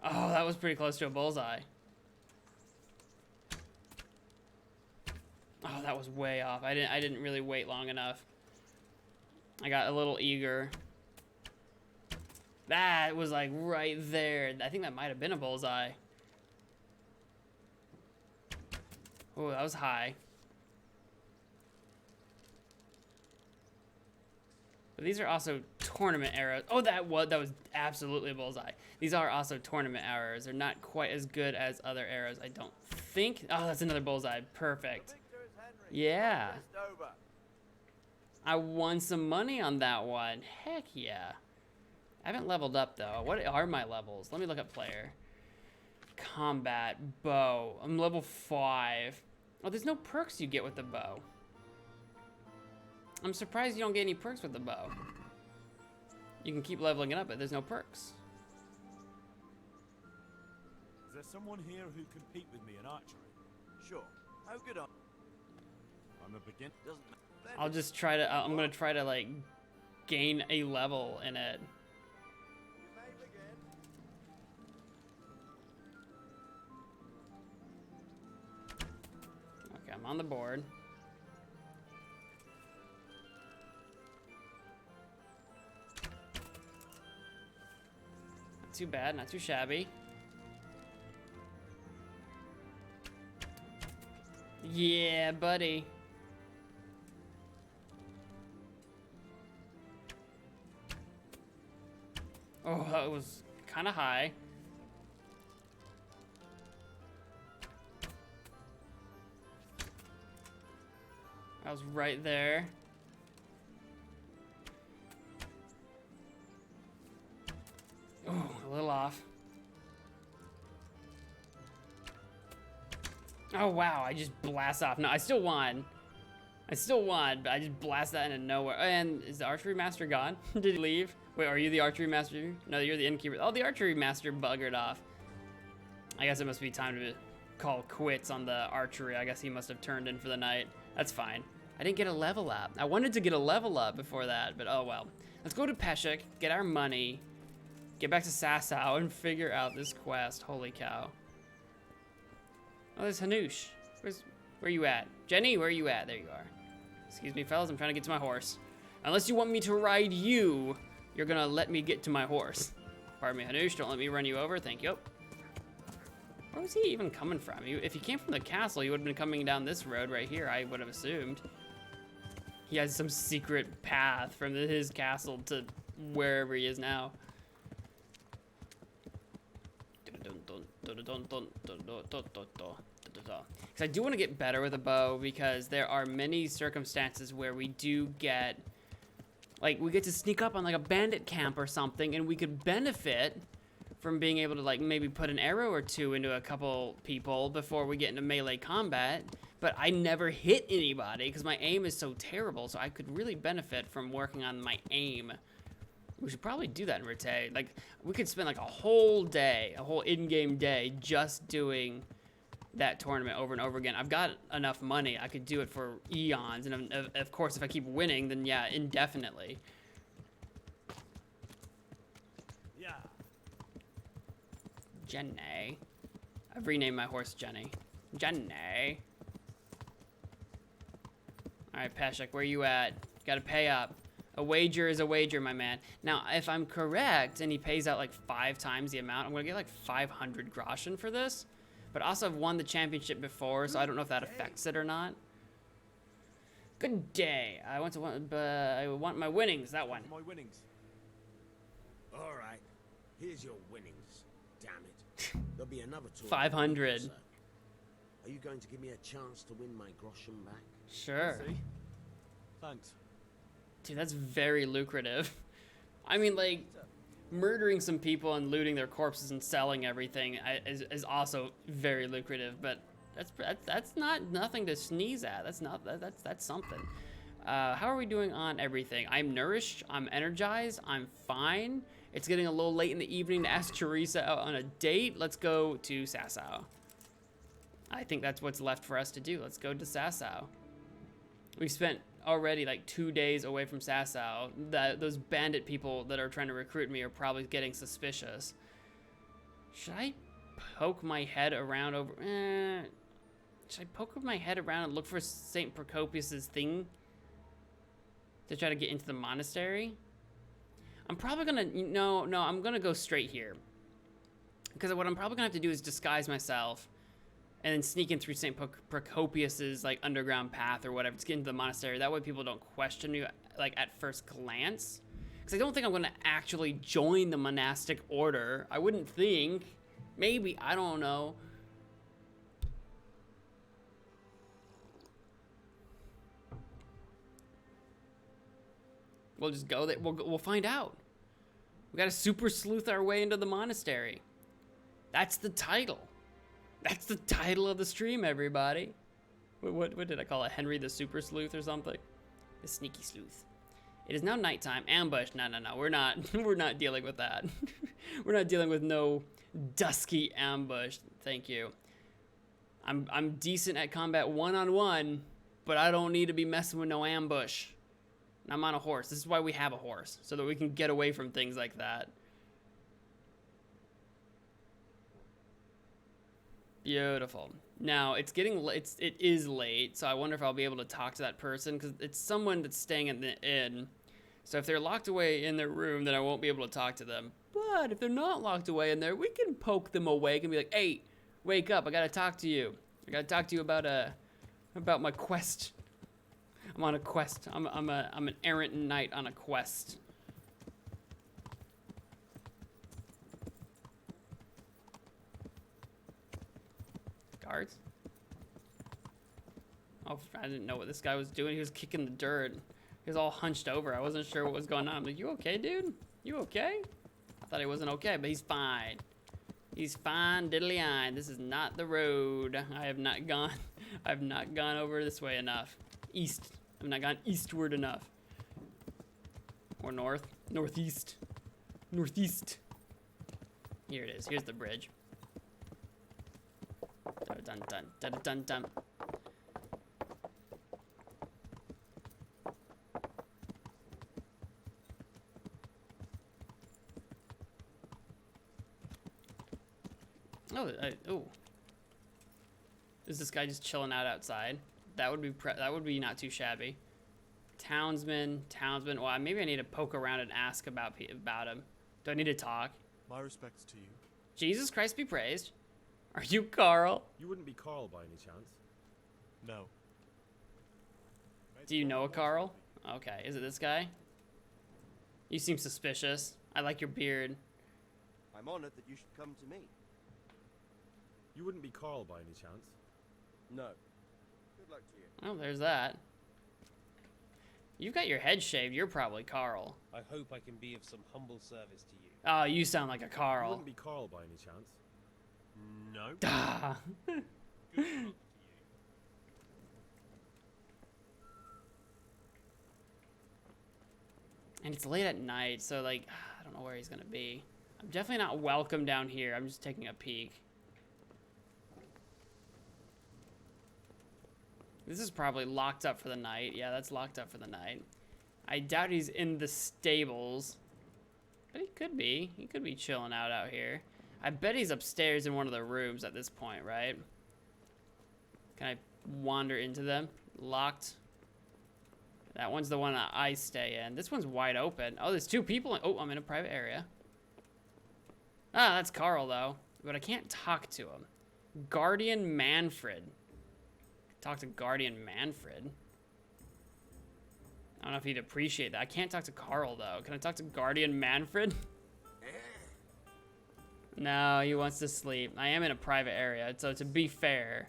Oh, that was pretty close to a bullseye. Oh, that was way off. I didn't really wait long enough. I got a little eager. That was like right there. I think that might have been a bullseye. Oh, that was high. But these are also tournament arrows. Oh, that was absolutely a bullseye. These are also tournament arrows. They're not quite as good as other arrows, I don't think. Oh, that's another bullseye. Perfect. Yeah. I won some money on that one. Heck yeah. I haven't leveled up though. What are my levels? Let me look up player. Combat, bow. I'm level 5. Oh, there's no perks you get with the bow. I'm surprised you don't get any perks with the bow. You can keep leveling it up, but there's no perks. Is there someone here who can compete with me in archery? Sure. How good are I'm a beginner. Doesn't matter. I'll just try to, I'm gonna try to like gain a level in it. You may begin. Okay, I'm on the board. Not too bad, not too shabby. Yeah, buddy. Oh, that was kind of high. I was right there. Oh, a little off. Oh, wow, I just blast off. No, I still won. I still won, but I just blast that into nowhere. And is the archery master gone? Did he leave? Wait, are you the archery master? No, you're the innkeeper. Oh, the archery master buggered off. I guess it must be time to call quits on the archery. I guess he must have turned in for the night. That's fine. I didn't get a level up. I wanted to get a level up before that, but oh well. Let's go to Peshek, get our money, get back to Sasau, and figure out this quest. Holy cow. Oh, there's Hanush. Where you at? Jenny, where you at? There you are. Excuse me, fellas, I'm trying to get to my horse. Unless you want me to ride you, you're gonna let me get to my horse. Pardon me, Hanush, don't let me run you over, thank you. Where was he even coming from? If he came from the castle, he would have been coming down this road right here, I would have assumed. He has some secret path from his castle to wherever he is now. Because I do want to get better with a bow, because there are many circumstances where we do get, like, we get to sneak up on like a bandit camp or something, and we could benefit from being able to like maybe put an arrow or two into a couple people before we get into melee combat. But I never hit anybody because my aim is so terrible, so I could really benefit from working on my aim. We should probably do that in Rete. Like, we could spend like a whole day, a whole in-game day, just doing that tournament over and over again. I've got enough money. I could do it for eons, and of course, if I keep winning, then yeah, indefinitely. Yeah. Jenny. I've renamed my horse Jenny. Jenny. All right, Peshek, where you at? Gotta pay up. A wager is a wager, my man. Now, if I'm correct, and he pays out like 5 times the amount, I'm gonna get like 500 groschen for this. But also I've won the championship before, so I don't know if that affects it or not. Good day. I want my winnings, that one. My winnings. All right, here's your winnings. Damn it. There'll be another tour. 500. Are you going to give me a chance to win my groschen back? Sure. See? Thanks. Dude, that's very lucrative. I mean, like, murdering some people and looting their corpses and selling everything is also very lucrative, but that's not nothing to sneeze at. That's something. How are we doing on everything? I'm nourished, I'm energized, I'm fine. It's getting a little late in the evening to ask Teresa out on a date. Let's go to Sasau. I think that's what's left for us to do. Let's go to Sasau. We've spent already like 2 days away from Sasau. Those bandit people that are trying to recruit me are probably getting suspicious. Should I poke my head around over... should I poke my head around and look for St. Procopius's thing? To try to get into the monastery? I'm probably gonna... No, I'm gonna go straight here. Because what I'm probably gonna have to do is disguise myself and then sneak in through St. Procopius's like underground path or whatever to get into the monastery. That way people don't question you like at first glance. Because I don't think I'm going to actually join the monastic order. I wouldn't think. Maybe, I don't know. We'll just go there. We'll find out. We got to super sleuth our way into the monastery. That's the title. That's the title of the stream, everybody. What did I call it? Henry the Super Sleuth or something? The Sneaky Sleuth. It is now nighttime. Ambush. No. We're not. We're not dealing with that. We're not dealing with no dusky ambush. Thank you. I'm decent at combat one-on-one, but I don't need to be messing with no ambush. And I'm on a horse. This is why we have a horse, so that we can get away from things like that. Beautiful. Now it is late, so I wonder if I'll be able to talk to that person because it's someone that's staying in the inn. So if they're locked away in their room, then I won't be able to talk to them. But if they're not locked away in there, we can poke them awake and be like, "Hey, wake up! I gotta talk to you. I gotta talk to you about my quest. I'm on a quest. I'm an errant knight on a quest." Guards? Oh, I didn't know what this guy was doing. He was kicking the dirt. He was all hunched over. I wasn't sure what was going on. I'm like, "You okay, dude? You okay?" I thought he wasn't okay, but he's fine. He's fine, diddly-eyed. This is not the road. I have not gone over this way enough. East. I've not gone eastward enough. Or north. Northeast. Northeast. Here it is. Here's the bridge. Dun dun dun dun dun dun. Oh. Is this guy just chilling out outside? That would be not too shabby. Townsman. Well, maybe I need to poke around and ask about him. Do I need to talk? My respects to you. Jesus Christ be praised. Are you Carl? You wouldn't be Carl by any chance? No. Do you know a Carl? Okay, is it this guy? You seem suspicious. I like your beard. I'm honored that you should come to me. You wouldn't be Carl by any chance? No. Good luck to you. Oh, there's that. You've got your head shaved. You're probably Carl. I hope I can be of some humble service to you. Oh, you sound like a You Carl. wouldn't be Carl by any chance? No. Ah. Good luck to you. And it's late at night, so like, I don't know where he's gonna be. I'm definitely not welcome down here. I'm just taking a peek. This is probably locked up for the night. Yeah, that's locked up for the night. I doubt he's in the stables. But he could be. He could be chilling out here. I bet he's upstairs in one of the rooms at this point, right? Can I wander into them? Locked. That one's the one that I stay in. This one's wide open. Oh, there's two people. Oh, I'm in a private area. Ah, that's Carl, though. But I can't talk to him. Guardian Manfred. Talk to Guardian Manfred. I don't know if he'd appreciate that. I can't talk to Carl, though. Can I talk to Guardian Manfred? No, he wants to sleep. I am in a private area, so to be fair.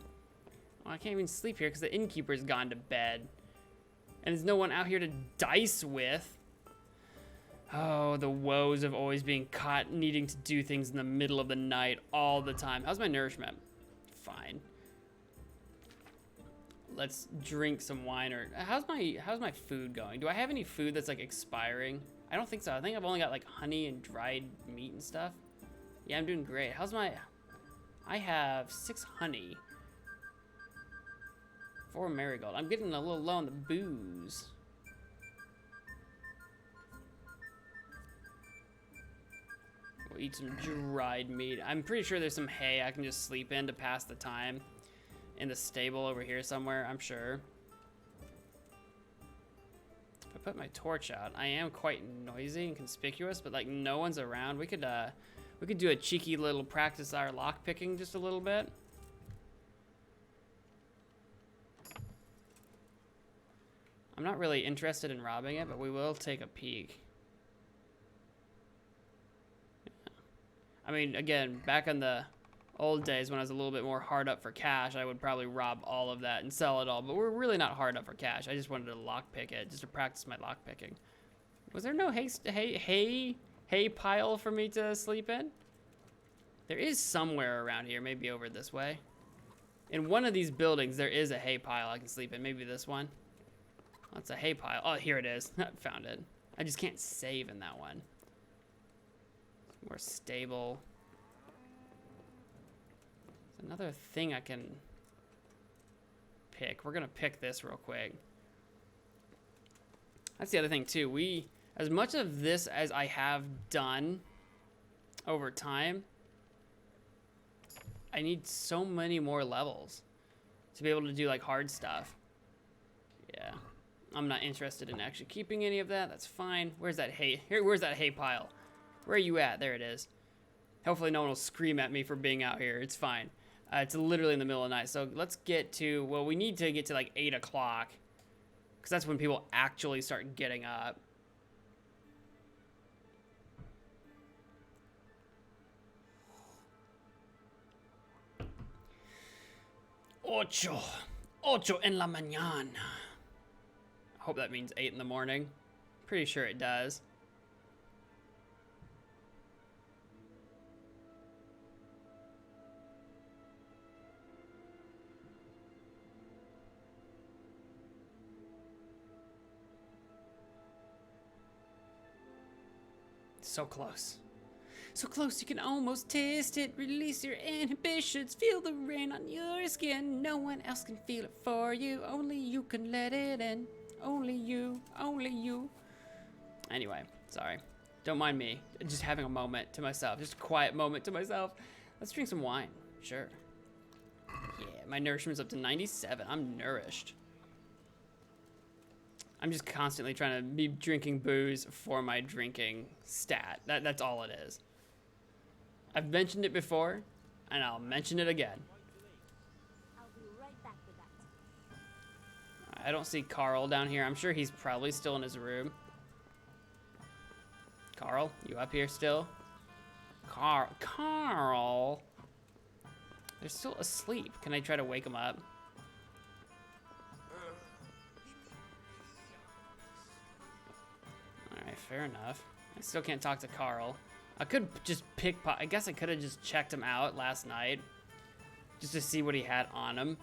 Well, I can't even sleep here because the innkeeper's gone to bed. And there's no one out here to dice with. Oh, the woes of always being caught needing to do things in the middle of the night all the time. How's my nourishment? Fine. Let's drink some wine. Or how's my food going? Do I have any food that's like expiring? I don't think so. I think I've only got like honey and dried meat and stuff. Yeah, I'm doing great. I have 6 honey. 4 marigold. I'm getting a little low on the booze. We'll eat some dried meat. I'm pretty sure there's some hay I can just sleep in to pass the time. In the stable over here somewhere, I'm sure. If I put my torch out, I am quite noisy and conspicuous, but like no one's around. We could do a cheeky little practice our lock picking just a little bit. I'm not really interested in robbing it, but we will take a peek. I mean, again, back in the old days when I was a little bit more hard up for cash, I would probably rob all of that and sell it all. But we're really not hard up for cash. I just wanted to lockpick it, just to practice my lockpicking. Was there no hay pile for me to sleep in? There is somewhere around here, maybe over this way. In one of these buildings, there is a hay pile I can sleep in. Maybe this one. That's a hay pile. Oh, here it is. Found it. I just can't save in that one. It's more stable. There's another thing I can pick. We're gonna pick this real quick. That's the other thing too. As much of this as I have done over time, I need so many more levels to be able to do like hard stuff. Yeah, I'm not interested in actually keeping any of that. That's fine. Where's that hay? Where's that hay pile? Where are you at? There it is. Hopefully no one will scream at me for being out here. It's fine. It's literally in the middle of the night. So let's get to, well, we need to get to like 8 o'clock because that's when people actually start getting up. Ocho en la mañana. I hope that means 8 in the morning. Pretty sure it does. So close. So close you can almost taste it. Release your inhibitions. Feel the rain on your skin. No one else can feel it for you. Only you can let it in. Only you. Only you. Anyway, sorry. Don't mind me. Just having a moment to myself. Just a quiet moment to myself. Let's drink some wine. Sure. Yeah, my nourishment's up to 97. I'm nourished. I'm just constantly trying to be drinking booze for my drinking stat. That's all it is. I've mentioned it before, and I'll mention it again. I'll be right back with that. I don't see Carl down here. I'm sure he's probably still in his room. Carl, you up here still? Carl! They're still asleep. Can I try to wake them up? Alright, fair enough. I still can't talk to Carl. I could just I guess I could have just checked him out last night. Just to see what he had on him.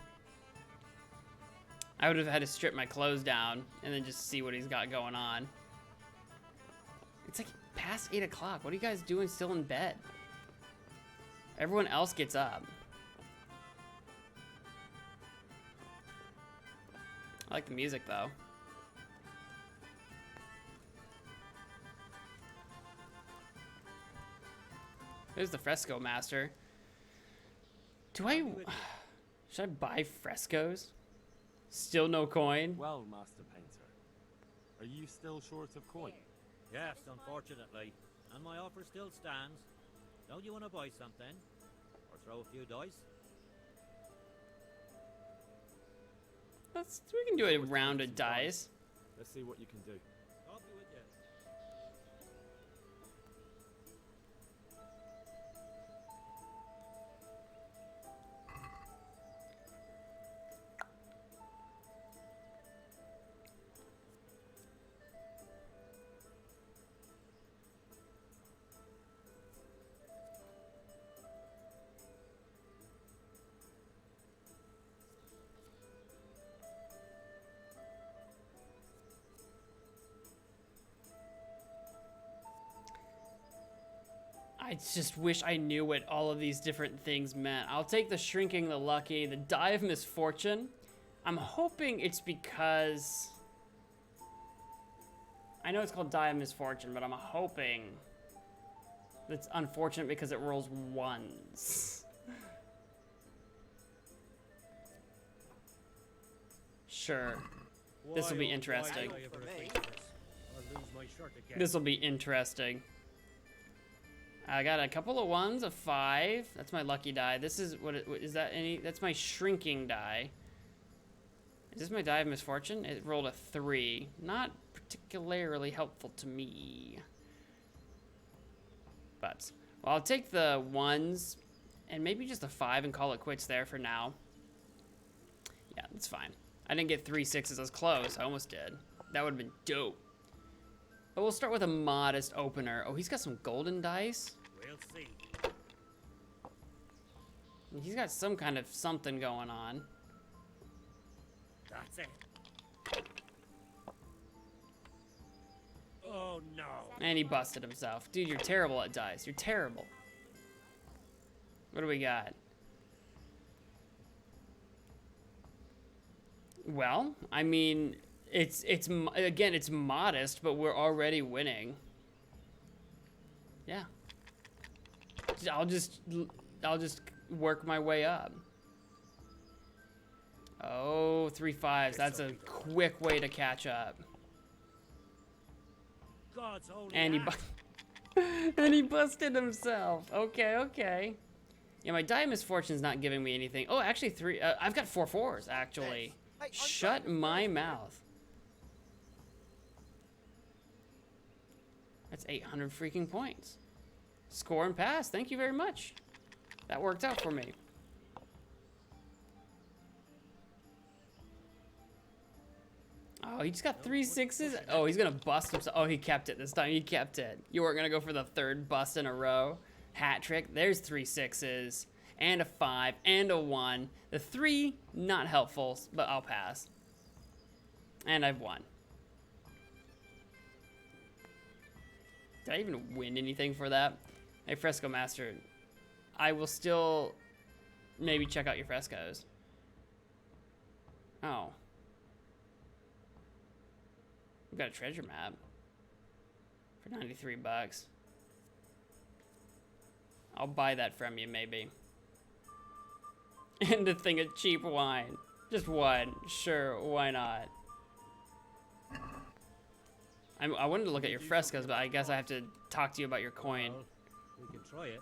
I would have had to strip my clothes down and then just see what he's got going on. It's like past 8 o'clock. What are you guys doing still in bed? Everyone else gets up. I like the music though. There's the fresco master. Should I buy frescoes? Still no coin? Well, Master Painter, are you still short of coin? Yes, unfortunately. And my offer still stands. Don't you want to buy something? Or throw a few dice? We can do a round of dice. Let's see what you can do. I'll be with you. I just wish I knew what all of these different things meant. I'll take the shrinking, the lucky, the die of misfortune. I'm hoping it's because... I know it's called die of misfortune, but I'm hoping it's unfortunate because it rolls ones. Sure. This will be interesting. This will be interesting. I got a couple of ones, a 5. That's my lucky die. This is what is that? That's my shrinking die. Is this my die of misfortune? It rolled a 3. Not particularly helpful to me. But, well, I'll take the 1s and maybe just a 5 and call it quits there for now. Yeah, that's fine. I didn't get 3 6s. I was close. I almost did. That would have been dope. But we'll start with a modest opener. Oh, he's got some golden dice. We'll see. He's got some kind of something going on. That's it. Oh no. And he busted himself. Dude, you're terrible at dice. You're terrible. What do we got? Well, I mean, again, it's modest, but we're already winning. Yeah. I'll just work my way up. Oh, 3 5s. That's a quick way to catch up. God's holy And and he busted himself. Okay, okay. Yeah, my die of misfortune's not giving me anything. Oh, actually 3. I've got 4 4s, actually. Shut my mouth. That's 800 freaking points. Score and pass. Thank you very much. That worked out for me. Oh, he just got 3 6s. Oh, he's gonna bust himself. Oh, he kept it this time. He kept it. You weren't gonna go for the 3rd bust in a row. Hat trick. There's 3 6s and a 5 and a 1. The 3 not helpful, but I'll pass. And I've won. Did I even win anything for that? Hey, Fresco Master, I will still maybe check out your frescoes. Oh. We've got a treasure map for 93 bucks. I'll buy that from you, maybe. And a thing of cheap wine. Just one. Sure, why not? I wanted to look at your frescoes, but I guess I have to talk to you about your coin. Well, we can try it.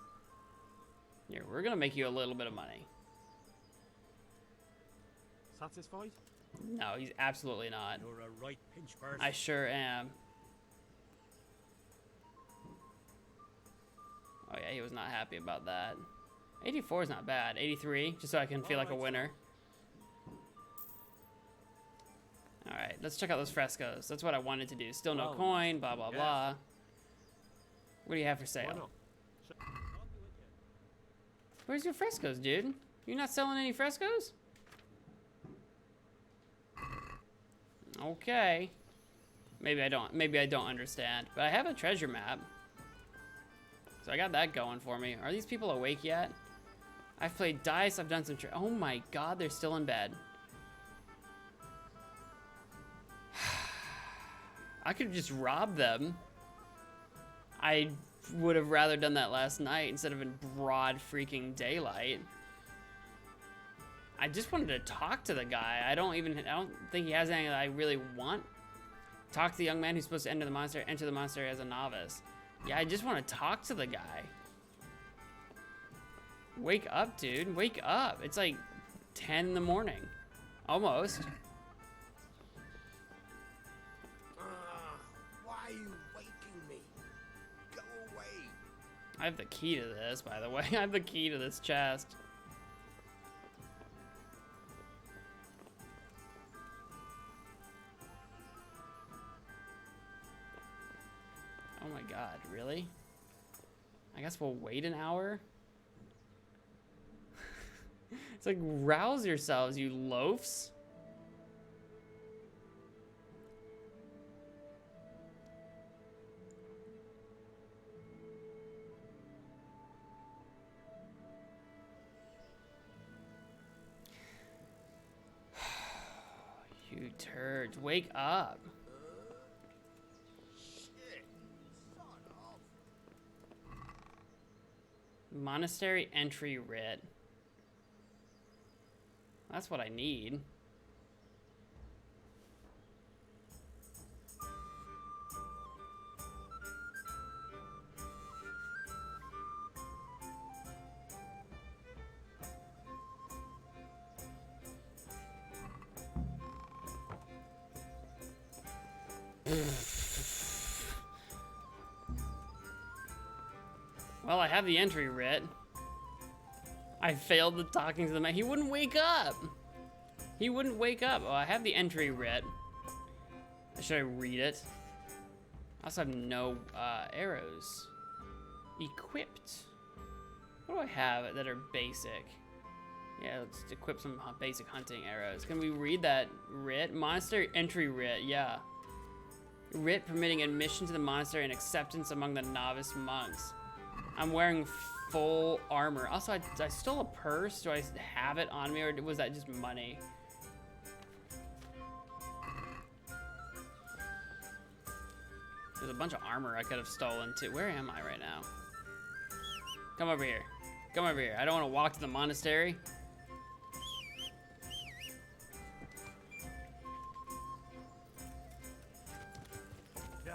Here, we're gonna make you a little bit of money. Satisfied? No, he's absolutely not. You're a right pinch person. I sure am. Oh yeah, he was not happy about that. 84 is not bad. 83, just so I can feel like a winner. All right, let's check out those frescoes. That's what I wanted to do. Still no coin, blah, blah, blah. What do you have for sale? Where's your frescoes, dude? You're not selling any frescoes? Okay. Maybe I don't understand. But I have a treasure map. So I got that going for me. Are these people awake yet? I've played dice, I've done some oh my god, they're still in bed. I could have just robbed them. I would have rather done that last night instead of in broad freaking daylight. I just wanted to talk to the guy. I don't think he has anything that I really want. Talk to the young man who's supposed to enter the monster as a novice. Yeah, I just want to talk to the guy. Wake up, dude. Wake up. It's like 10 in the morning. Almost. Why are you waking me? Go away. I have the key to this, by the way. I have the key to this chest. Oh my god, really? I guess we'll wait an hour? It's like, rouse yourselves, you loafs. You turds, wake up. Shit. Son of. Monastery entry writ. That's what I need. Well, I have the entry writ. I failed the talking to the man. He wouldn't wake up. He wouldn't wake up. Oh, I have the entry writ. Should I read it? I also have no arrows equipped. What do I have that are basic? Yeah, let's equip some basic hunting arrows. Can we read that writ? Monastery entry writ, yeah. Writ permitting admission to the monastery and acceptance among the novice monks. I'm wearing full armor. Also, I stole a purse. Do I have it on me, or was that just money? There's a bunch of armor I could have stolen too. Where am I right now? Come over here. Come over here. I don't want to walk to the monastery.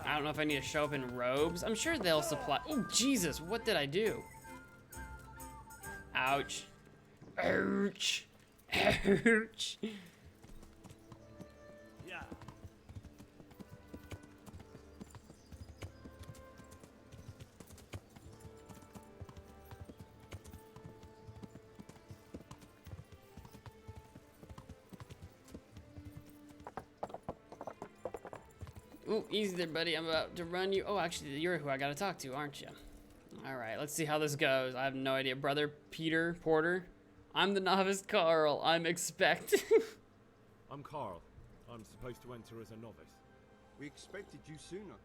I don't know if I need to show up in robes. I'm sure they'll supply. Oh, Jesus. What did I do? Ouch. Ouch. Ouch. Yeah. Ooh, easy there, buddy. I'm about to run you. Oh, actually, you're who I gotta talk to, aren't you? All right, let's see how this goes. I have no idea. Brother Peter Porter. I'm the novice Carl. I'm expecting. I'm Carl. I'm supposed to enter as a novice. We expected you sooner.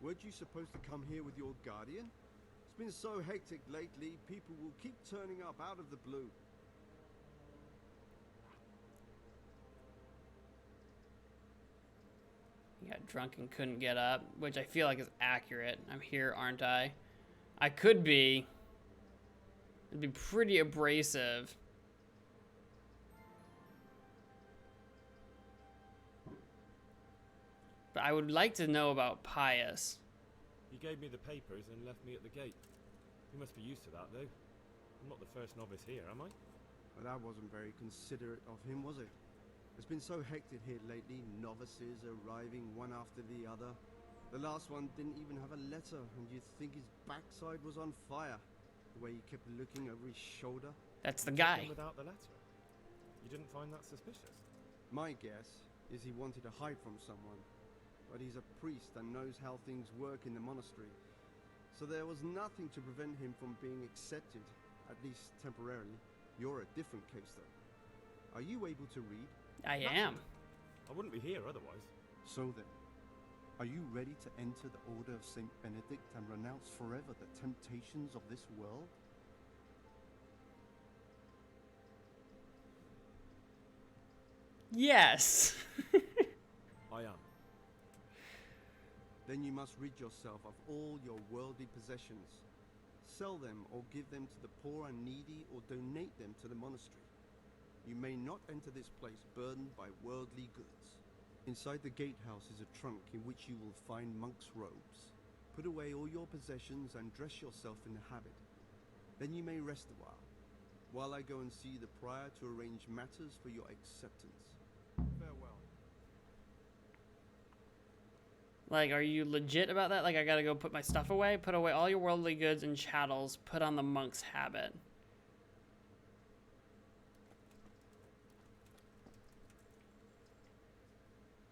Weren't you supposed to come here with your guardian? It's been so hectic lately, people will keep turning up out of the blue. He got drunk and couldn't get up, which I feel like is accurate. I'm here, aren't I? I could be. It'd be pretty abrasive. But I would like to know about Pius. He gave me the papers and left me at the gate. He must be used to that, though. I'm not the first novice here, am I? But that wasn't very considerate of him, was it? It's been so hectic here lately, novices arriving one after the other. The last one didn't even have a letter, and you'd think his backside was on fire. The way he kept looking over his shoulder. That's the You guy. took him without the letter. You didn't find that suspicious? My guess is he wanted to hide from someone. But he's a priest and knows how things work in the monastery. So there was nothing to prevent him from being accepted, at least temporarily. You're a different case, though. Are you able to read? I am. I wouldn't be here otherwise. So then, are you ready to enter the Order of Saint Benedict and renounce forever the temptations of this world? Yes. I am. Then you must rid yourself of all your worldly possessions. Sell them or give them to the poor and needy or donate them to the monastery. You may not enter this place burdened by worldly goods. Inside the gatehouse is a trunk in which you will find monk's robes. Put away all your possessions and dress yourself in the habit. Then you may rest a while I go and see the prior to arrange matters for your acceptance. Farewell. Like, are you legit about that? Like, I gotta go put my stuff away? Put away all your worldly goods and chattels. Put on the monk's habit.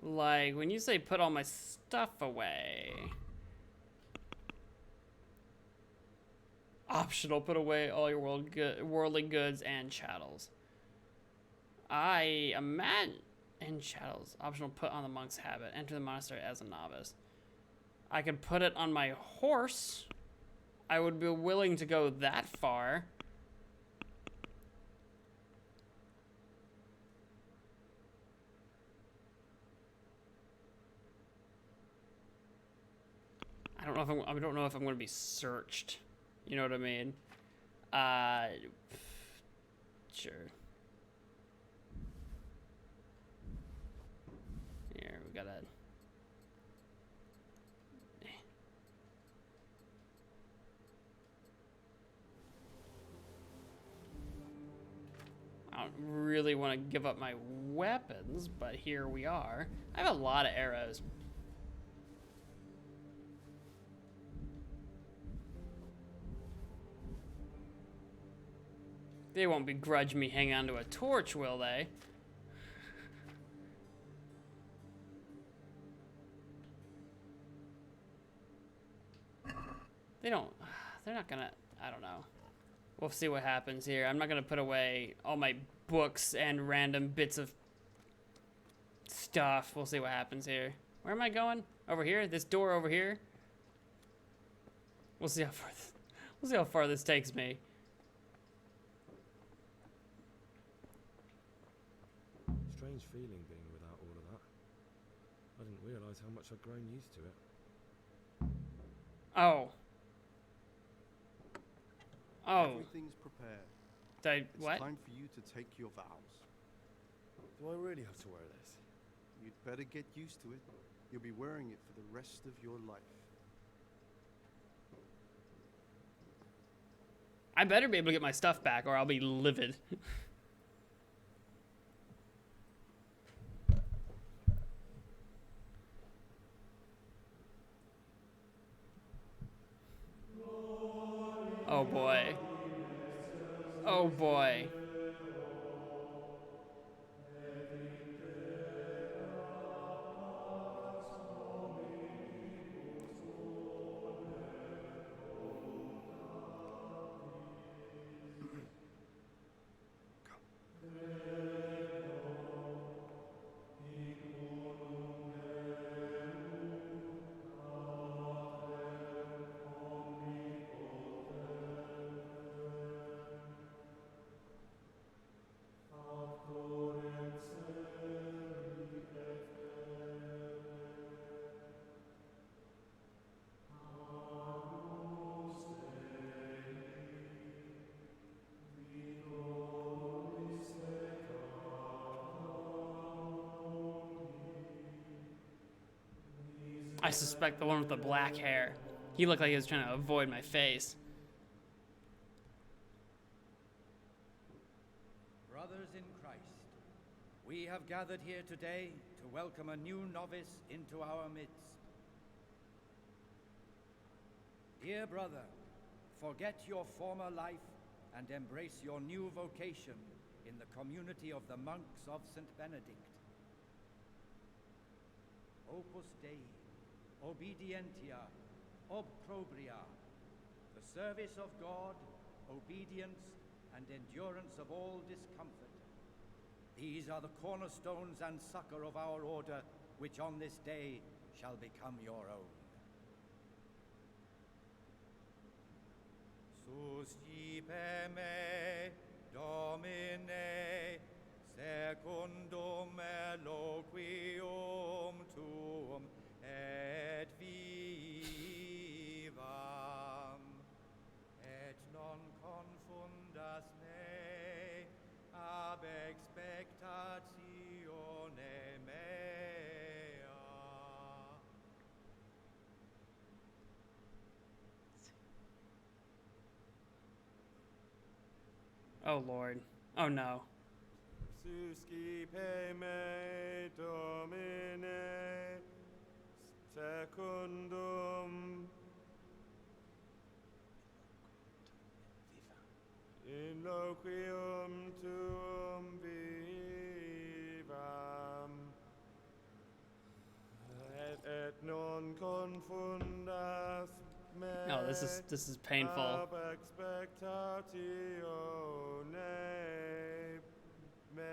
Like, when you say put all my stuff away... Optional, put away all your worldly goods and chattels. I imagine... And chattels. Optional, put on the monk's habit. Enter the monastery as a novice. I could put it on my horse. I would be willing to go that far. I don't know if I'm going to be searched. You know what I mean? Sure. Here, we gotta... I don't really want to give up my weapons, but here we are. I have a lot of arrows. They won't begrudge me hanging onto a torch, will they? They don't... They're not gonna... I don't know. We'll see what happens here. I'm not gonna put away all my books and random bits of stuff. We'll see what happens here. Where am I going? Over here? This door over here? We'll see how far this... We'll see how far this takes me. Strange feeling being without all of that. I didn't realise how much I'd grown used to it. Oh. Oh. Everything's prepared. What? It's time for you to take your vows. Do I really have to wear this? You'd better get used to it. You'll be wearing it for the rest of your life. I better be able to get my stuff back or I'll be livid. Oh boy. Oh boy. I suspect the one with the black hair. He looked like he was trying to avoid my face. Brothers in Christ, we have gathered here today to welcome a new novice into our midst. Dear brother, forget your former life and embrace your new vocation in the community of the monks of St. Benedict. Opus Dei, obedientia, obprobria, the service of God, obedience, and endurance of all discomfort. These are the cornerstones and succor of our order, which on this day shall become your own. Suscipe me, Domine, secundum eloquium tuum, et vivam, et non confundas me ab expectatione mea. Oh Lord. Oh no. Suscipe me, Domine, secundum inloquium tuum vivam, et non confundas me. Oh, this is painful. Ab expectatione mea.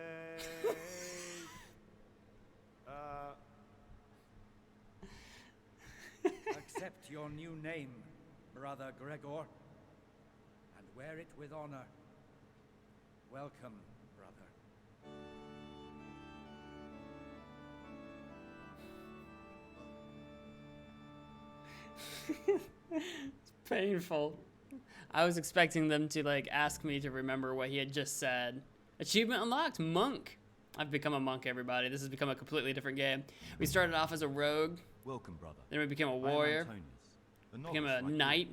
Accept your new name, Brother Gregor, and wear it with honor. Welcome, brother. It's painful. I was expecting them to like ask me to remember what he had just said. Achievement unlocked, monk. I've become a monk, everybody. This has become a completely different game. We started off as a rogue. Welcome, brother. Then we became a warrior. Became a knight.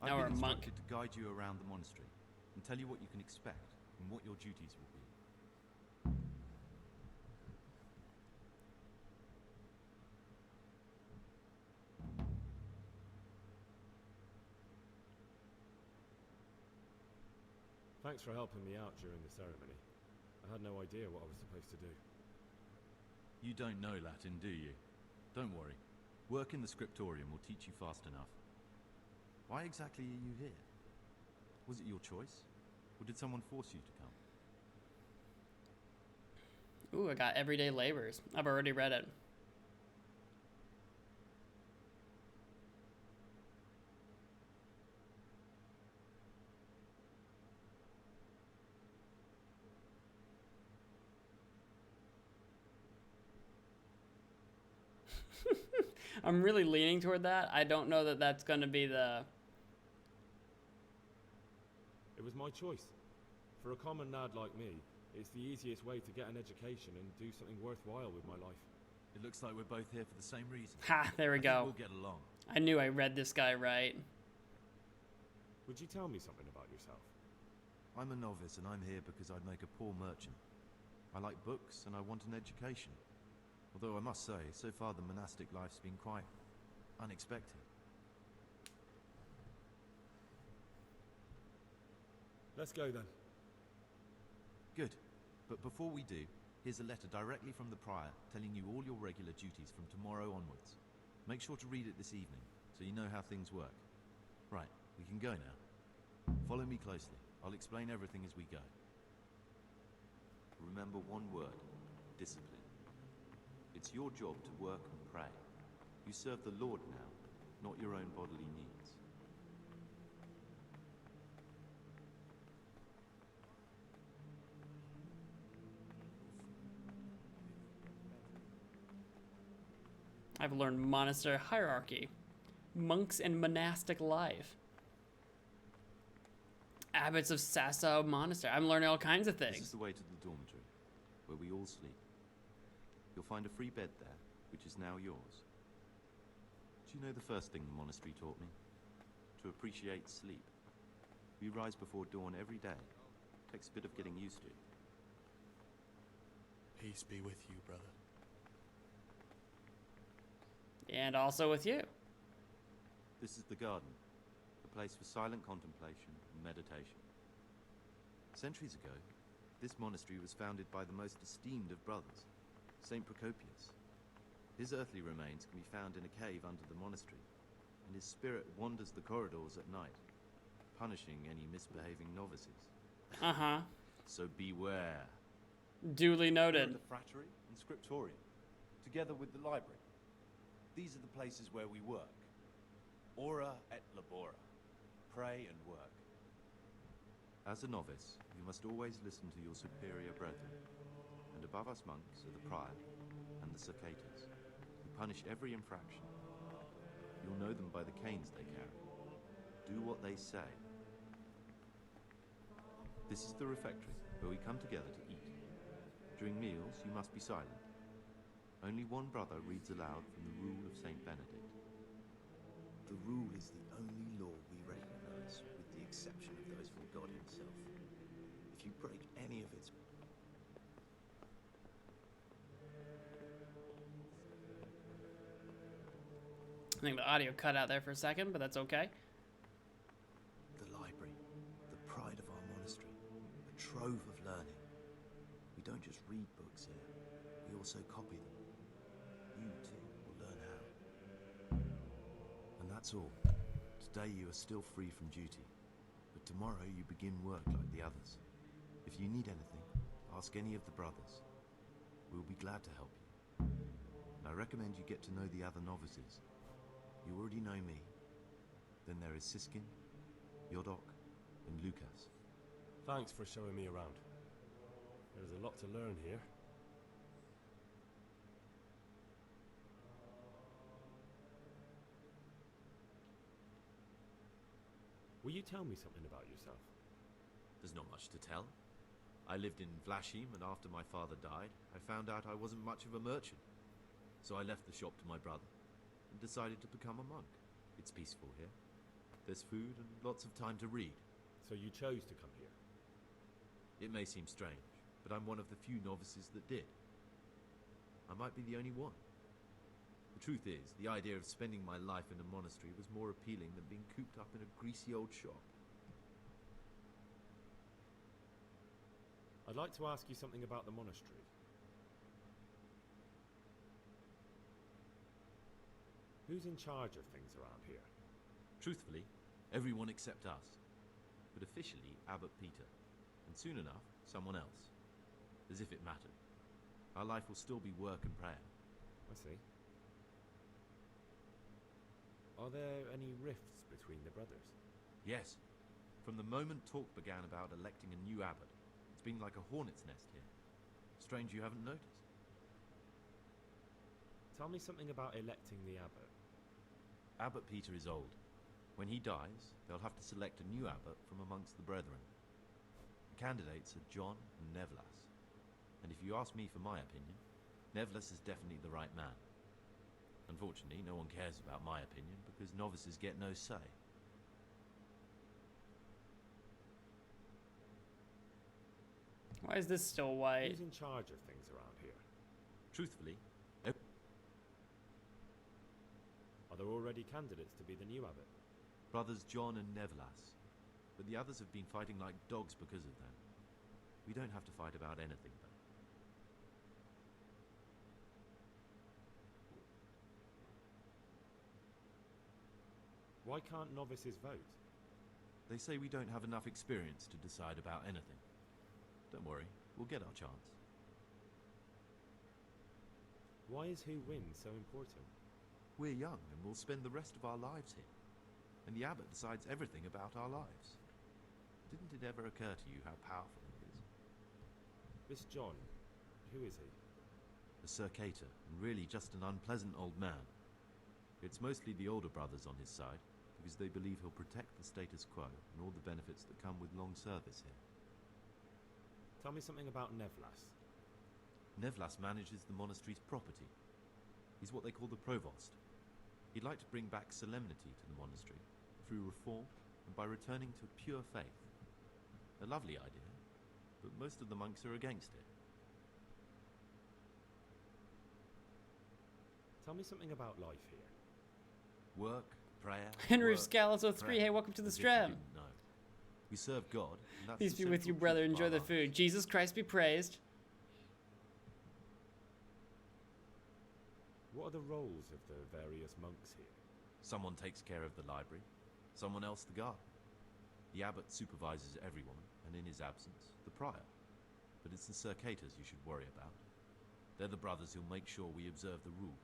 Now we're a monk. I've been instructed to guide you around the monastery and tell you what you can expect and what your duties will be. Thanks for helping me out during the ceremony. I had no idea what I was supposed to do. You don't know Latin, do you? Don't worry. Work in the scriptorium will teach you fast enough. Why exactly are you here? Was it your choice? Or did someone force you to come? Ooh, I got Everyday Labors. I've already read it. I'm really leaning toward that. I don't know that that's going to be the... It was my choice. For a common lad like me, it's the easiest way to get an education and do something worthwhile with my life. It looks like we're both here for the same reason. Ha, there we go. We'll get along. I knew I read this guy right. Would you tell me something about yourself? I'm a novice and I'm here because I'd make a poor merchant. I like books and I want an education. Although I must say, so far the monastic life's been quite unexpected. Let's go then. Good. But before we do, here's a letter directly from the prior telling you all your regular duties from tomorrow onwards. Make sure to read it this evening, so you know how things work. Right, we can go now. Follow me closely. I'll explain everything as we go. Remember one word: discipline. It's your job to work and pray. You serve the Lord now, not your own bodily needs. I've learned monastery hierarchy, monks and monastic life, abbots of Sasau Monastery. I'm learning all kinds of things. This is the way to the dormitory, where we all sleep. You'll find a free bed there, which is now yours. Do you know the first thing the monastery taught me? To appreciate sleep. We rise before dawn every day. Takes a bit of getting used to. Peace be with you, brother. And also with you. This is the garden, a place for silent contemplation and meditation. Centuries ago, this monastery was founded by the most esteemed of brothers, Saint Procopius. His earthly remains can be found in a cave under the monastery, and his spirit wanders the corridors at night, punishing any misbehaving novices. Uh-huh. So beware. Duly noted. The frattery and scriptorium, together with the library. These are the places where we work. Ora et labora. Pray and work. As a novice, you must always listen to your superior brethren. And above us monks are the prior and the cicatas, who punish every infraction. You'll know them by the canes they carry. Do what they say. This is the refectory, where we come together to eat. During meals, you must be silent. Only one brother reads aloud from the Rule of Saint Benedict. The rule is the only law we recognize, with the exception of those from God himself. If you break any of its... I think the audio cut out there for a second, but that's okay. The library, the pride of our monastery, a trove of learning. We don't just read books here, we also copy them. You too will learn how. And that's all. Today you are still free from duty, but tomorrow you begin work like the others. If you need anything, ask any of the brothers. We'll be glad to help you. And I recommend you get to know the other novices. You already know me. Then there is Siskin, Yodok, and Lucas. Thanks for showing me around. There's a lot to learn here. Will you tell me something about yourself? There's not much to tell. I lived in Vlashim, and after my father died, I found out I wasn't much of a merchant. So I left the shop to my brother, and decided to become a monk. It's peaceful here. There's food and lots of time to read. So you chose to come here? It may seem strange, but I'm one of the few novices that did. I might be the only one. The truth is, the idea of spending my life in a monastery was more appealing than being cooped up in a greasy old shop. I'd like to ask you something about the monastery. Who's in charge of things around here? Truthfully, everyone except us. But officially, Abbot Peter. And soon enough, someone else. As if it mattered. Our life will still be work and prayer. I see. Are there any rifts between the brothers? Yes. From the moment talk began about electing a new abbot, it's been like a hornet's nest here. Strange you haven't noticed. Tell me something about electing the abbot. Abbot Peter is old. When he dies, they'll have to select a new abbot from amongst the brethren. The candidates are John and Nevlas. And if you ask me for my opinion, Nevlas is definitely the right man. Unfortunately, no one cares about my opinion because novices get no say. Why is this still white? Who's in charge of things around here? Truthfully, are there already candidates to be the new abbot? brothers John and Nevlas. But the others have been fighting like dogs because of them. We don't have to fight about anything, though. Why can't novices vote? They say we don't have enough experience to decide about anything. Don't worry, we'll get our chance. Why is who wins so important? We're young and we'll spend the rest of our lives here. And the abbot decides everything about our lives. Didn't it ever occur to you how powerful he is? This John, who is he? A circator, and really just an unpleasant old man. It's mostly the older brothers on his side, because they believe he'll protect the status quo and all the benefits that come with long service here. Tell me something about Nevlas. Nevlas manages the monastery's property. He's what they call the provost. He'd like to bring back solemnity to the monastery, through reform and by returning to pure faith. A lovely idea, but most of the monks are against it. Tell me something about life here. Work, prayer. Henry work, Scalazo 3, prayer, hey, welcome to the as if you stream. didn't know. We serve God, and that's Peace the be with you, central brother. truth of Enjoy our the lives. food. Jesus Christ be praised. What are the roles of the various monks here? Someone takes care of the library, someone else the garden. The abbot supervises everyone, and in his absence, the prior. But it's the circators you should worry about. They're the brothers who'll make sure we observe the rule.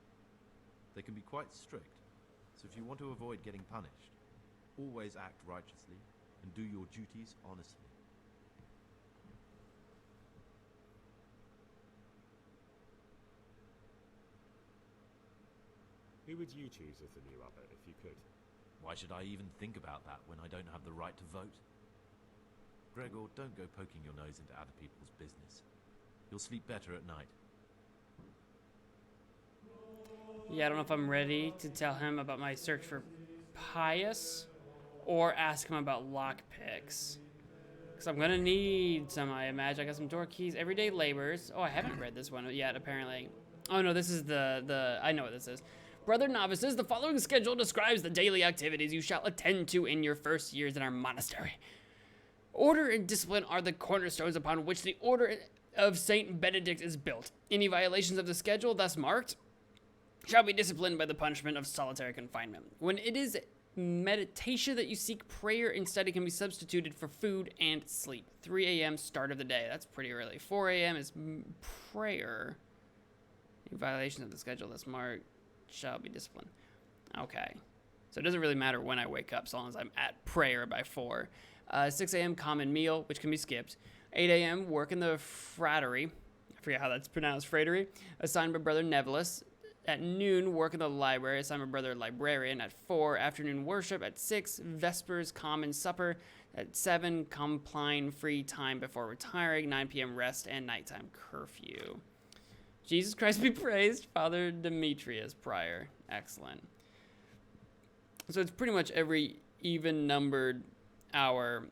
They can be quite strict, so if you want to avoid getting punished, always act righteously and do your duties honestly. Who would you choose as the new abbot if you could? Why should I even think about that when I don't have the right to vote? Gregor, don't go poking your nose into other people's business. You'll sleep better at night. Yeah, I don't know if I'm ready to tell him about my search for Pious or ask him about lockpicks. Because I'm going to need some, I imagine. I got some door keys, everyday labors. Oh, I haven't read this one yet, apparently. Oh, no, this is the I know what this is. Brother novices, the following schedule describes the daily activities you shall attend to in your first years in our monastery. Order and discipline are the cornerstones upon which the order of Saint Benedict is built. Any violations of the schedule thus marked shall be disciplined by the punishment of solitary confinement. When it is meditation that you seek, prayer and study can be substituted for food and sleep. 3 a.m. start of the day. That's pretty early. 4 a.m. is prayer. Any violation of the schedule thus marked shall be disciplined. Okay. So it doesn't really matter when I wake up, so long as I'm at prayer by 4. 6 a.m. common meal, which can be skipped. 8 a.m. work in the fratery. I forget how that's pronounced, fratery. Assigned by Brother Nevlis. At noon, work in the library. Assigned by Brother Librarian. At 4, afternoon worship. At 6, vespers, common supper. At 7, compline free time before retiring. 9 p.m. rest and nighttime curfew. Jesus Christ be praised. Father Demetrius Prior. Excellent. So it's pretty much every even-numbered hour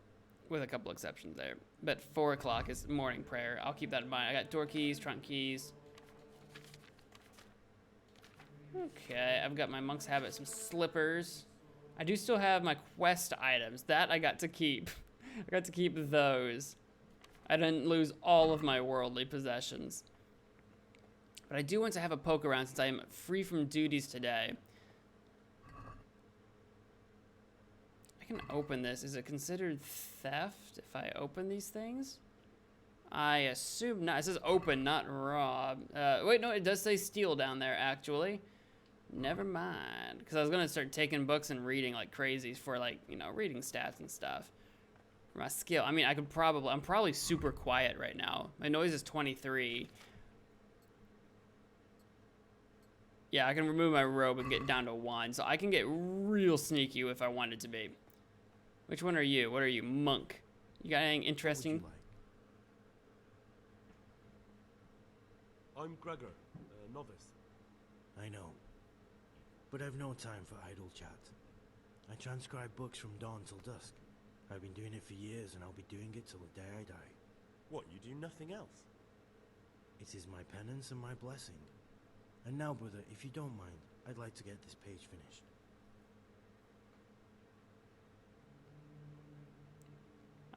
with a couple exceptions there. But 4 o'clock is morning prayer. I'll keep that in mind. I got door keys, trunk keys. Okay, I've got my monk's habit, some slippers. I do still have my quest items. That I got to keep. I got to keep those. I didn't lose all of my worldly possessions. But I do want to have a poke around since I am free from duties today. I can open this. Is it considered theft if I open these things? I assume not. It says open, not rob. Wait, no, it does say steal down there, actually. Never mind. Because I was going to start taking books and reading like crazy for, like, you know, reading stats and stuff. For my skill. I mean, I'm probably super quiet right now. My noise is 23. Yeah, I can remove my robe and get down to 1. So I can get real sneaky if I wanted to be. Which one are you? What are you? Monk. You got anything interesting? I'm Gregor, novice. I know. But I've no time for idle chat. I transcribe books from dawn till dusk. I've been doing it for years, and I'll be doing it till the day I die. What, you do nothing else? It is my penance and my blessing. And now, brother, if you don't mind, I'd like to get this page finished.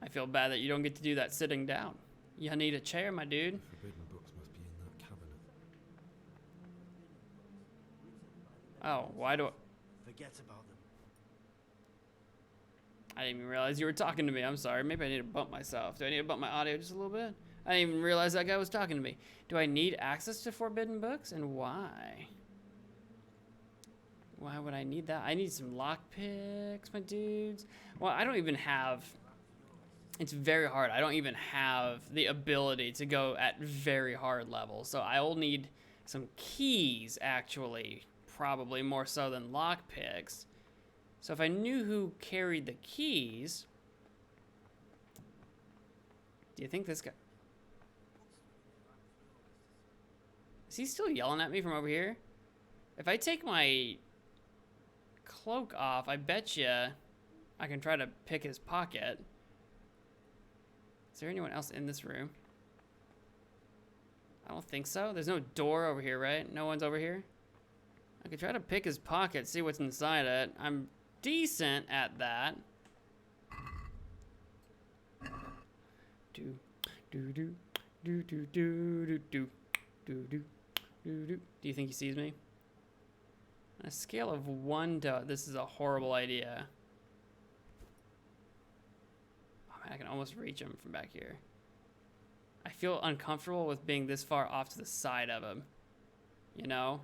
I feel bad that you don't get to do that sitting down. You need a chair, my dude. Forbidden books must be in that cabinet. Oh, why do I... Forget about them. I didn't even realize you were talking to me. I'm sorry. Maybe I need to bump myself. Do I need to bump my audio just a little bit? I didn't even realize that guy was talking to me. Do I need access to forbidden books? And why? Why would I need that? I need some lockpicks, my dudes. Well, I don't even have... It's very hard. I don't even have the ability to go at very hard levels. So I'll need some keys, actually. Probably more so than lockpicks. So if I knew who carried the keys... Do you think this guy... Is he still yelling at me from over here? If I take my cloak off, I bet you I can try to pick his pocket. Is there anyone else in this room? I don't think so. There's no door over here, right? No one's over here? I could try to pick his pocket, see what's inside it. I'm decent at that. Do do do do do do do do do do. Do you think he sees me? On a scale of 1 to... This is a horrible idea. I can almost reach him from back here. I feel uncomfortable with being this far off to the side of him. You know?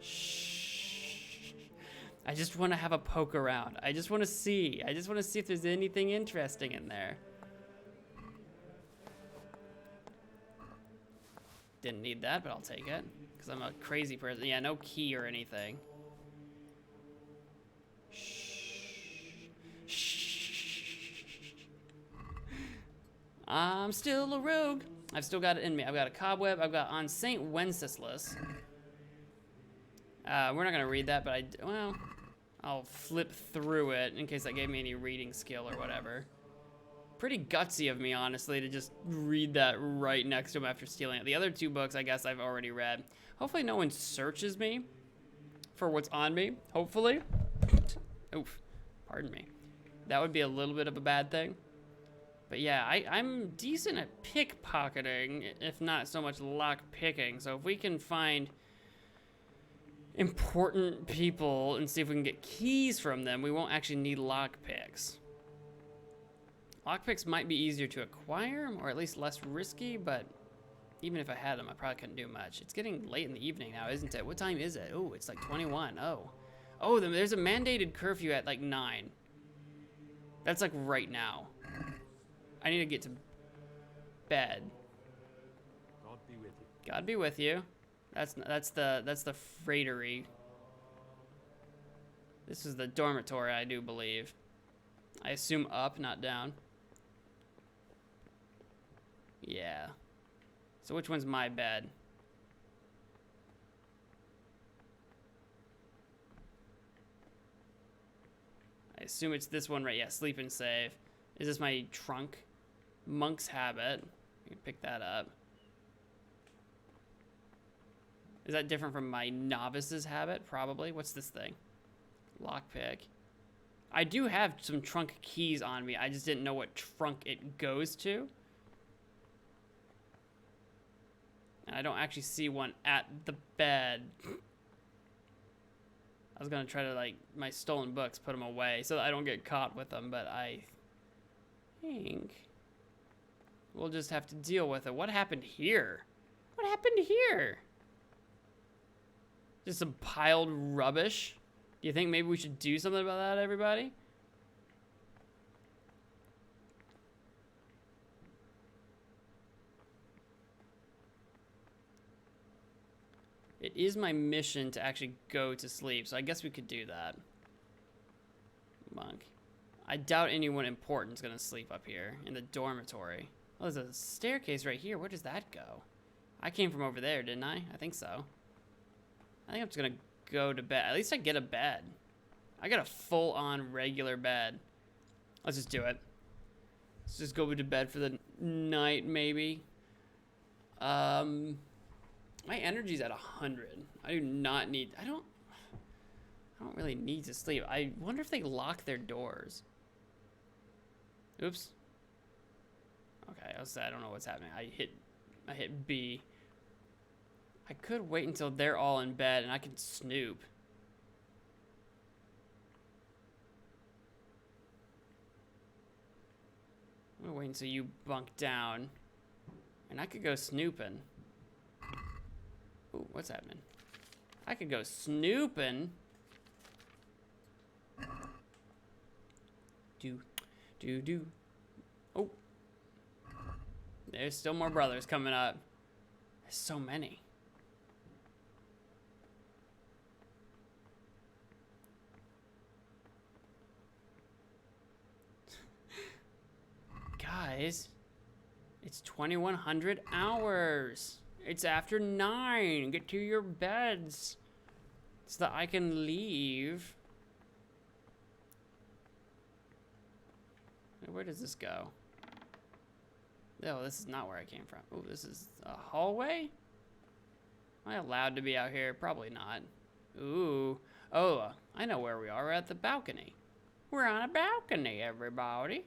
Shh. I just want to have a poke around. I just want to see. I just want to see if there's anything interesting in there. Didn't need that, but I'll take it. Because I'm a crazy person. Yeah, no key or anything. Shh. Shh. I'm still a rogue. I've still got it in me. I've got a cobweb. I've got on St. Wenceslas. We're not going to read that, but well, I'll flip through it in case that gave me any reading skill or whatever. Pretty gutsy of me, honestly, to just read that right next to him after stealing it. The other 2 books, I guess, I've already read. Hopefully no one searches me for what's on me. Hopefully. Oof. Pardon me. That would be a little bit of a bad thing. But yeah, I'm decent at pickpocketing, if not so much lock picking. So if we can find important people and see if we can get keys from them, we won't actually need lock picks. Lockpicks might be easier to acquire, or at least less risky, but even if I had them, I probably couldn't do much. It's getting late in the evening now, isn't it? What time is it? Oh, it's like 21. Oh. Oh, there's a mandated curfew at like 9. That's like right now. I need to get to bed. God be with you. God be with you. That's the freighterry. This is the dormitory, I do believe. I assume up, not down. Yeah. So which one's my bed? I assume it's this one right. Yeah, sleep and save. Is this my trunk? Monk's habit. You can pick that up. Is that different from my novice's habit? Probably. What's this thing? Lockpick. I do have some trunk keys on me. I just didn't know what trunk it goes to. And I don't actually see one at the bed. I was gonna try to, like, my stolen books, put them away so that I don't get caught with them, but I think we'll just have to deal with it. What happened here? What happened here? Just some piled rubbish? Do you think maybe we should do something about that, everybody? It is my mission to actually go to sleep, so I guess we could do that. Monk. I doubt anyone important is going to sleep up here in the dormitory. Oh, there's a staircase right here. Where does that go? I came from over there, didn't I? I think so. I think I'm just going to go to bed. At least I get a bed. I got a full-on regular bed. Let's just do it. Let's just go to bed for the night, maybe. My energy's at 100. I do not need... I don't really need to sleep. I wonder if they lock their doors. Oops. Okay, I don't know what's happening. I hit B. I could wait until they're all in bed and I can snoop. I'm gonna wait until you bunk down. And I could go snooping. Ooh, what's happening? I could go snooping. Do. Oh. There's still more brothers coming up. There's so many. Guys, it's 2100 hours. It's after 9. Get to your beds so that I can leave. Where does this go? Oh, this is not where I came from. Oh, this is a hallway? Am I allowed to be out here? Probably not. Ooh. Oh, I know where we are. We're at the balcony. We're on a balcony, everybody.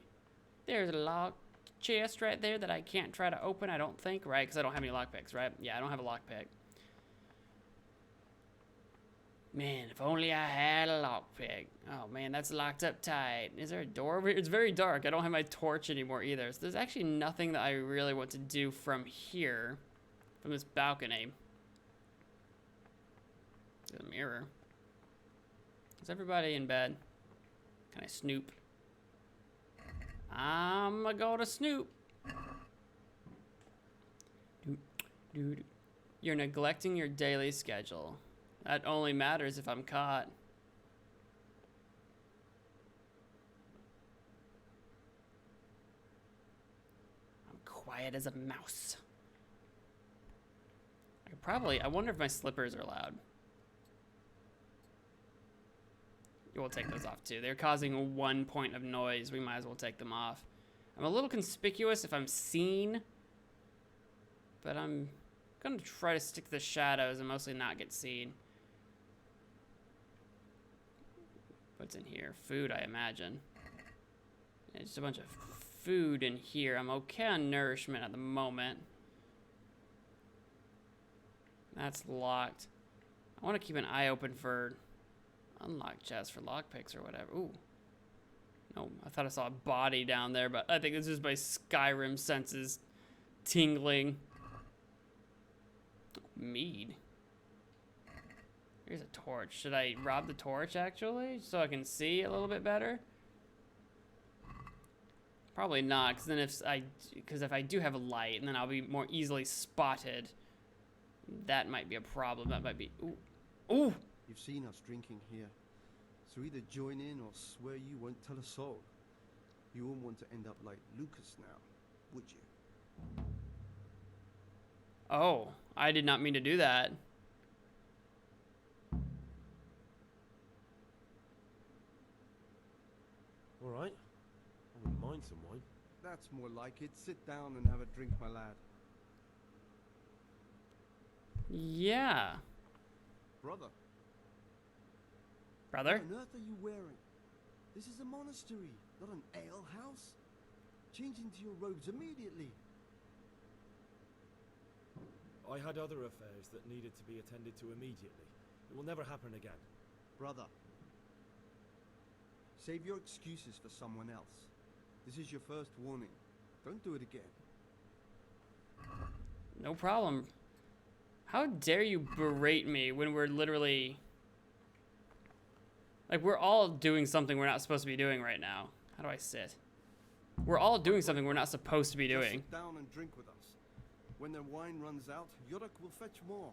There's a locked chest right there that I can't try to open, I don't think, right? Because I don't have any lockpicks, right? Yeah, I don't have a lockpick. Man, if only I had a lockpick. Oh, man, that's locked up tight. Is there a door over here? It's very dark. I don't have my torch anymore either. So there's actually nothing that I really want to do from here, from this balcony. There's a mirror. Is everybody in bed? Can I snoop? I'm gonna go to snoop. You're neglecting your daily schedule. That only matters if I'm caught. I'm quiet as a mouse. I wonder if my slippers are loud. We'll take those off too. They're causing 1 point of noise. We might as well take them off. I'm a little conspicuous if I'm seen, but I'm gonna try to stick to the shadows and mostly not get seen. What's in here? Food, I imagine. Yeah, just a bunch of food in here. I'm okay on nourishment at the moment. That's locked. I want to keep an eye open for unlocked chests for lockpicks or whatever. Ooh. No, I thought I saw a body down there, but I think it's just my Skyrim senses tingling. Mead. Here's a torch. Should I rob the torch, actually? So I can see a little bit better? Probably not, because if I do have a light, and then I'll be more easily spotted. That might be a problem. That might be... Ooh. Ooh! You've seen us drinking here, so either join in or swear you won't tell a soul. You wouldn't want to end up like Lucas now, would you? Oh, I did not mean to do that. All right. I wouldn't mind some wine. That's more like it. Sit down and have a drink, my lad. Yeah. Brother. Brother? What on earth are you wearing? This is a monastery, not an ale house. Change into your robes immediately. I had other affairs that needed to be attended to immediately. It will never happen again. Brother, save your excuses for someone else. This is your first warning. Don't do it again. No problem. How dare you berate me when we're literally... Like, we're all doing something we're not supposed to be doing right now. How do I sit? We're all doing something we're not supposed to be Just doing. sit down and drink with us. When the wine runs out, Yorick will fetch more.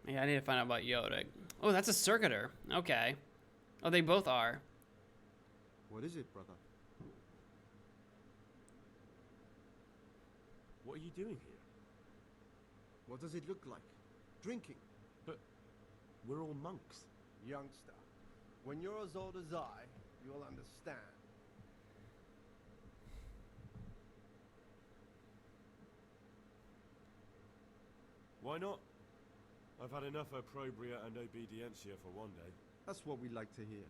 Yeah, I need to find out about Yorick. Oh, that's a circuiter. Okay. Oh, they both are. What is it, brother? What are you doing here? What does it look like? Drinking. But we're all monks. Youngster, when you're as old as I, you'll understand. Why not? I've had enough opprobria and obedientia for one day. That's what we like to hear.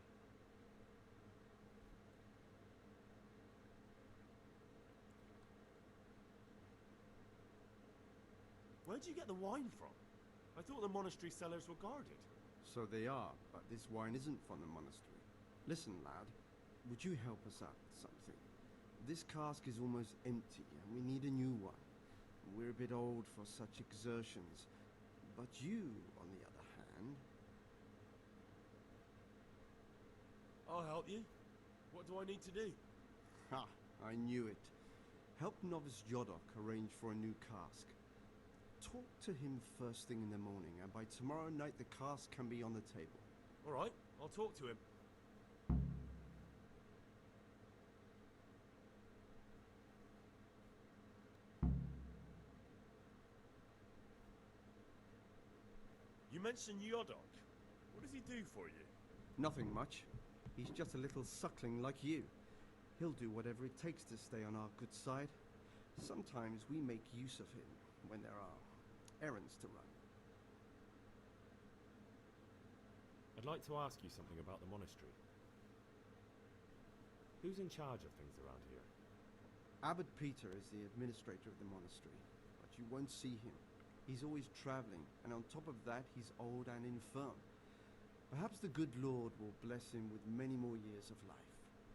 Where'd you get the wine from? I thought the monastery cellars were guarded. So they are, but this wine isn't from the monastery. Listen, lad, would you help us out with something? This cask is almost empty, and we need a new one. We're a bit old for such exertions. But you, on the other hand... I'll help you. What do I need to do? Ha! I knew it. Help novice Yodok arrange for a new cask. Talk to him first thing in the morning, and by tomorrow night the cask can be on the table. All right, I'll talk to him. You mentioned Yodok. What does he do for you? Nothing much. He's just a little suckling like you. He'll do whatever it takes to stay on our good side. Sometimes we make use of him when there are errands to run. I'd like to ask you something about the monastery. Who's in charge of things around here? Abbot Peter is the administrator of the monastery, but you won't see him. He's always traveling, and on top of that, he's old and infirm. Perhaps the good Lord will bless him with many more years of life.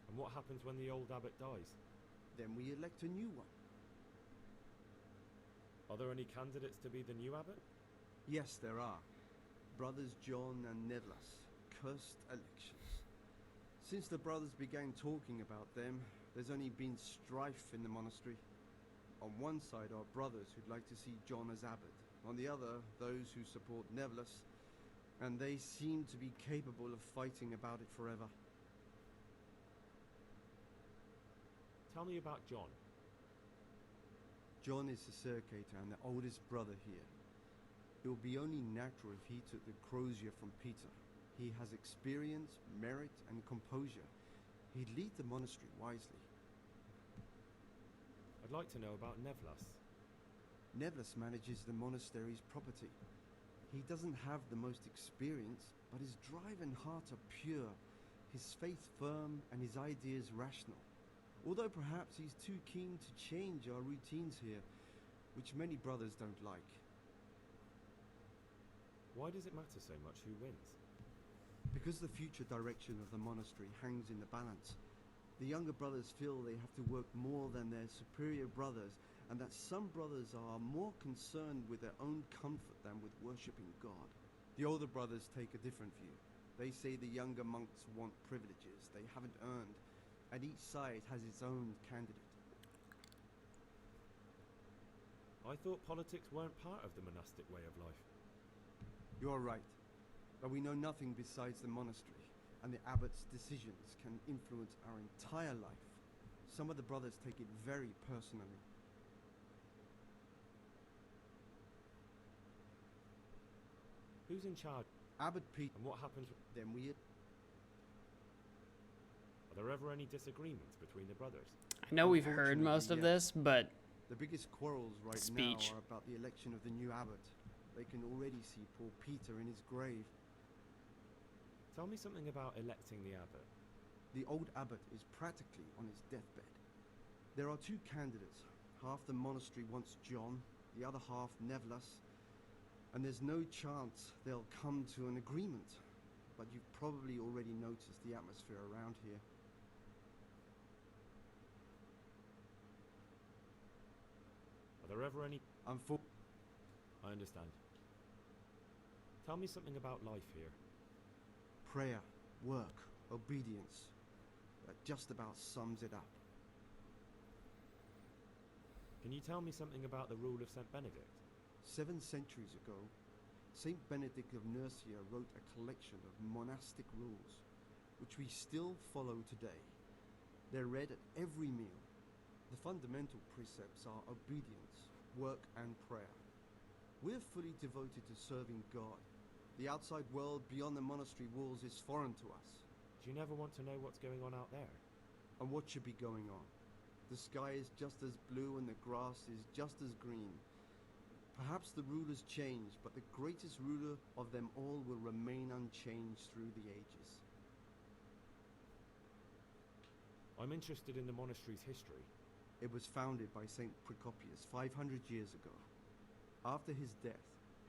And what happens when the old abbot dies? Then we elect a new one. Are there any candidates to be the new abbot? Yes, there are. Brothers John and Nevlas. Cursed elections. Since the brothers began talking about them, there's only been strife in the monastery. On one side are brothers who'd like to see John as abbot. On the other, those who support Nevlas. And they seem to be capable of fighting about it forever. Tell me about John. John is the circator and the oldest brother here. It would be only natural if he took the crozier from Peter. He has experience, merit, and composure. He'd lead the monastery wisely. I'd like to know about Nevlas. Nevlas manages the monastery's property. He doesn't have the most experience, but his drive and heart are pure, his faith firm, and his ideas rational. Although perhaps he's too keen to change our routines here, which many brothers don't like. Why does it matter so much who wins? Because the future direction of the monastery hangs in the balance. The younger brothers feel they have to work more than their superior brothers, and that some brothers are more concerned with their own comfort than with worshipping God. The older brothers take a different view. They say the younger monks want privileges they haven't earned, and each side has its own candidate. I thought politics weren't part of the monastic way of life. You're right, but we know nothing besides the monastery, and the abbot's decisions can influence our entire life. Some of the brothers take it very personally. Who's in charge? Abbot Pete. And what happens? Then we... Are there ever any disagreements between the brothers? I know we've heard most of this, but The biggest quarrels right Speech. now are about the election of the new abbot. They can already see poor Peter in his grave. Tell me something about electing the abbot. The old abbot is practically on his deathbed. There are two candidates. Half the monastery wants John, the other half Nevlas, and there's no chance they'll come to an agreement. But you've probably already noticed the atmosphere around here. Are there ever any... I understand. Tell me something about life here. Prayer, work, obedience. That just about sums it up. Can you tell me something about the rule of St. Benedict? 7 centuries ago, Saint Benedict of Nursia wrote a collection of monastic rules, which we still follow today. They're read at every meal. The fundamental precepts are obedience, work, and prayer. We're fully devoted to serving God. The outside world beyond the monastery walls is foreign to us. Do you never want to know what's going on out there? And what should be going on? The sky is just as blue and the grass is just as green. Perhaps the rulers change, but the greatest ruler of them all will remain unchanged through the ages. I'm interested in the monastery's history. It was founded by Saint Procopius 500 years ago. After his death,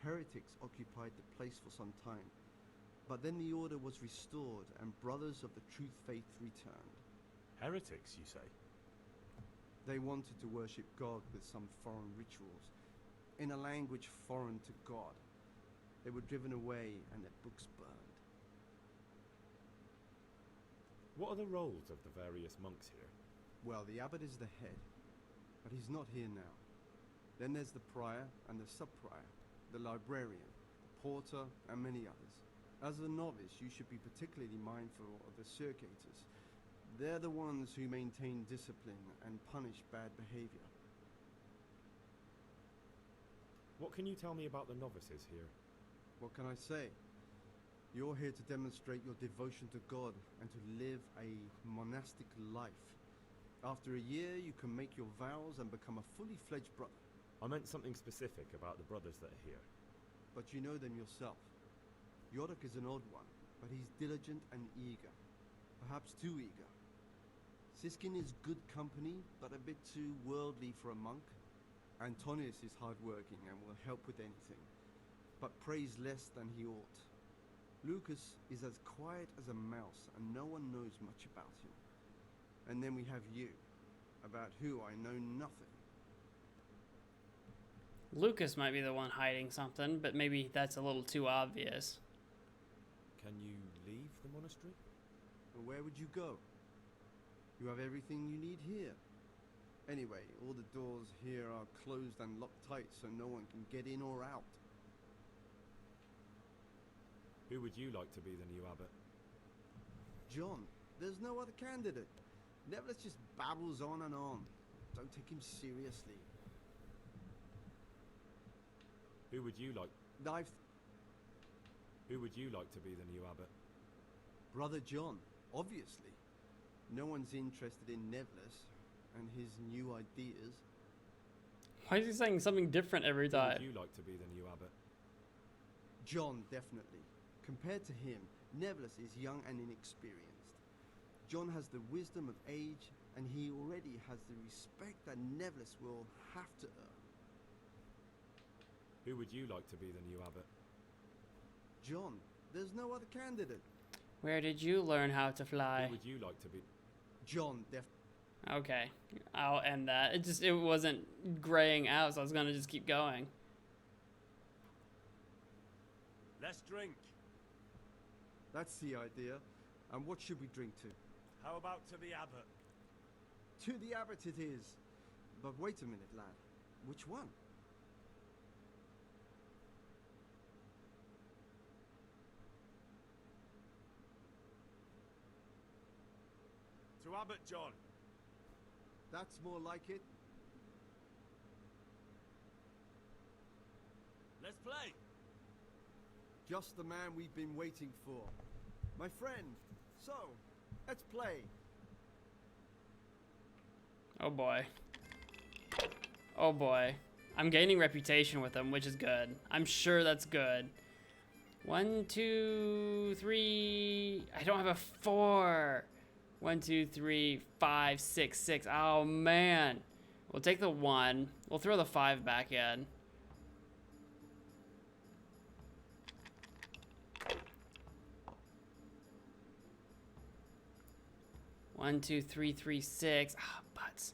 heretics occupied the place for some time, but then the order was restored and brothers of the truth faith returned. Heretics, you say? They wanted to worship God with some foreign rituals, in a language foreign to God. They were driven away and their books burned. What are the roles of the various monks here? Well, the abbot is the head, but he's not here now. Then there's the prior and the sub-prior, the librarian, the porter, and many others. As a novice, you should be particularly mindful of the circators. They're the ones who maintain discipline and punish bad behavior. What can you tell me about the novices here? What can I say? You're here to demonstrate your devotion to God and to live a monastic life. After a year, you can make your vows and become a fully fledged brother. I meant something specific about the brothers that are here. But you know them yourself. Yorick is an odd one, but he's diligent and eager. Perhaps too eager. Siskin is good company, but a bit too worldly for a monk. Antonius is hardworking and will help with anything, but prays less than he ought. Lucas is as quiet as a mouse and no one knows much about him. And then we have you, about who I know nothing. Lucas might be the one hiding something, but maybe that's a little too obvious. Can you leave the monastery? Well, where would you go? You have everything you need here. Anyway, all the doors here are closed and locked tight so no one can get in or out. Who would you like to be the new abbot? John, there's no other candidate. Neville just babbles on and on. Don't take him seriously. Who would you like? Who would you like to be the new abbot? Brother John, obviously. No one's interested in Neville and his new ideas. Why is he saying something different every time? Who would you like to be the new abbot? John, definitely. Compared to him, Neville is young and inexperienced. John has the wisdom of age, and he already has the respect that Neville will have to earn. Who would you like to be the new abbot? John, there's no other candidate. Where did you learn how to fly? Who would you like to be? John, Okay, I'll end that. It wasn't graying out, so I was gonna just keep going. Let's drink. That's the idea. And what should we drink to? How about to the abbot? To the abbot it is. But wait a minute, lad. Which one? To Abbot John. That's more like it. Let's play. Just the man we've been waiting for. My friend. So, let's play. Oh boy. Oh boy. I'm gaining reputation with them, which is good. I'm sure that's good. 1, 2, 3. I don't have a 4. 1, 2, 3, 5, 6, 6. Oh man. We'll take the 1. We'll throw the 5 back in. One, 2, 3, 3, 6. Ah, butts.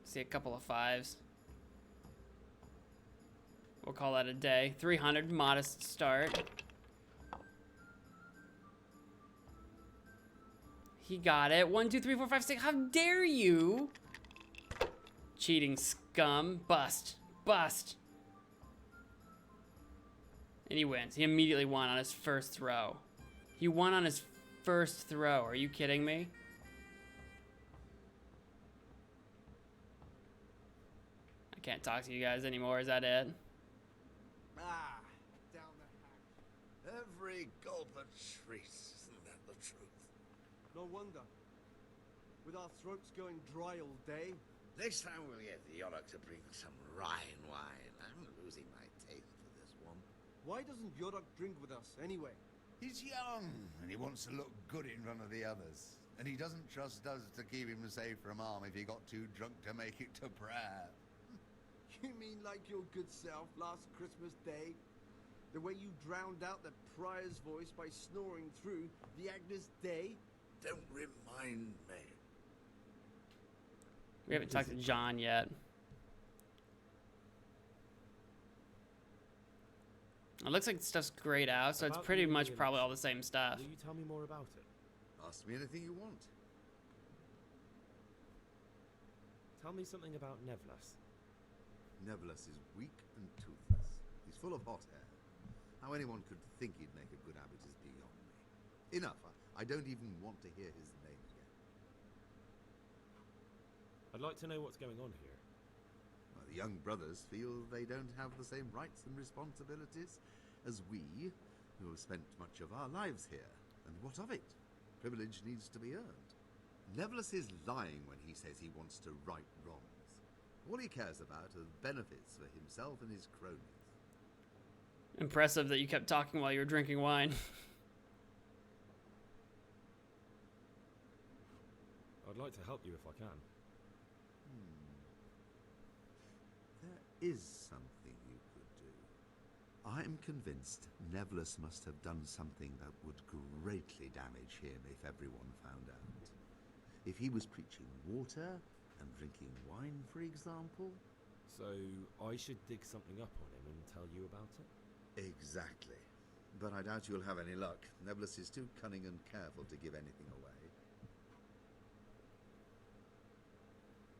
See a couple of 5s. We'll call that a day. 300, modest start. He got it. 1, 2, 3, 4, 5, 6. How dare you? Cheating scum. Bust. Bust. And he wins. He immediately won on his first throw. He won on his first throw. Are you kidding me? I can't talk to you guys anymore. Is that it? Ah, down the hatch. Every gulp a treat. Isn't that the truth? No wonder. With our throats going dry all day. Next time we'll get the Yorick to bring some Rhine wine. I'm losing my taste for this one. Why doesn't Yorick drink with us anyway? He's young, and he wants to look good in front of the others. And he doesn't trust us to keep him safe from harm if he got too drunk to make it to prayer. You mean like your good self last Christmas Day? The way you drowned out the prior's voice by snoring through the Agnus Dei? Don't remind me. We haven't talked to John yet. It looks like the stuff's grayed out, so it's pretty much probably all the same stuff. Will you tell me more about it? Ask me anything you want. Tell me something about Nevlas. Nevlas is weak and toothless. He's full of hot hair. How anyone could think he'd make a good abbot is beyond me. Enough. I don't even want to hear his name again. I'd like to know what's going on here. Well, the young brothers feel they don't have the same rights and responsibilities as we, who have spent much of our lives here. And what of it? Privilege needs to be earned. Nevlas is lying when he says he wants to right wrongs. All he cares about are benefits for himself and his cronies. Impressive that you kept talking while you were drinking wine. I'd like to help you if I can. There is something you could do. I'm convinced Nevlas must have done something that would greatly damage him if everyone found out. If he was preaching water and drinking wine, for example. So I should dig something up on him and tell you about it? Exactly. But I doubt you'll have any luck. Nevlas is too cunning and careful to give anything away.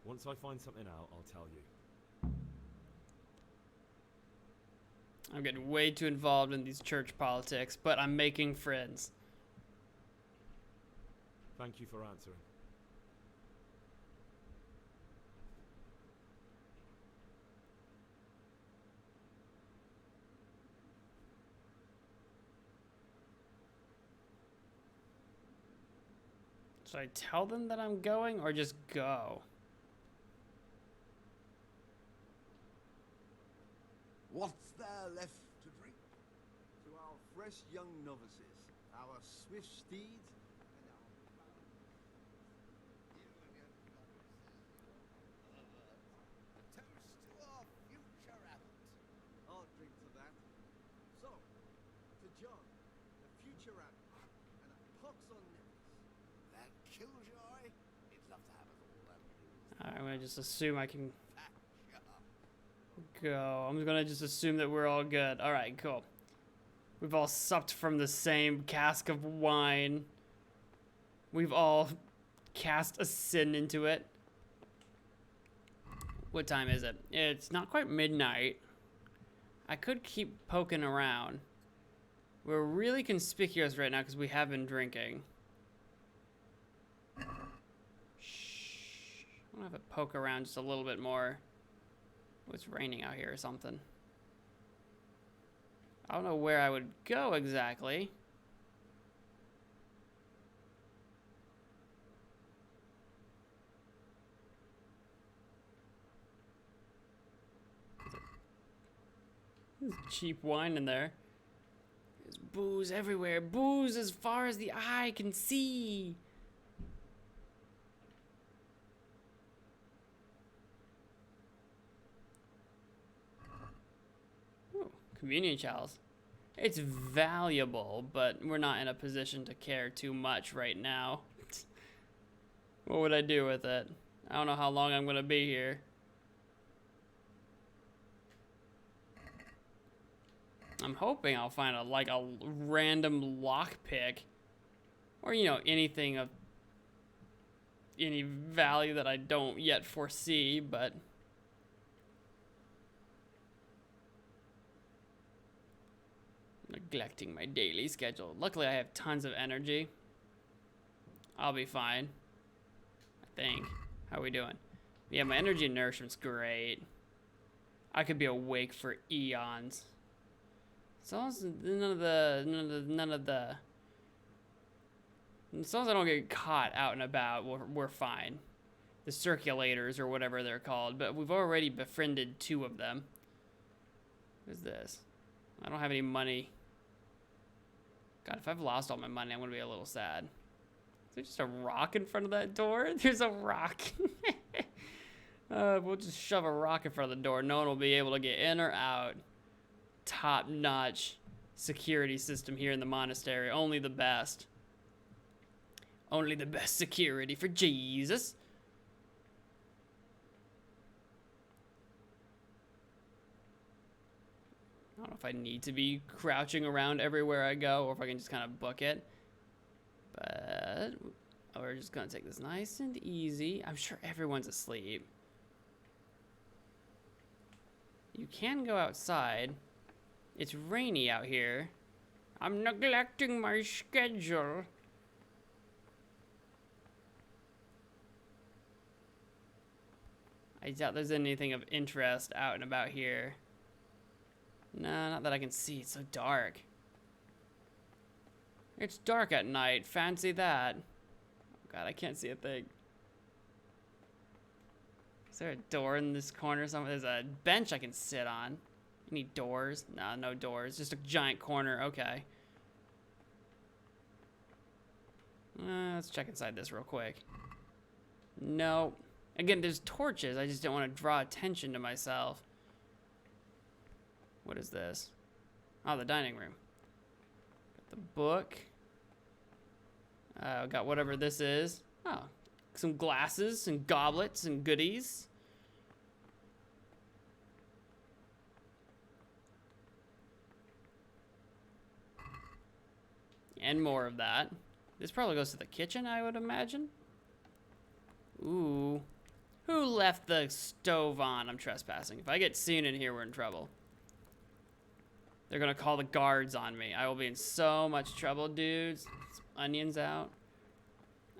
Once I find something out, I'll tell you. I'm getting way too involved in these church politics, but I'm making friends. Thank you for answering. Should I tell them that I'm going or just go? What's there left to drink? To our fresh young novices, our swift steeds, and our... Toast to our future abbot. I'll drink to that. So, to John, the future abbot, and a pox on Nevlas. That killjoy? He'd love to have us all that. I'm gonna just assume I can go. I'm gonna just assume that we're all good. All right, cool. We've all supped from the same cask of wine. We've all cast a sin into it. What time is it? It's not quite midnight. I could keep poking around. We're really conspicuous right now because we have been drinking. Shh. I'm gonna have to poke around just a little bit more. Oh, it's raining out here or something. I don't know where I would go exactly. There's cheap wine in there. There's booze everywhere. Booze as far as the eye can see. Ooh, communion chalice. It's valuable, but we're not in a position to care too much right now. What would I do with it? I don't know how long I'm gonna be here. I'm hoping I'll find a random lockpick, or you know, anything of any value that I don't yet foresee, but neglecting my daily schedule. Luckily I have tons of energy. I'll be fine, I think. How are we doing? Yeah, my energy and nourishment's great. I could be awake for eons. As long as none of the as long as I don't get caught out and about, we're fine. The circulators or whatever they're called, but we've already befriended 2 of them. Who's this? I don't have any money. God, if I've lost all my money, I'm gonna be a little sad. Is there just a rock in front of that door? There's a rock. We'll just shove a rock in front of the door. No one will be able to get in or out. Top-notch security system here in the monastery. Only the best. Only the best security for Jesus. I don't know if I need to be crouching around everywhere I go or if I can just kind of book it. But we're just going to take this nice and easy. I'm sure everyone's asleep. You can go outside. It's rainy out here. I'm neglecting my schedule. I doubt there's anything of interest out and about here. No, not that I can see. It's so dark. It's dark at night. Fancy that. Oh God, I can't see a thing. Is there a door in this corner somewhere? There's a bench I can sit on. Any doors? No, no doors. Just a giant corner. Okay. Let's check inside this real quick. No. Again, there's torches. I just don't want to draw attention to myself. What is this? Oh, the dining room. Got the book. Got whatever this is. Oh, some glasses and goblets and goodies. And more of that. This probably goes to the kitchen, I would imagine. Ooh. Who left the stove on? I'm trespassing. If I get seen in here, we're in trouble. They're gonna call the guards on me. I will be in so much trouble, dudes. Some onions out.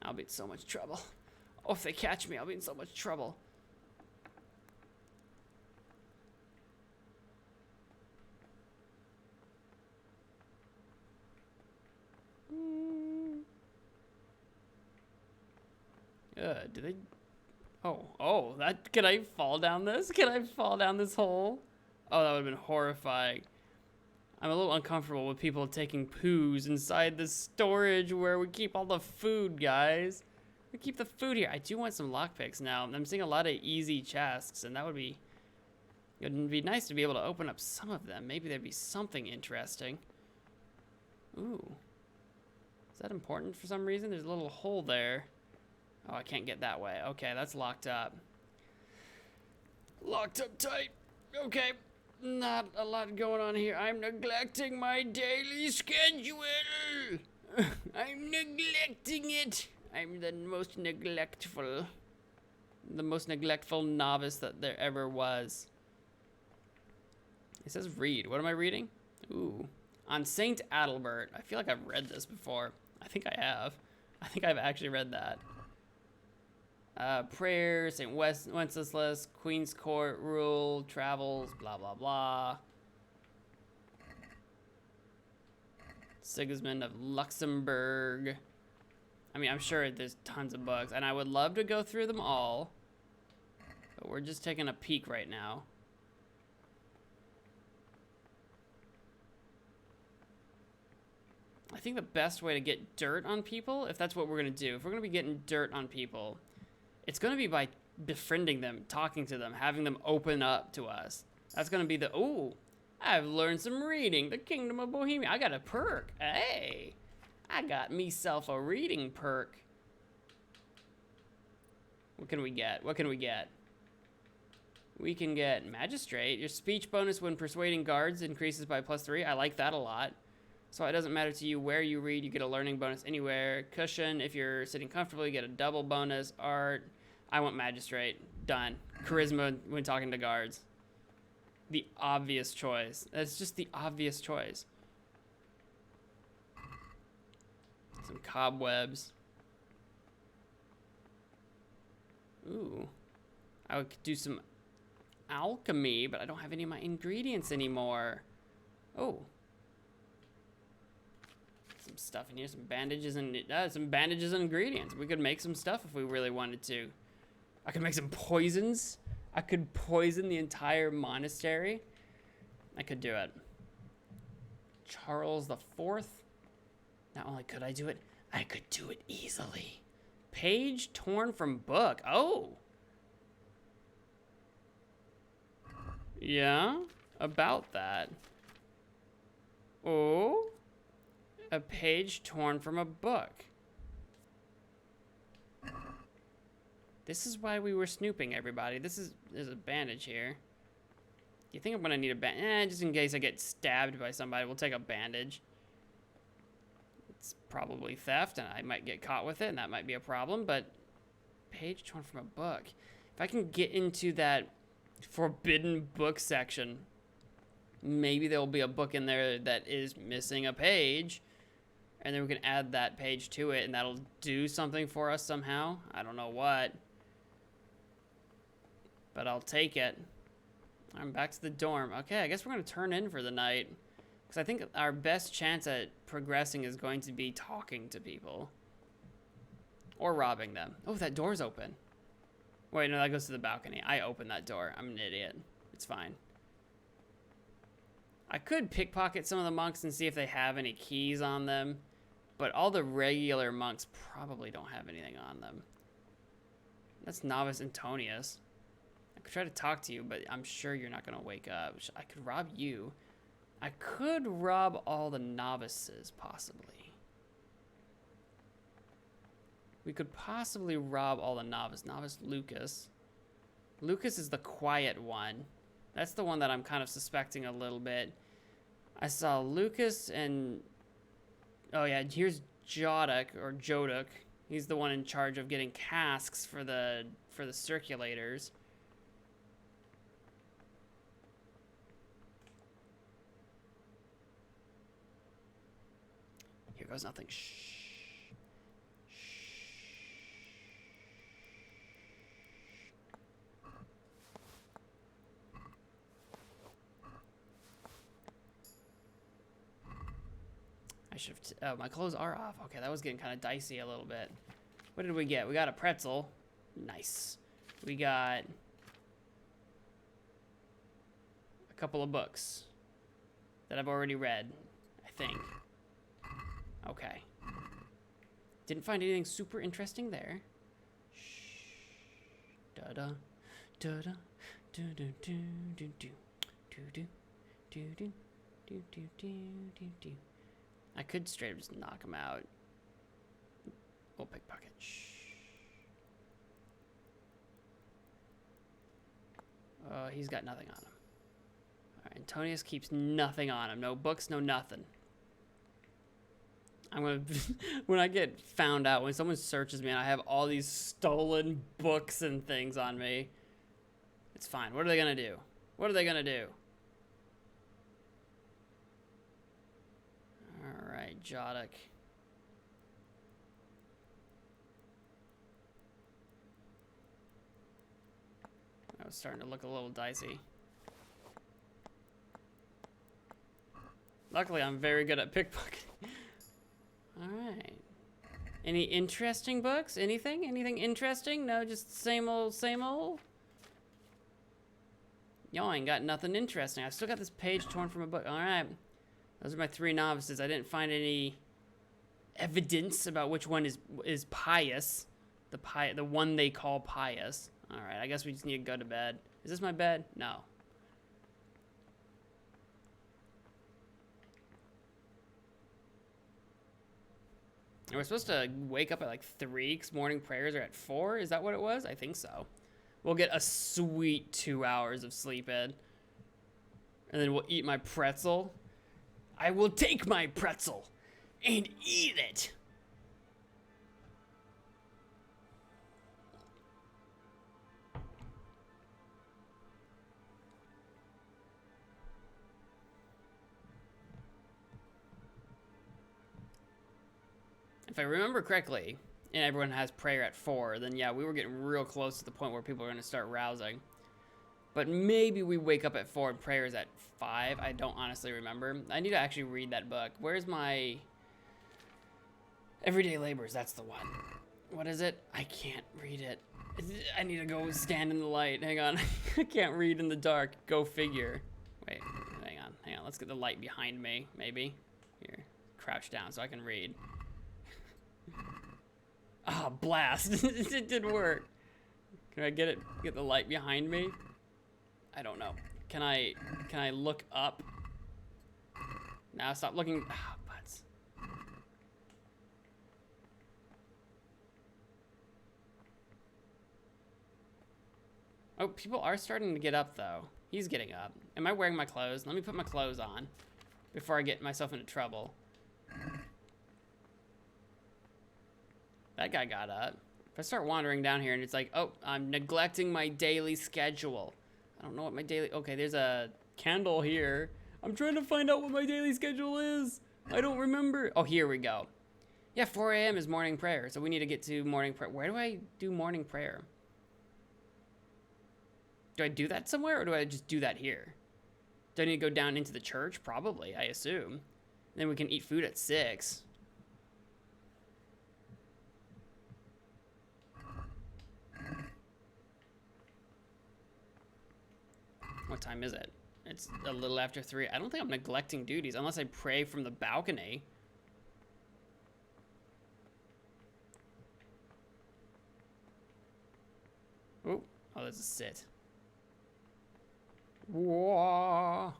I'll be in so much trouble. Oh, if they catch me, I'll be in so much trouble. Do they... Oh, that... Can I fall down this? Can I fall down this hole? Oh, that would have been horrifying. I'm a little uncomfortable with people taking poos inside the storage where we keep all the food, guys. We keep the food here. I do want some lockpicks now. I'm seeing a lot of easy chests, and that would be... It would be nice to be able to open up some of them. Maybe there'd be something interesting. Ooh. Is that important for some reason? There's a little hole there. Oh, I can't get that way. Okay, that's locked up. Locked up tight. Okay. Not a lot going on here. I'm neglecting my daily schedule. I'm neglecting it. I'm the most neglectful novice that there ever was. It says read. What am I reading? Ooh. On Saint Adalbert. I feel like I've read this before. I think I have. I think I've actually read that. Prayer, St. Wenceslas, Queen's Court, Rule, Travels, blah, blah, blah. Sigismund of Luxembourg. I mean, I'm sure there's tons of books, and I would love to go through them all. But we're just taking a peek right now. I think the best way to get dirt on people, if that's what we're going to do, if we're going to be getting dirt on people, it's going to be by befriending them, talking to them, having them open up to us. That's going to be the, ooh, I've learned some reading. The Kingdom of Bohemia. I got a perk. Hey, I got myself a reading perk. What can we get? What can we get? We can get Magistrate. Your speech bonus when persuading guards increases by +3. I like that a lot. So it doesn't matter to you where you read, you get a learning bonus anywhere. Cushion, if you're sitting comfortably, you get a double bonus. Art, I want Magistrate. Done. Charisma when talking to guards. The obvious choice. That's just the obvious choice. Some cobwebs. Ooh. I would do some alchemy, but I don't have any of my ingredients anymore. Oh. Some stuff in here, some bandages and ingredients. We could make some stuff if we really wanted to. I could make some poisons. I could poison the entire monastery. I could do it. Charles IV. Not only could I do it, I could do it easily. Page torn from book. Oh. Yeah, about that. Oh. A page torn from a book. This is why we were snooping, everybody. There's a bandage here. Do you think I'm gonna need a bandage? Just in case I get stabbed by somebody, we'll take a bandage. It's probably theft, and I might get caught with it, and that might be a problem, but page torn from a book. If I can get into that forbidden book section, maybe there'll be a book in there that is missing a page, and then we can add that page to it, and that'll do something for us somehow. I don't know what, but I'll take it. I'm back to the dorm. Okay, I guess we're gonna turn in for the night, because I think our best chance at progressing is going to be talking to people or robbing them. Oh, that door's open. Wait, no, that goes to the balcony. I opened that door. I'm an idiot. It's fine. I could pickpocket some of the monks and see if they have any keys on them, but all the regular monks probably don't have anything on them. That's Novice Antonius. I could try to talk to you, but I'm sure you're not going to wake up. I could rob you. I could rob all the novices, possibly. We could possibly rob all the novices. Novice Lucas. Lucas is the quiet one. That's the one that I'm kind of suspecting a little bit. I saw Lucas and... Oh yeah, here's Jodok, or Jodok. He's the one in charge of getting casks for the circulators. Here goes nothing. Shh. I should have... Oh, my clothes are off. Okay, that was getting kind of dicey a little bit. What did we get? We got a pretzel. Nice. We got a couple of books that I've already read, I think. Okay. Didn't find anything super interesting there. Shh. Da-da. Da-da. Do-do-do-do-do. Do-do. Do-do. Do-do-do-do-do. I could straight up just knock him out. We'll pickpocket. Shh. He's got nothing on him. Alright, Antonius keeps nothing on him. No books, no nothing. I'm gonna... when I get found out, when someone searches me and I have all these stolen books and things on me, it's fine. What are they gonna do? What are they gonna do? Alright, Jodok. That was starting to look a little dicey. Luckily, I'm very good at pickpocketing. Alright. Any interesting books? Anything? Anything interesting? No, just same old, same old? Y'all ain't got nothing interesting. I still got this page torn from a book. Alright. Those are my 3 novices. I didn't find any evidence about which one is pious. The one they call pious. All right, I guess we just need to go to bed. Is this my bed? No. And we're supposed to wake up at like 3 because morning prayers are at 4. Is that what it was? I think so. We'll get a sweet 2 hours of sleep in. And then we'll eat my pretzel. I will take my pretzel and eat it. If I remember correctly, and everyone has prayer at 4, then yeah, we were getting real close to the point where people are going to start rousing. But maybe we wake up at 4 and prayer is at 5. I don't honestly remember. I need to actually read that book. Where's my Everyday Labors? That's the one. What is it? I can't read it. I need to go stand in the light. Hang on. I can't read in the dark. Go figure. Wait, hang on. Let's get the light behind me, maybe. Here, crouch down so I can read. Ah, oh, blast. It didn't work. Can I get it? Get the light behind me? I don't know. Can I look up? Now stop looking. Ah, butts. Oh, people are starting to get up though. He's getting up. Am I wearing my clothes? Let me put my clothes on before I get myself into trouble. That guy got up. If I start wandering down here and it's like, oh, I'm neglecting my daily schedule. I don't know what my daily... Okay, there's a candle here. I'm trying to find out what my daily schedule is. I don't remember. Oh, here we go. Yeah, 4 a.m. is morning prayer. So we need to get to morning prayer. Where do I do morning prayer? Do I do that somewhere or do I just do that here? Do I need to go down into the church? Probably, I assume. Then we can eat food at 6. What time is it? It's a little after 3. I don't think I'm neglecting duties unless I pray from the balcony. Oh, there's a sit. Wah.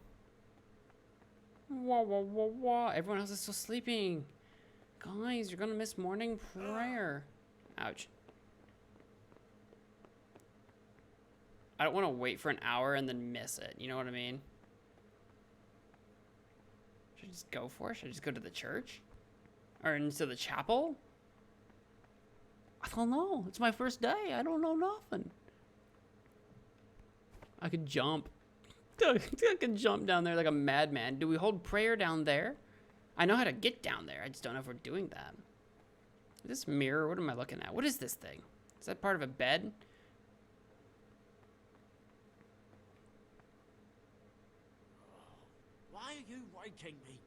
Wah, wah, wah, wah. Everyone else is still sleeping. Guys, you're gonna miss morning prayer. Ouch. I don't want to wait for an hour and then miss it. You know what I mean? Should I just go for it? Should I just go to the church? Or into the chapel? I don't know. It's my first day. I don't know nothing. I could jump. I could jump down there like a madman. Do we hold prayer down there? I know how to get down there. I just don't know if we're doing that. Is this mirror? What am I looking at? What is this thing? Is that part of a bed? Why are you waking me?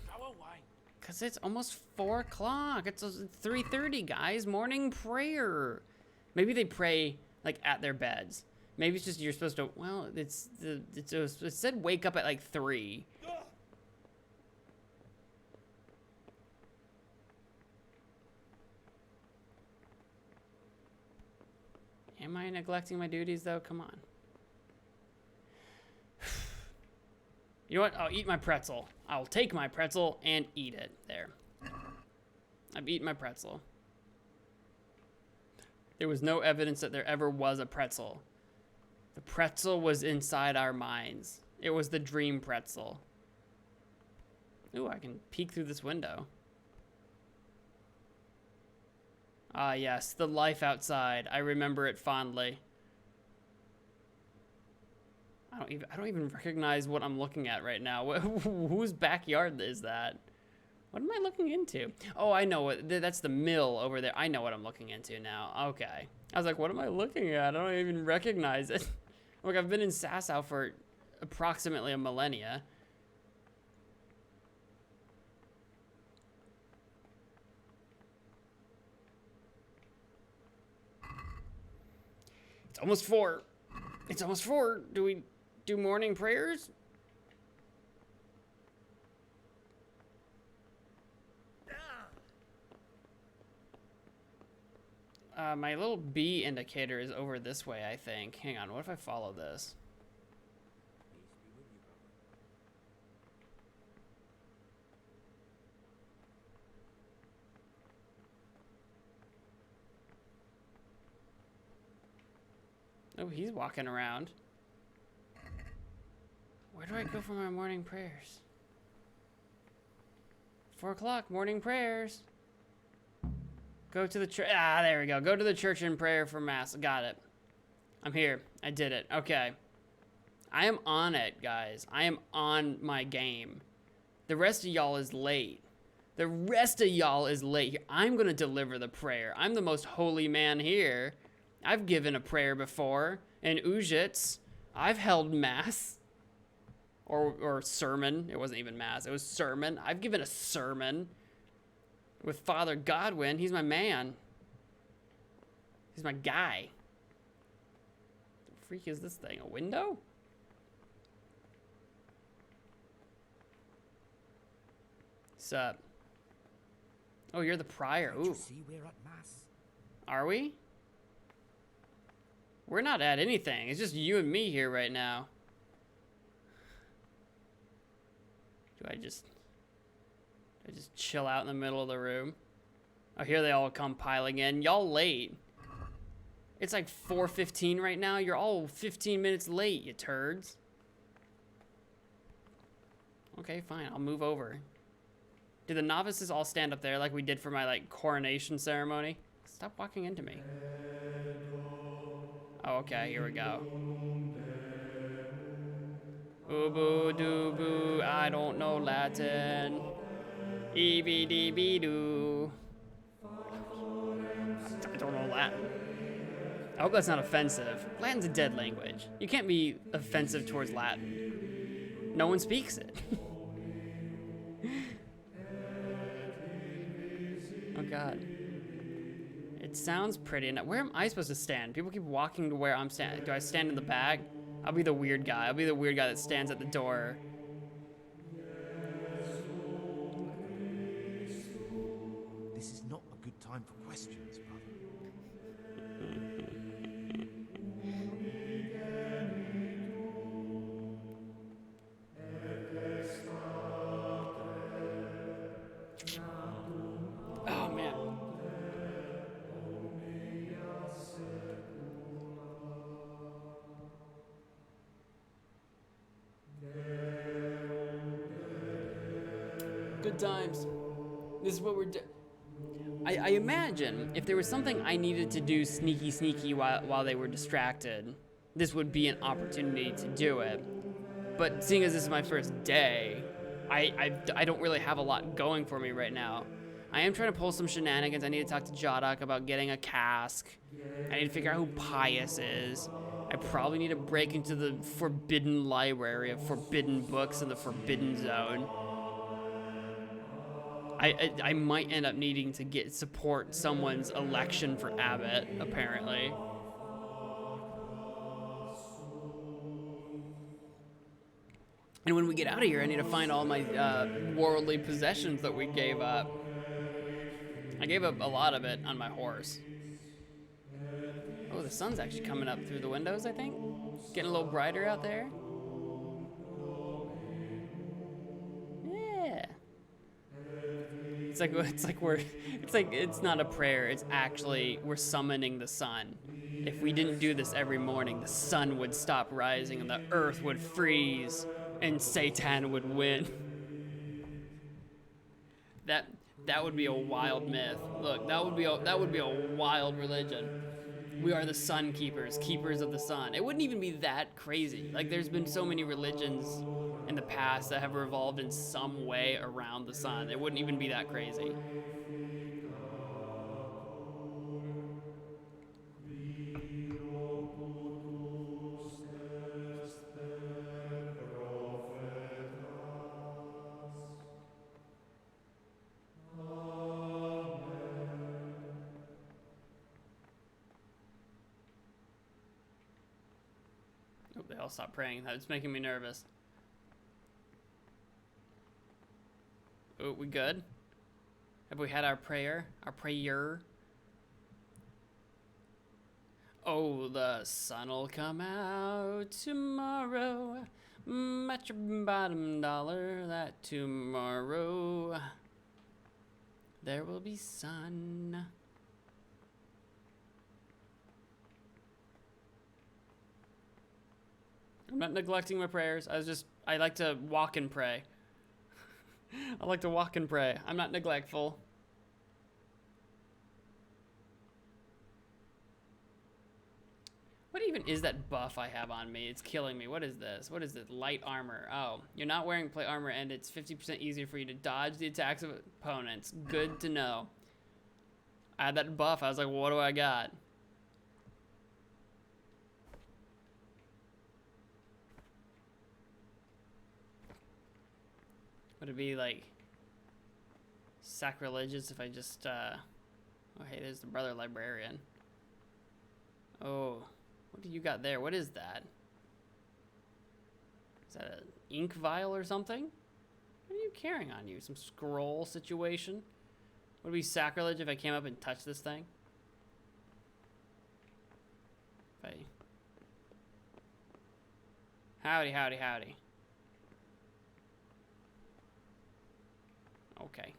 Go away. Because it's almost 4 o'clock. It's 3:30, guys. Morning prayer. Maybe they pray, like, at their beds. Maybe it's just you're supposed to... Well, it said wake up at, like, 3. Am I neglecting my duties, though? Come on. You know what? I'll eat my pretzel. I'll take my pretzel and eat it. There. I've eaten my pretzel. There was no evidence that there ever was a pretzel. The pretzel was inside our minds. It was the dream pretzel. Ooh, I can peek through this window. Ah, yes, the life outside. I remember it fondly. I don't even recognize what I'm looking at right now. Whose backyard is that? What am I looking into? Oh, I know what. That's the mill over there. I know what I'm looking into now. Okay. I was like, what am I looking at? I don't even recognize it. Look, I've been in Sasau for approximately a millennia. It's almost 4. It's almost 4. Do we do morning prayers? My little B indicator is over this way, I think. Hang on, what if I follow this? Oh, he's walking around. Where do I go for my morning prayers? 4 o'clock, morning prayers. Go to the church. Ah, there we go. Go to the church and prayer for mass. Got it. I'm here. I did it. Okay. I am on it, guys. I am on my game. The rest of y'all is late. The rest of y'all is late here. I'm going to deliver the prayer. I'm the most holy man here. I've given a prayer before in Ujits. I've held mass. Or sermon. It wasn't even mass. It was sermon. I've given a sermon with Father Godwin. He's my man. He's my guy. What the freak is this thing? A window? Sup? Oh, you're the prior. Ooh. See, we're at mass. Are we? We're not at anything. It's just you and me here right now. Do I just chill out in the middle of the room? Oh, here they all come piling in. Y'all late. It's like 4:15 right now. You're all 15 minutes late, you turds. Okay, fine. I'll move over. Do the novices all stand up there like we did for my like coronation ceremony? Stop walking into me. Oh, okay. Here we go. Ooh doo boo, I don't know Latin. Eevee dee bee doo. I don't know Latin. I hope that's not offensive. Latin's a dead language. You can't be offensive towards Latin. No one speaks it. Oh God. It sounds pretty. Now, where am I supposed to stand? People keep walking to where I'm standing. Do I stand in the back? I'll be the weird guy. I'll be the weird guy that stands at the door. This is not a good time for questions, brother. Oh, man. Good times. This is what we're doing. I imagine if there was something I needed to do sneaky while they were distracted, this would be an opportunity to do it. But seeing as this is my first day, I don't really have a lot going for me right now. I am trying to pull some shenanigans. I need to talk to Jodok about getting a cask. I need to figure out who Pius is. I probably need to break into the forbidden library of forbidden books in the Forbidden Zone. I might end up needing to support someone's election for abbot, apparently. And when we get out of here, I need to find all my worldly possessions that we gave up. I gave up a lot of it on my horse. Oh, the sun's actually coming up through the windows, I think. Getting a little brighter out there. Yeah. It's not a prayer. It's actually, we're summoning the sun. If we didn't do this every morning, the sun would stop rising and the earth would freeze and Satan would win. That would be a wild myth. Look, that would be a wild religion. We are the sun keepers, keepers of the sun. It wouldn't even be that crazy. Like, there's been so many religions in the past that have revolved in some way around the sun. It wouldn't even be that crazy. They all stopped praying. That's making me nervous. Oh, we good? Have we had our prayer? Our prayer? Oh, the sun'll come out tomorrow. Bet your bottom dollar that tomorrow there will be sun. I'm not neglecting my prayers. I like to walk and pray. I like to walk and pray. I'm not neglectful. What even is that buff I have on me? It's killing me. What is this? What is it? Light armor. Oh, you're not wearing plate armor and it's 50% easier for you to dodge the attacks of opponents. Good to know. I had that buff. I was like, what do I got? Would it be like sacrilegious if I just, oh, hey, there's the brother librarian. Oh, what do you got there? What is that? Is that an ink vial or something? What are you carrying on you? Some scroll situation? Would it be sacrilege if I came up and touched this thing? If I... Howdy, howdy, howdy. Okay.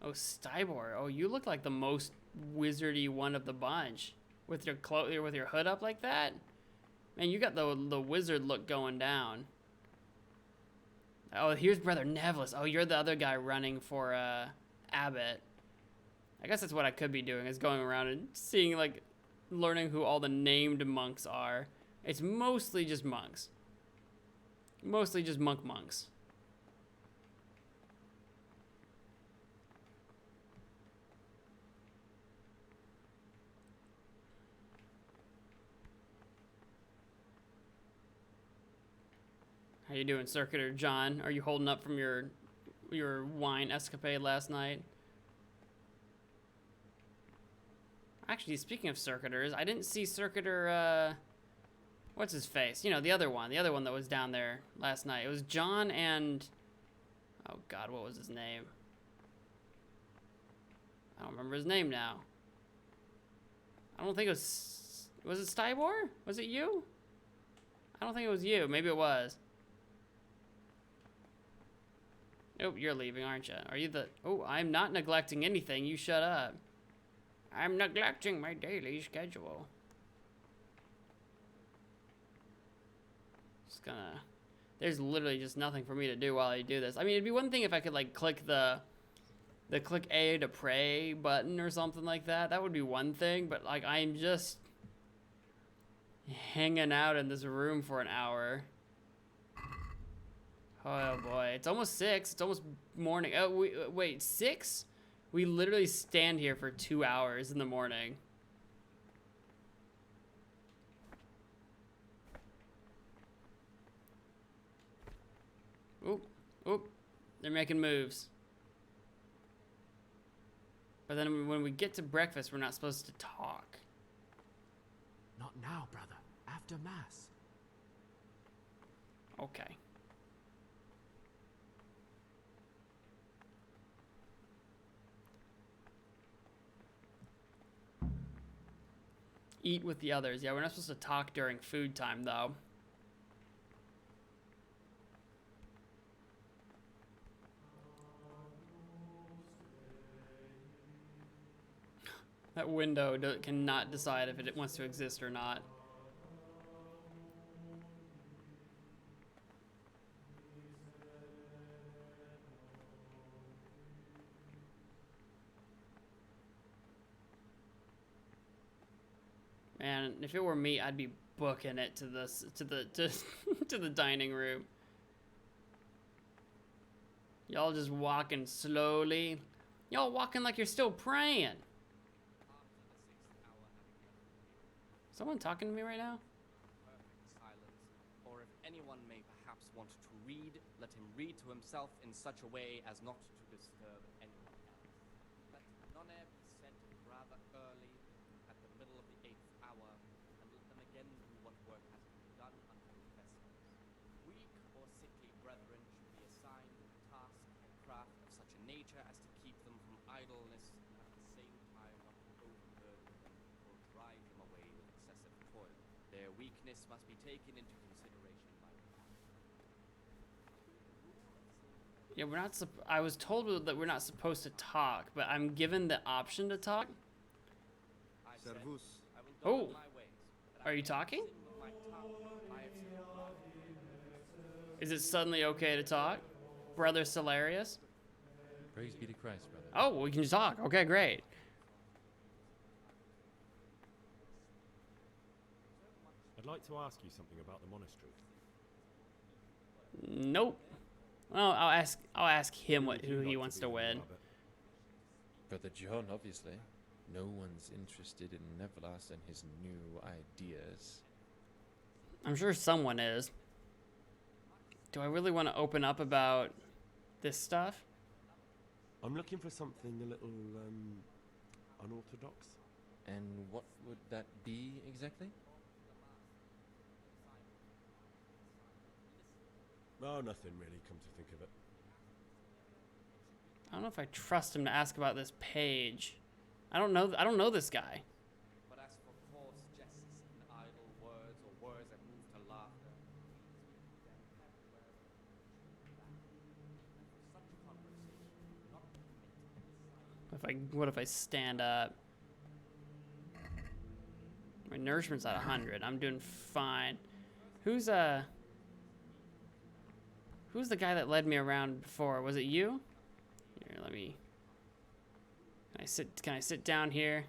Oh, Stybor. Oh, you look like the most wizardy one of the bunch. With your with your hood up like that? Man, you got the wizard look going down. Oh, here's Brother Nevlis. Oh, you're the other guy running for Abbot. I guess that's what I could be doing, is going around and seeing, like, learning who all the named monks are. It's mostly just monks. Mostly just monks. How you doing, Circuiter John? Are you holding up from your wine escapade last night? Actually, speaking of Circuitors, I didn't see Circuiter, what's his face? You know, the other one that was down there last night. It was John and, oh God, what was his name? I don't remember his name now. I don't think it was it Stybor? Was it you? I don't think it was you. Maybe it was. Nope, you're leaving, aren't you? Are you the... Oh, I'm not neglecting anything. You shut up. I'm neglecting my daily schedule. Just gonna... There's literally just nothing for me to do while I do this. I mean, it'd be one thing if I could, like, click the click A to pray button or something like that. That would be one thing, but, like, I'm just hanging out in this room for an hour. Oh boy, it's almost 6. It's almost morning. Oh, wait, 6? We literally stand here for 2 hours in the morning. Oop, oop, they're making moves. But then when we get to breakfast, we're not supposed to talk. Not now, brother. After Mass. Okay. Eat with the others. Yeah, we're not supposed to talk during food time, though. That window cannot decide if it wants to exist or not. Man, if it were me, I'd be booking it to the dining room. Y'all just walking slowly. Y'all walking like you're still praying. Someone talking to me right now? Perfect silence. Or if anyone may perhaps want to read, let him read to himself in such a way as not to disturb anyone else. Let none be sent rather early at the middle of the 8th hour, and let them again do what work has been done until vespers. Weak or sickly brethren should be assigned a task and craft of such a nature as to keep them from idleness and at the same time not overburden them or drive them away with excessive toil. Their weakness must be taken into consideration by the Yeah, we're not. I was told that we're not supposed to talk, but I'm given the option to talk. Servus. Oh, are you talking? Is it suddenly okay to talk, Brother Salarius? Praise be to Christ, brother. Oh, we can talk. Okay, great. I'd like to ask you something about the monastery. Nope. Well, I'll ask him who he wants to win. Brother John, obviously. No one's interested in Neverlast and his new ideas. I'm sure someone is. Do I really want to open up about this stuff? I'm looking for something a little unorthodox. And what would that be exactly? Oh, nothing really, come to think of it. I don't know if I trust him to ask about this page. I don't know this guy. But as for coarse jests and idle words or words that move to laughter, What if I stand up? My nourishment's at 100. I'm doing fine. Who's the guy that led me around before? Was it you? Here, let me. Can I sit down here?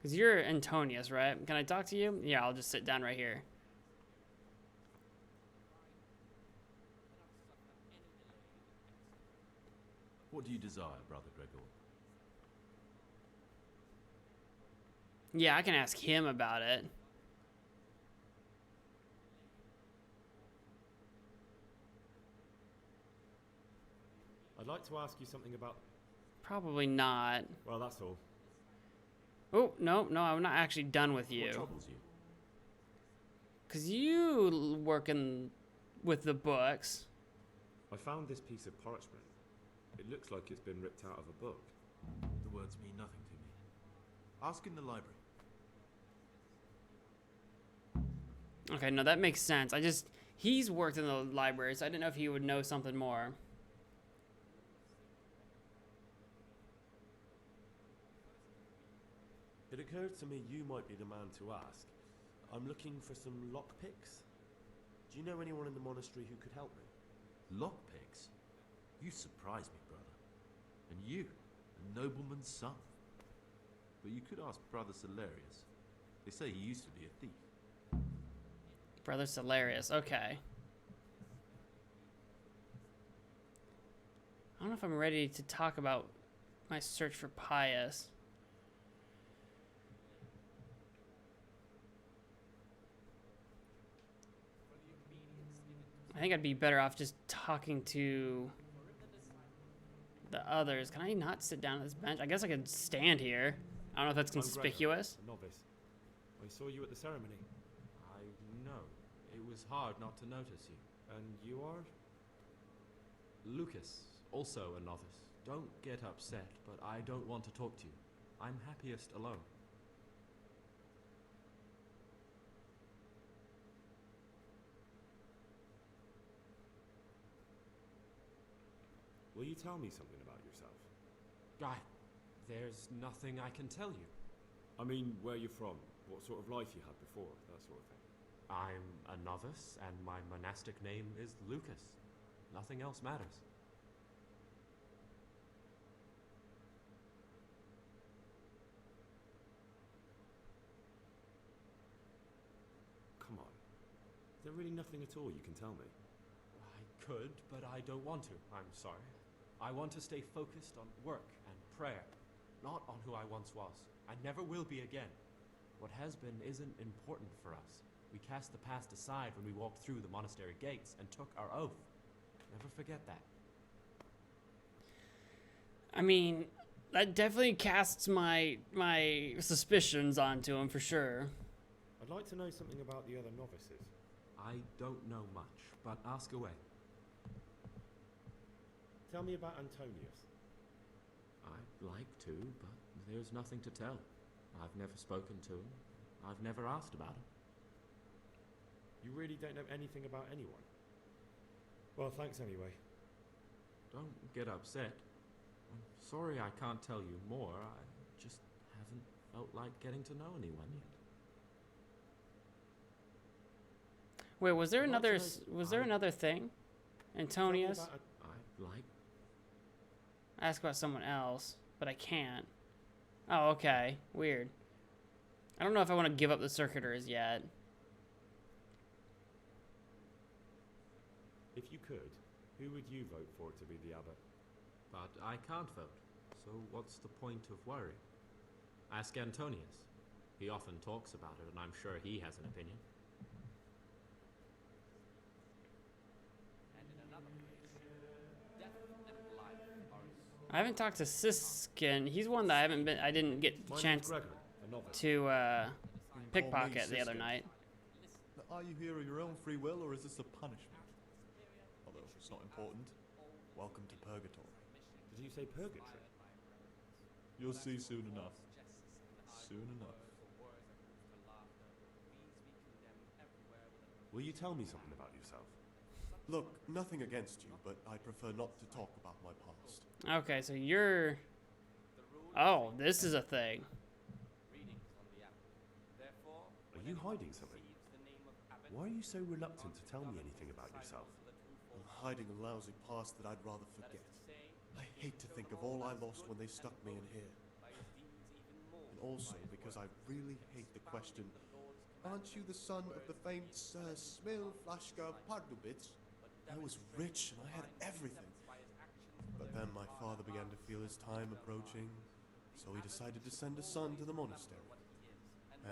Cause you're Antonius, right? Can I talk to you? Yeah, I'll just sit down right here. What do you desire, Brother Gregor? Yeah, I can ask him about it. I'd like to ask you something about... Probably not. Well, that's all. Oh, no, I'm not actually done with you. What troubles you? Cause you working with the books. I found this piece of parchment. It looks like it's been ripped out of a book. The words mean nothing to me. Ask in the library. Okay, no, that makes sense. He's worked in the library, so I didn't know if he would know something more. It occurred to me you might be the man to ask. I'm looking for some lockpicks. Do you know anyone in the monastery who could help me? Lockpicks? You surprise me, brother. And you, a nobleman's son. But you could ask Brother Salarius. They say he used to be a thief. Brother Salarius, okay. I don't know if I'm ready to talk about my search for Pius. I think I'd be better off just talking to the others. Can I not sit down on this bench? I guess I could stand here. I don't know if that's conspicuous. I'm Gregor, a novice. I saw you at the ceremony. I know. It was hard not to notice you. And you are? Lucas, also a novice. Don't get upset, but I don't want to talk to you. I'm happiest alone. Will you tell me something about yourself? There's nothing I can tell you. I mean, where you're from, what sort of life you had before, that sort of thing. I'm a novice, and my monastic name is Lucas. Nothing else matters. Come on. Is there really nothing at all you can tell me? I could, but I don't want to. I'm sorry. I want to stay focused on work and prayer, not on who I once was. I never will be again. What has been isn't important for us. We cast the past aside when we walked through the monastery gates and took our oath. Never forget that. I mean, that definitely casts my suspicions onto him for sure. I'd like to know something about the other novices. I don't know much, but ask away. Tell me about Antonius. I'd like to, but there's nothing to tell. I've never spoken to him. I've never asked about him. You really don't know anything about anyone? Well, thanks anyway. Don't get upset. I'm sorry I can't tell you more. I just haven't felt like getting to know anyone yet. Wait, was there another thing? Antonius? I'd like... Ask about someone else, but I can't. Oh, okay. Weird. I don't know if I want to give up the circuitors yet. If you could, who would you vote for to be the abbot? But I can't vote, so what's the point of worry? Ask Antonius. He often talks about it, and I'm sure he has an opinion. And in another place, death and life are... I haven't talked to Siskin. He's one that I didn't get the chance to pickpocket the other night. Are you here of your own free will, or is this a punishment? Although it's not important. Welcome to Purgatory. Did you say purgatory? You'll see soon enough. Soon enough. Will you tell me something about yourself? Look, nothing against you, but I prefer not to talk about my past. Okay, so you're... Oh, this is a thing. Are you hiding something? Why are you so reluctant to tell me anything about yourself? I'm hiding a lousy past that I'd rather forget. I hate to think of all I lost when they stuck me in here. And also because I really hate the question, aren't you the son of the famed Sir Smil Flashka Pardubits? I was rich and I had everything. But then my father began to feel his time approaching, so he decided to send a son to the monastery.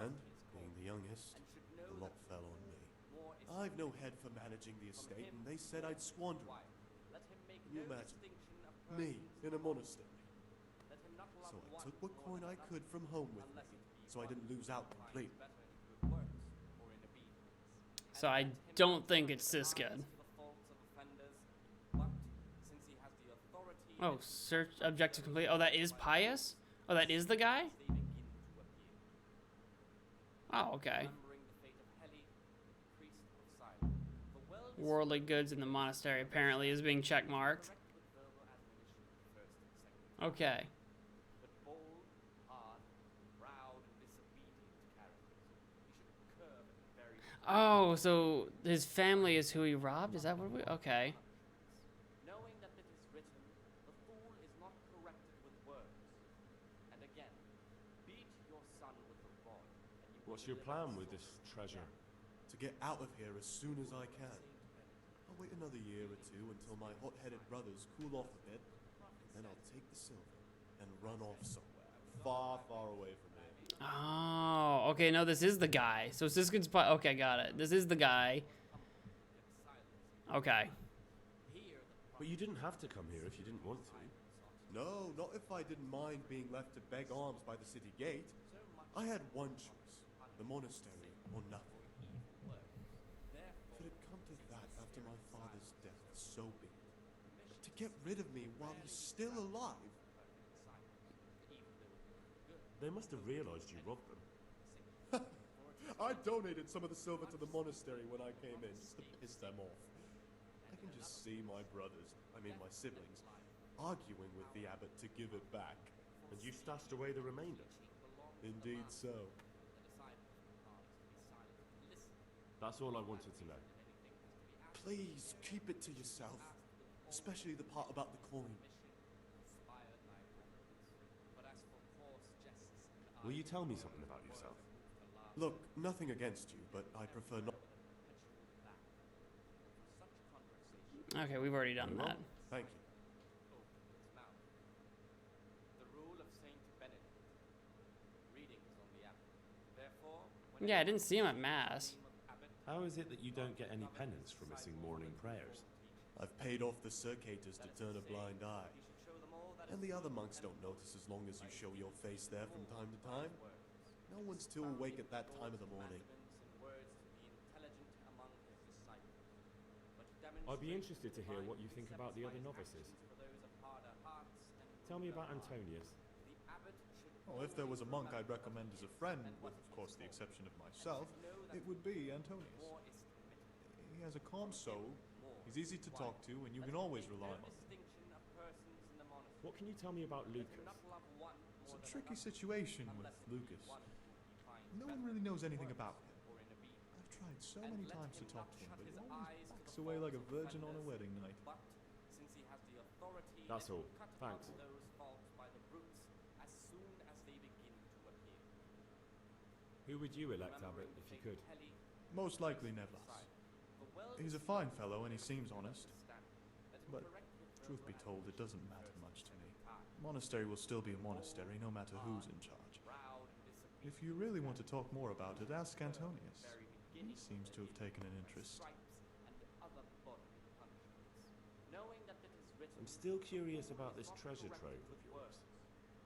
And, being the youngest, the lot fell on me. I've no head for managing the estate, and they said I'd squander it. Can you imagine? Me, in a monastery. So I took what coin I could from home with me, so I didn't lose out completely. So I don't think it's Siskin. Oh, search objective complete. Oh, that is Pius? Oh, that is the guy? Oh, okay. Worldly goods in the monastery apparently is being checkmarked. Okay. Oh, so his family is who he robbed? Is that what we... Okay. Knowing that it is written, the fool is not corrected with words. And again, beat your son with the rod. What's your plan with this treasure? To get out of here as soon as I can. I'll wait another year or two until my hot-headed brothers cool off a bit, and then I'll take the silver and run off somewhere, far, far away from here. Oh, okay, no, this is the guy. So Siskin's... Okay, got it. This is the guy. Okay. But you didn't have to come here if you didn't want to. No, not if I didn't mind being left to beg alms by the city gate. I had one choice, the monastery or nothing. If it had come to that after my father's death, so be it. But to get rid of me while he's still alive... They must have realized you robbed them. I donated some of the silver to the monastery when I came in, just to piss them off. I can just see my brothers, my siblings, arguing with the abbot to give it back. And you stashed away the remainder? Indeed so. That's all I wanted to know. Please, keep it to yourself. Especially the part about the coin. Will you tell me something about yourself? Look, nothing against you, but I prefer not... Okay, we've already done that. Thank you. Yeah, I didn't see him at Mass. How is it that you don't get any penance for missing morning prayers? I've paid off the circators to turn a blind eye. And the other monks don't notice as long as you show your face there from time to time. No one's too awake at that time of the morning. I'd be interested to hear what you think about the other novices. Tell me about Antonius. Oh, if there was a monk I'd recommend as a friend, with of course the exception of myself, it would be Antonius. He has a calm soul, he's easy to talk to, and you can always rely on him. What can you tell me about Lucas? It's a tricky situation with Lucas. No one really knows anything about him. I've tried so many times to talk to him, but he always backs away like a virgin on a wedding night. That's all. Thanks. Who would you elect, Abbot, if you could? Most likely Nevlas. He's a fine fellow and he seems honest. But, truth be told, it doesn't matter much to me. Monastery will still be a monastery, no matter who's in charge. If you really want to talk more about it, ask Antonius. He seems to have taken an interest. I'm still curious about this treasure trove of yours.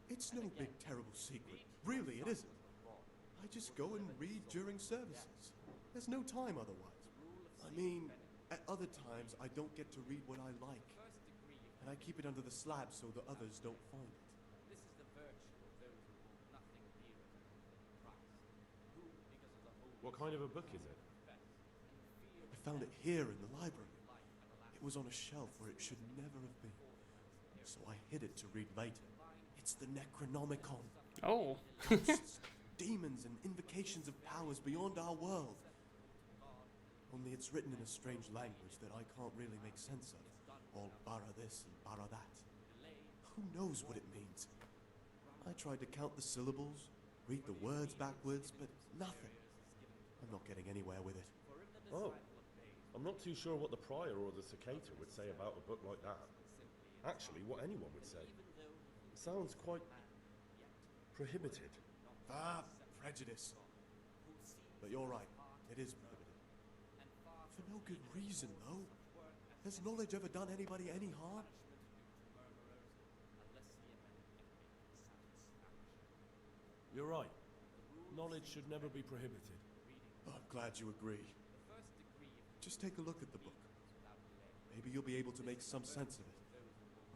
It's no big terrible secret. Really, it isn't. I just go and read during services. There's no time otherwise. I mean, at other times I don't get to read what I like. And I keep it under the slab so the others don't find it. What kind of a book is it? I found it here in the library. It was on a shelf where it should never have been. So I hid it to read later. It's the Necronomicon. Oh. Ghosts, demons, and invocations of powers beyond our world. Only it's written in a strange language that I can't really make sense of. All bara this and bara that. Who knows what it means? I tried to count the syllables, read the words backwards, but nothing. I'm not getting anywhere with it. Oh, I'm not too sure what the prior or the cicada would say about a book like that. Actually, what anyone would say. It sounds quite prohibited. Ah, prejudice. But you're right, it is prohibited. For no good reason, though. Has knowledge ever done anybody any harm? You're right. Knowledge should never be prohibited. Oh, I'm glad you agree. Just take a look at the book. Maybe you'll be able to make some sense of it.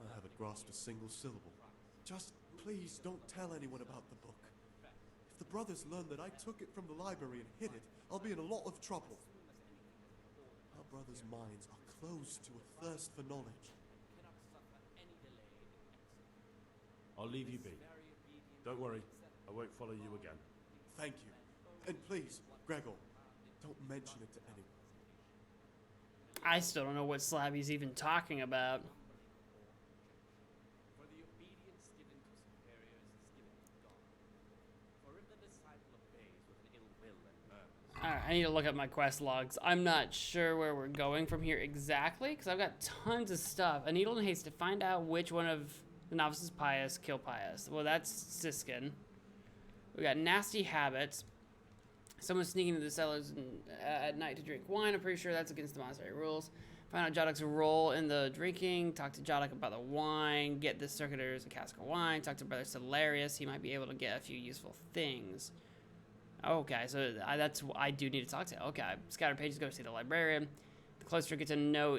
I haven't grasped a single syllable. Just please don't tell anyone about the book. If the brothers learn that I took it from the library and hid it, I'll be in a lot of trouble. Our brothers' minds are closed to a thirst for knowledge. I'll leave you be. Don't worry, I won't follow you again. Thank you. And please, Gregor, don't mention it to anyone. I still don't know what Slabby's even talking about. Alright, I need to look at my quest logs. I'm not sure where we're going from here exactly, because I've got tons of stuff. A needle in haste to find out which one of the novices pious kill pious. Well, that's Siskin. We got nasty habits. Someone sneaking into the cellars at night to drink wine. I'm pretty sure that's against the monastery rules. Find out Jadok's role in the drinking. Talk to Jadok about the wine. Get the circuitors a cask of wine. Talk to Brother Solarius. He might be able to get a few useful things. Okay, so that's what I do need to talk to. Okay, scatter pages, go see the librarian. The cloister, get to know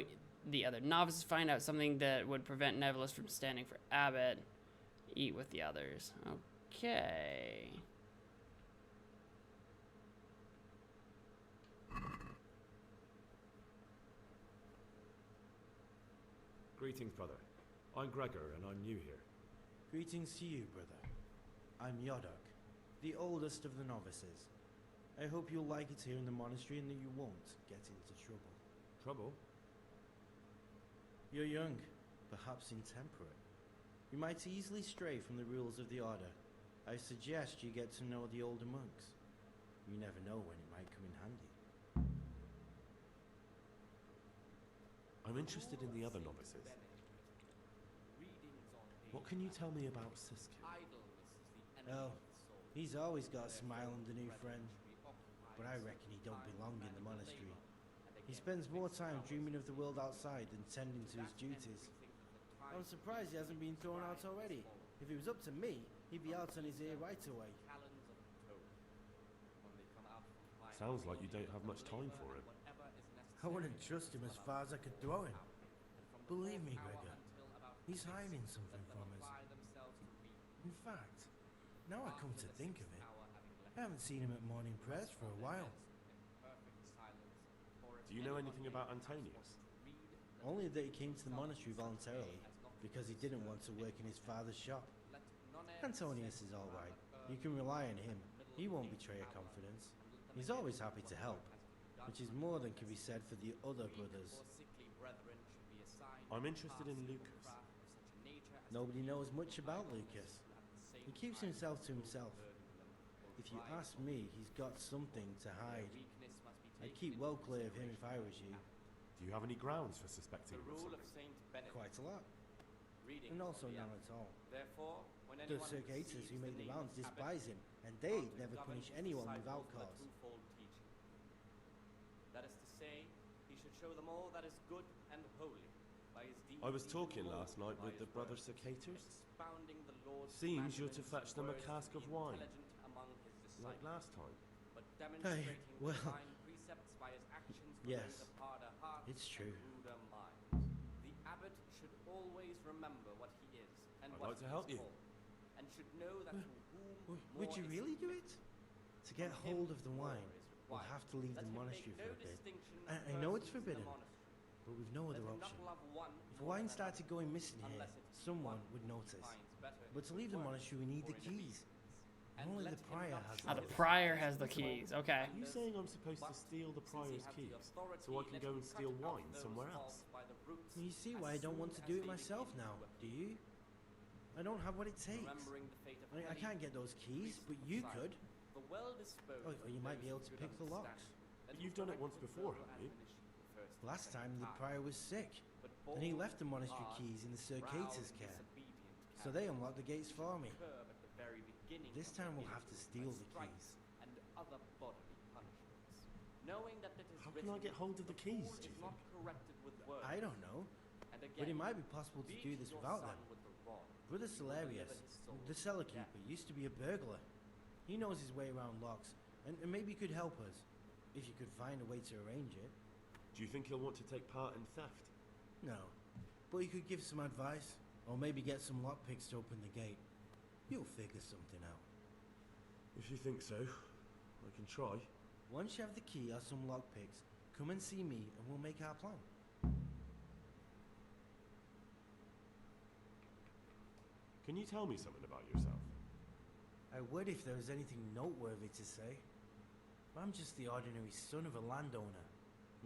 the other novices. Find out something that would prevent Neverless from standing for Abbot. Eat with the others. Okay. Greetings, brother. I'm Gregor, and I'm new here. Greetings to you, brother. I'm Yodok, the oldest of the novices. I hope you'll like it here in the monastery and that you won't get into trouble. Trouble? You're young, perhaps intemperate. You might easily stray from the rules of the order. I suggest you get to know the older monks. You never know when it might come in handy. I'm interested in the other novices. What can you tell me about Siskin? Oh, he's always got a smile on the new friend. But I reckon he don't belong in the monastery. He spends more time dreaming of the world outside than tending to his duties. I'm surprised he hasn't been thrown out already. If it was up to me, he'd be out on his ear right away. Sounds like you don't have much time for him. I wouldn't trust him as far as I could throw him. Believe me, Gregor, he's hiding something from us. In fact, now I come to think of it, I haven't seen him at morning prayers for a while. Do you know anything about Antonius? Only that he came to the monastery voluntarily, because he didn't want to work in his father's shop. Antonius is alright. You can rely on him. He won't betray your confidence. He's always happy to help, which is more than can be said for the other brothers. I'm interested in Lucas. Nobody knows much about Lucas. He keeps himself to himself. If you ask me, he's got something to hide. I'd keep well clear of him if I was you. Do you have any grounds for suspecting him of something? Quite a lot. And also none at all. The Circators who make the rounds despise him, and they never punish anyone without cause. That is to say, he should show them all that is good and holy. I was talking last night with the brother Circators. Seems you're to fetch them a cask of wine, like last time. Hey, well, yes, it's true. The abbot should always remember what he is and I'd what like to he help is you. called, and should know that to whom Would you more really is do it? To get hold of the wine, we'll have to leave the monastery for a bit. I know it's forbidden, but we've no other option. If wine started going missing here, someone would notice. But to leave the monastery, we need the keys. Only the prior has them. The prior has the keys. Okay. Are you saying I'm supposed to steal the prior's keys so I can go and steal wine somewhere else? You see why I don't want to do it myself now, do you? I don't have what it takes. I can't get those keys, but you could. Or you might be able to pick the locks. But you've done it once before, haven't you? Last time the prior was sick, and he left the monastery keys in the Circator's care. So they unlocked the gates for me. This time we'll have to steal the keys. How can I get hold of the keys, do you think? I don't know, but it might be possible to do this without them. Brother Celarius, the cellar keeper, used to be a burglar. He knows his way around locks, and maybe could help us, if you could find a way to arrange it. Do you think he'll want to take part in theft? No, but he could give some advice, or maybe get some lockpicks to open the gate. You'll figure something out. If you think so, I can try. Once you have the key or some lockpicks, come and see me and we'll make our plan. Can you tell me something about yourself? I would if there was anything noteworthy to say. I'm just the ordinary son of a landowner,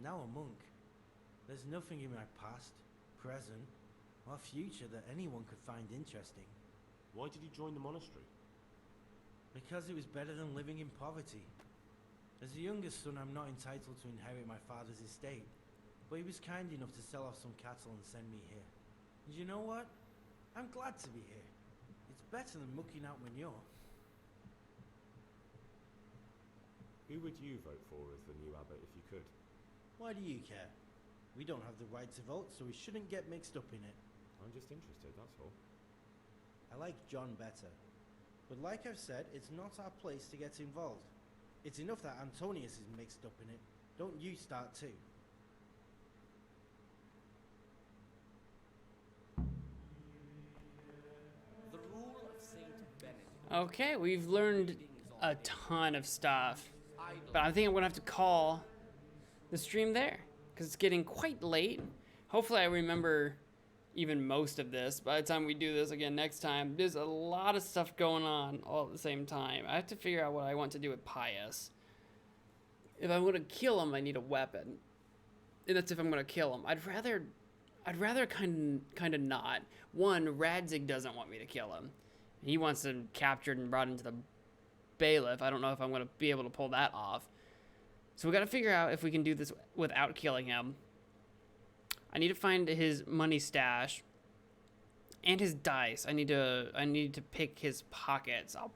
now a monk. There's nothing in my past, present, or future that anyone could find interesting. Why did you join the monastery? Because it was better than living in poverty. As the youngest son, I'm not entitled to inherit my father's estate, but he was kind enough to sell off some cattle and send me here. And you know what? I'm glad to be here. It's better than mucking out manure. Who would you vote for as the new abbot if you could? Why do you care? We don't have the right to vote, so we shouldn't get mixed up in it. I'm just interested, that's all. I like John better. But like I've said, it's not our place to get involved. It's enough that Antonius is mixed up in it. Don't you start too. The rule of Saint Benedict. Okay, we've learned a ton of stuff. But I think I'm going to have to call the stream there, because it's getting quite late. Hopefully I remember even most of this by the time we do this again next time. There's a lot of stuff going on all at the same time. I have to figure out what I want to do with Pius. If I want to kill him, I need a weapon. And that's if I'm going to kill him. I'd rather kind of not. One, Radzig doesn't want me to kill him. He wants him captured and brought into the bailiff. I don't know if I'm going to be able to pull that off. So we got to figure out if we can do this without killing him. I need to find his money stash and his dice. I need to pick his pockets. I'll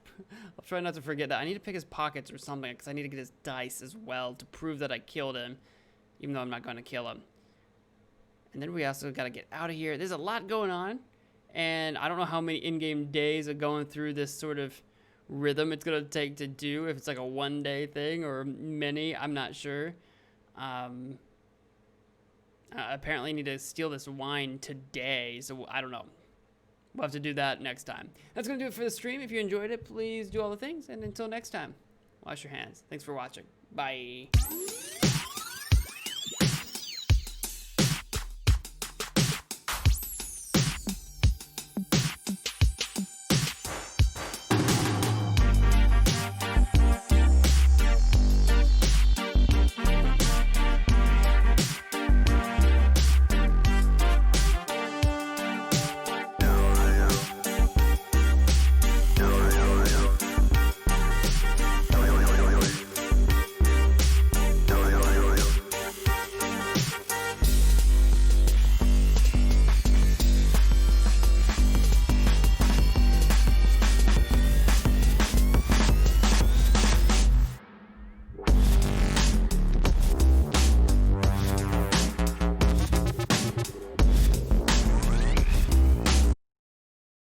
try not to forget that. I need to pick his pockets or something, because I need to get his dice as well to prove that I killed him, even though I'm not going to kill him. And then we also got to get out of here. There's a lot going on, and I don't know how many in-game days of going through this sort of rhythm it's going to take to do. If it's like a one-day thing or many, I'm not sure. Apparently need to steal this wine today, so I don't know. We'll have to do that next time. That's going to do it for the stream. If you enjoyed it, please do all the things. And until next time, wash your hands. Thanks for watching. Bye.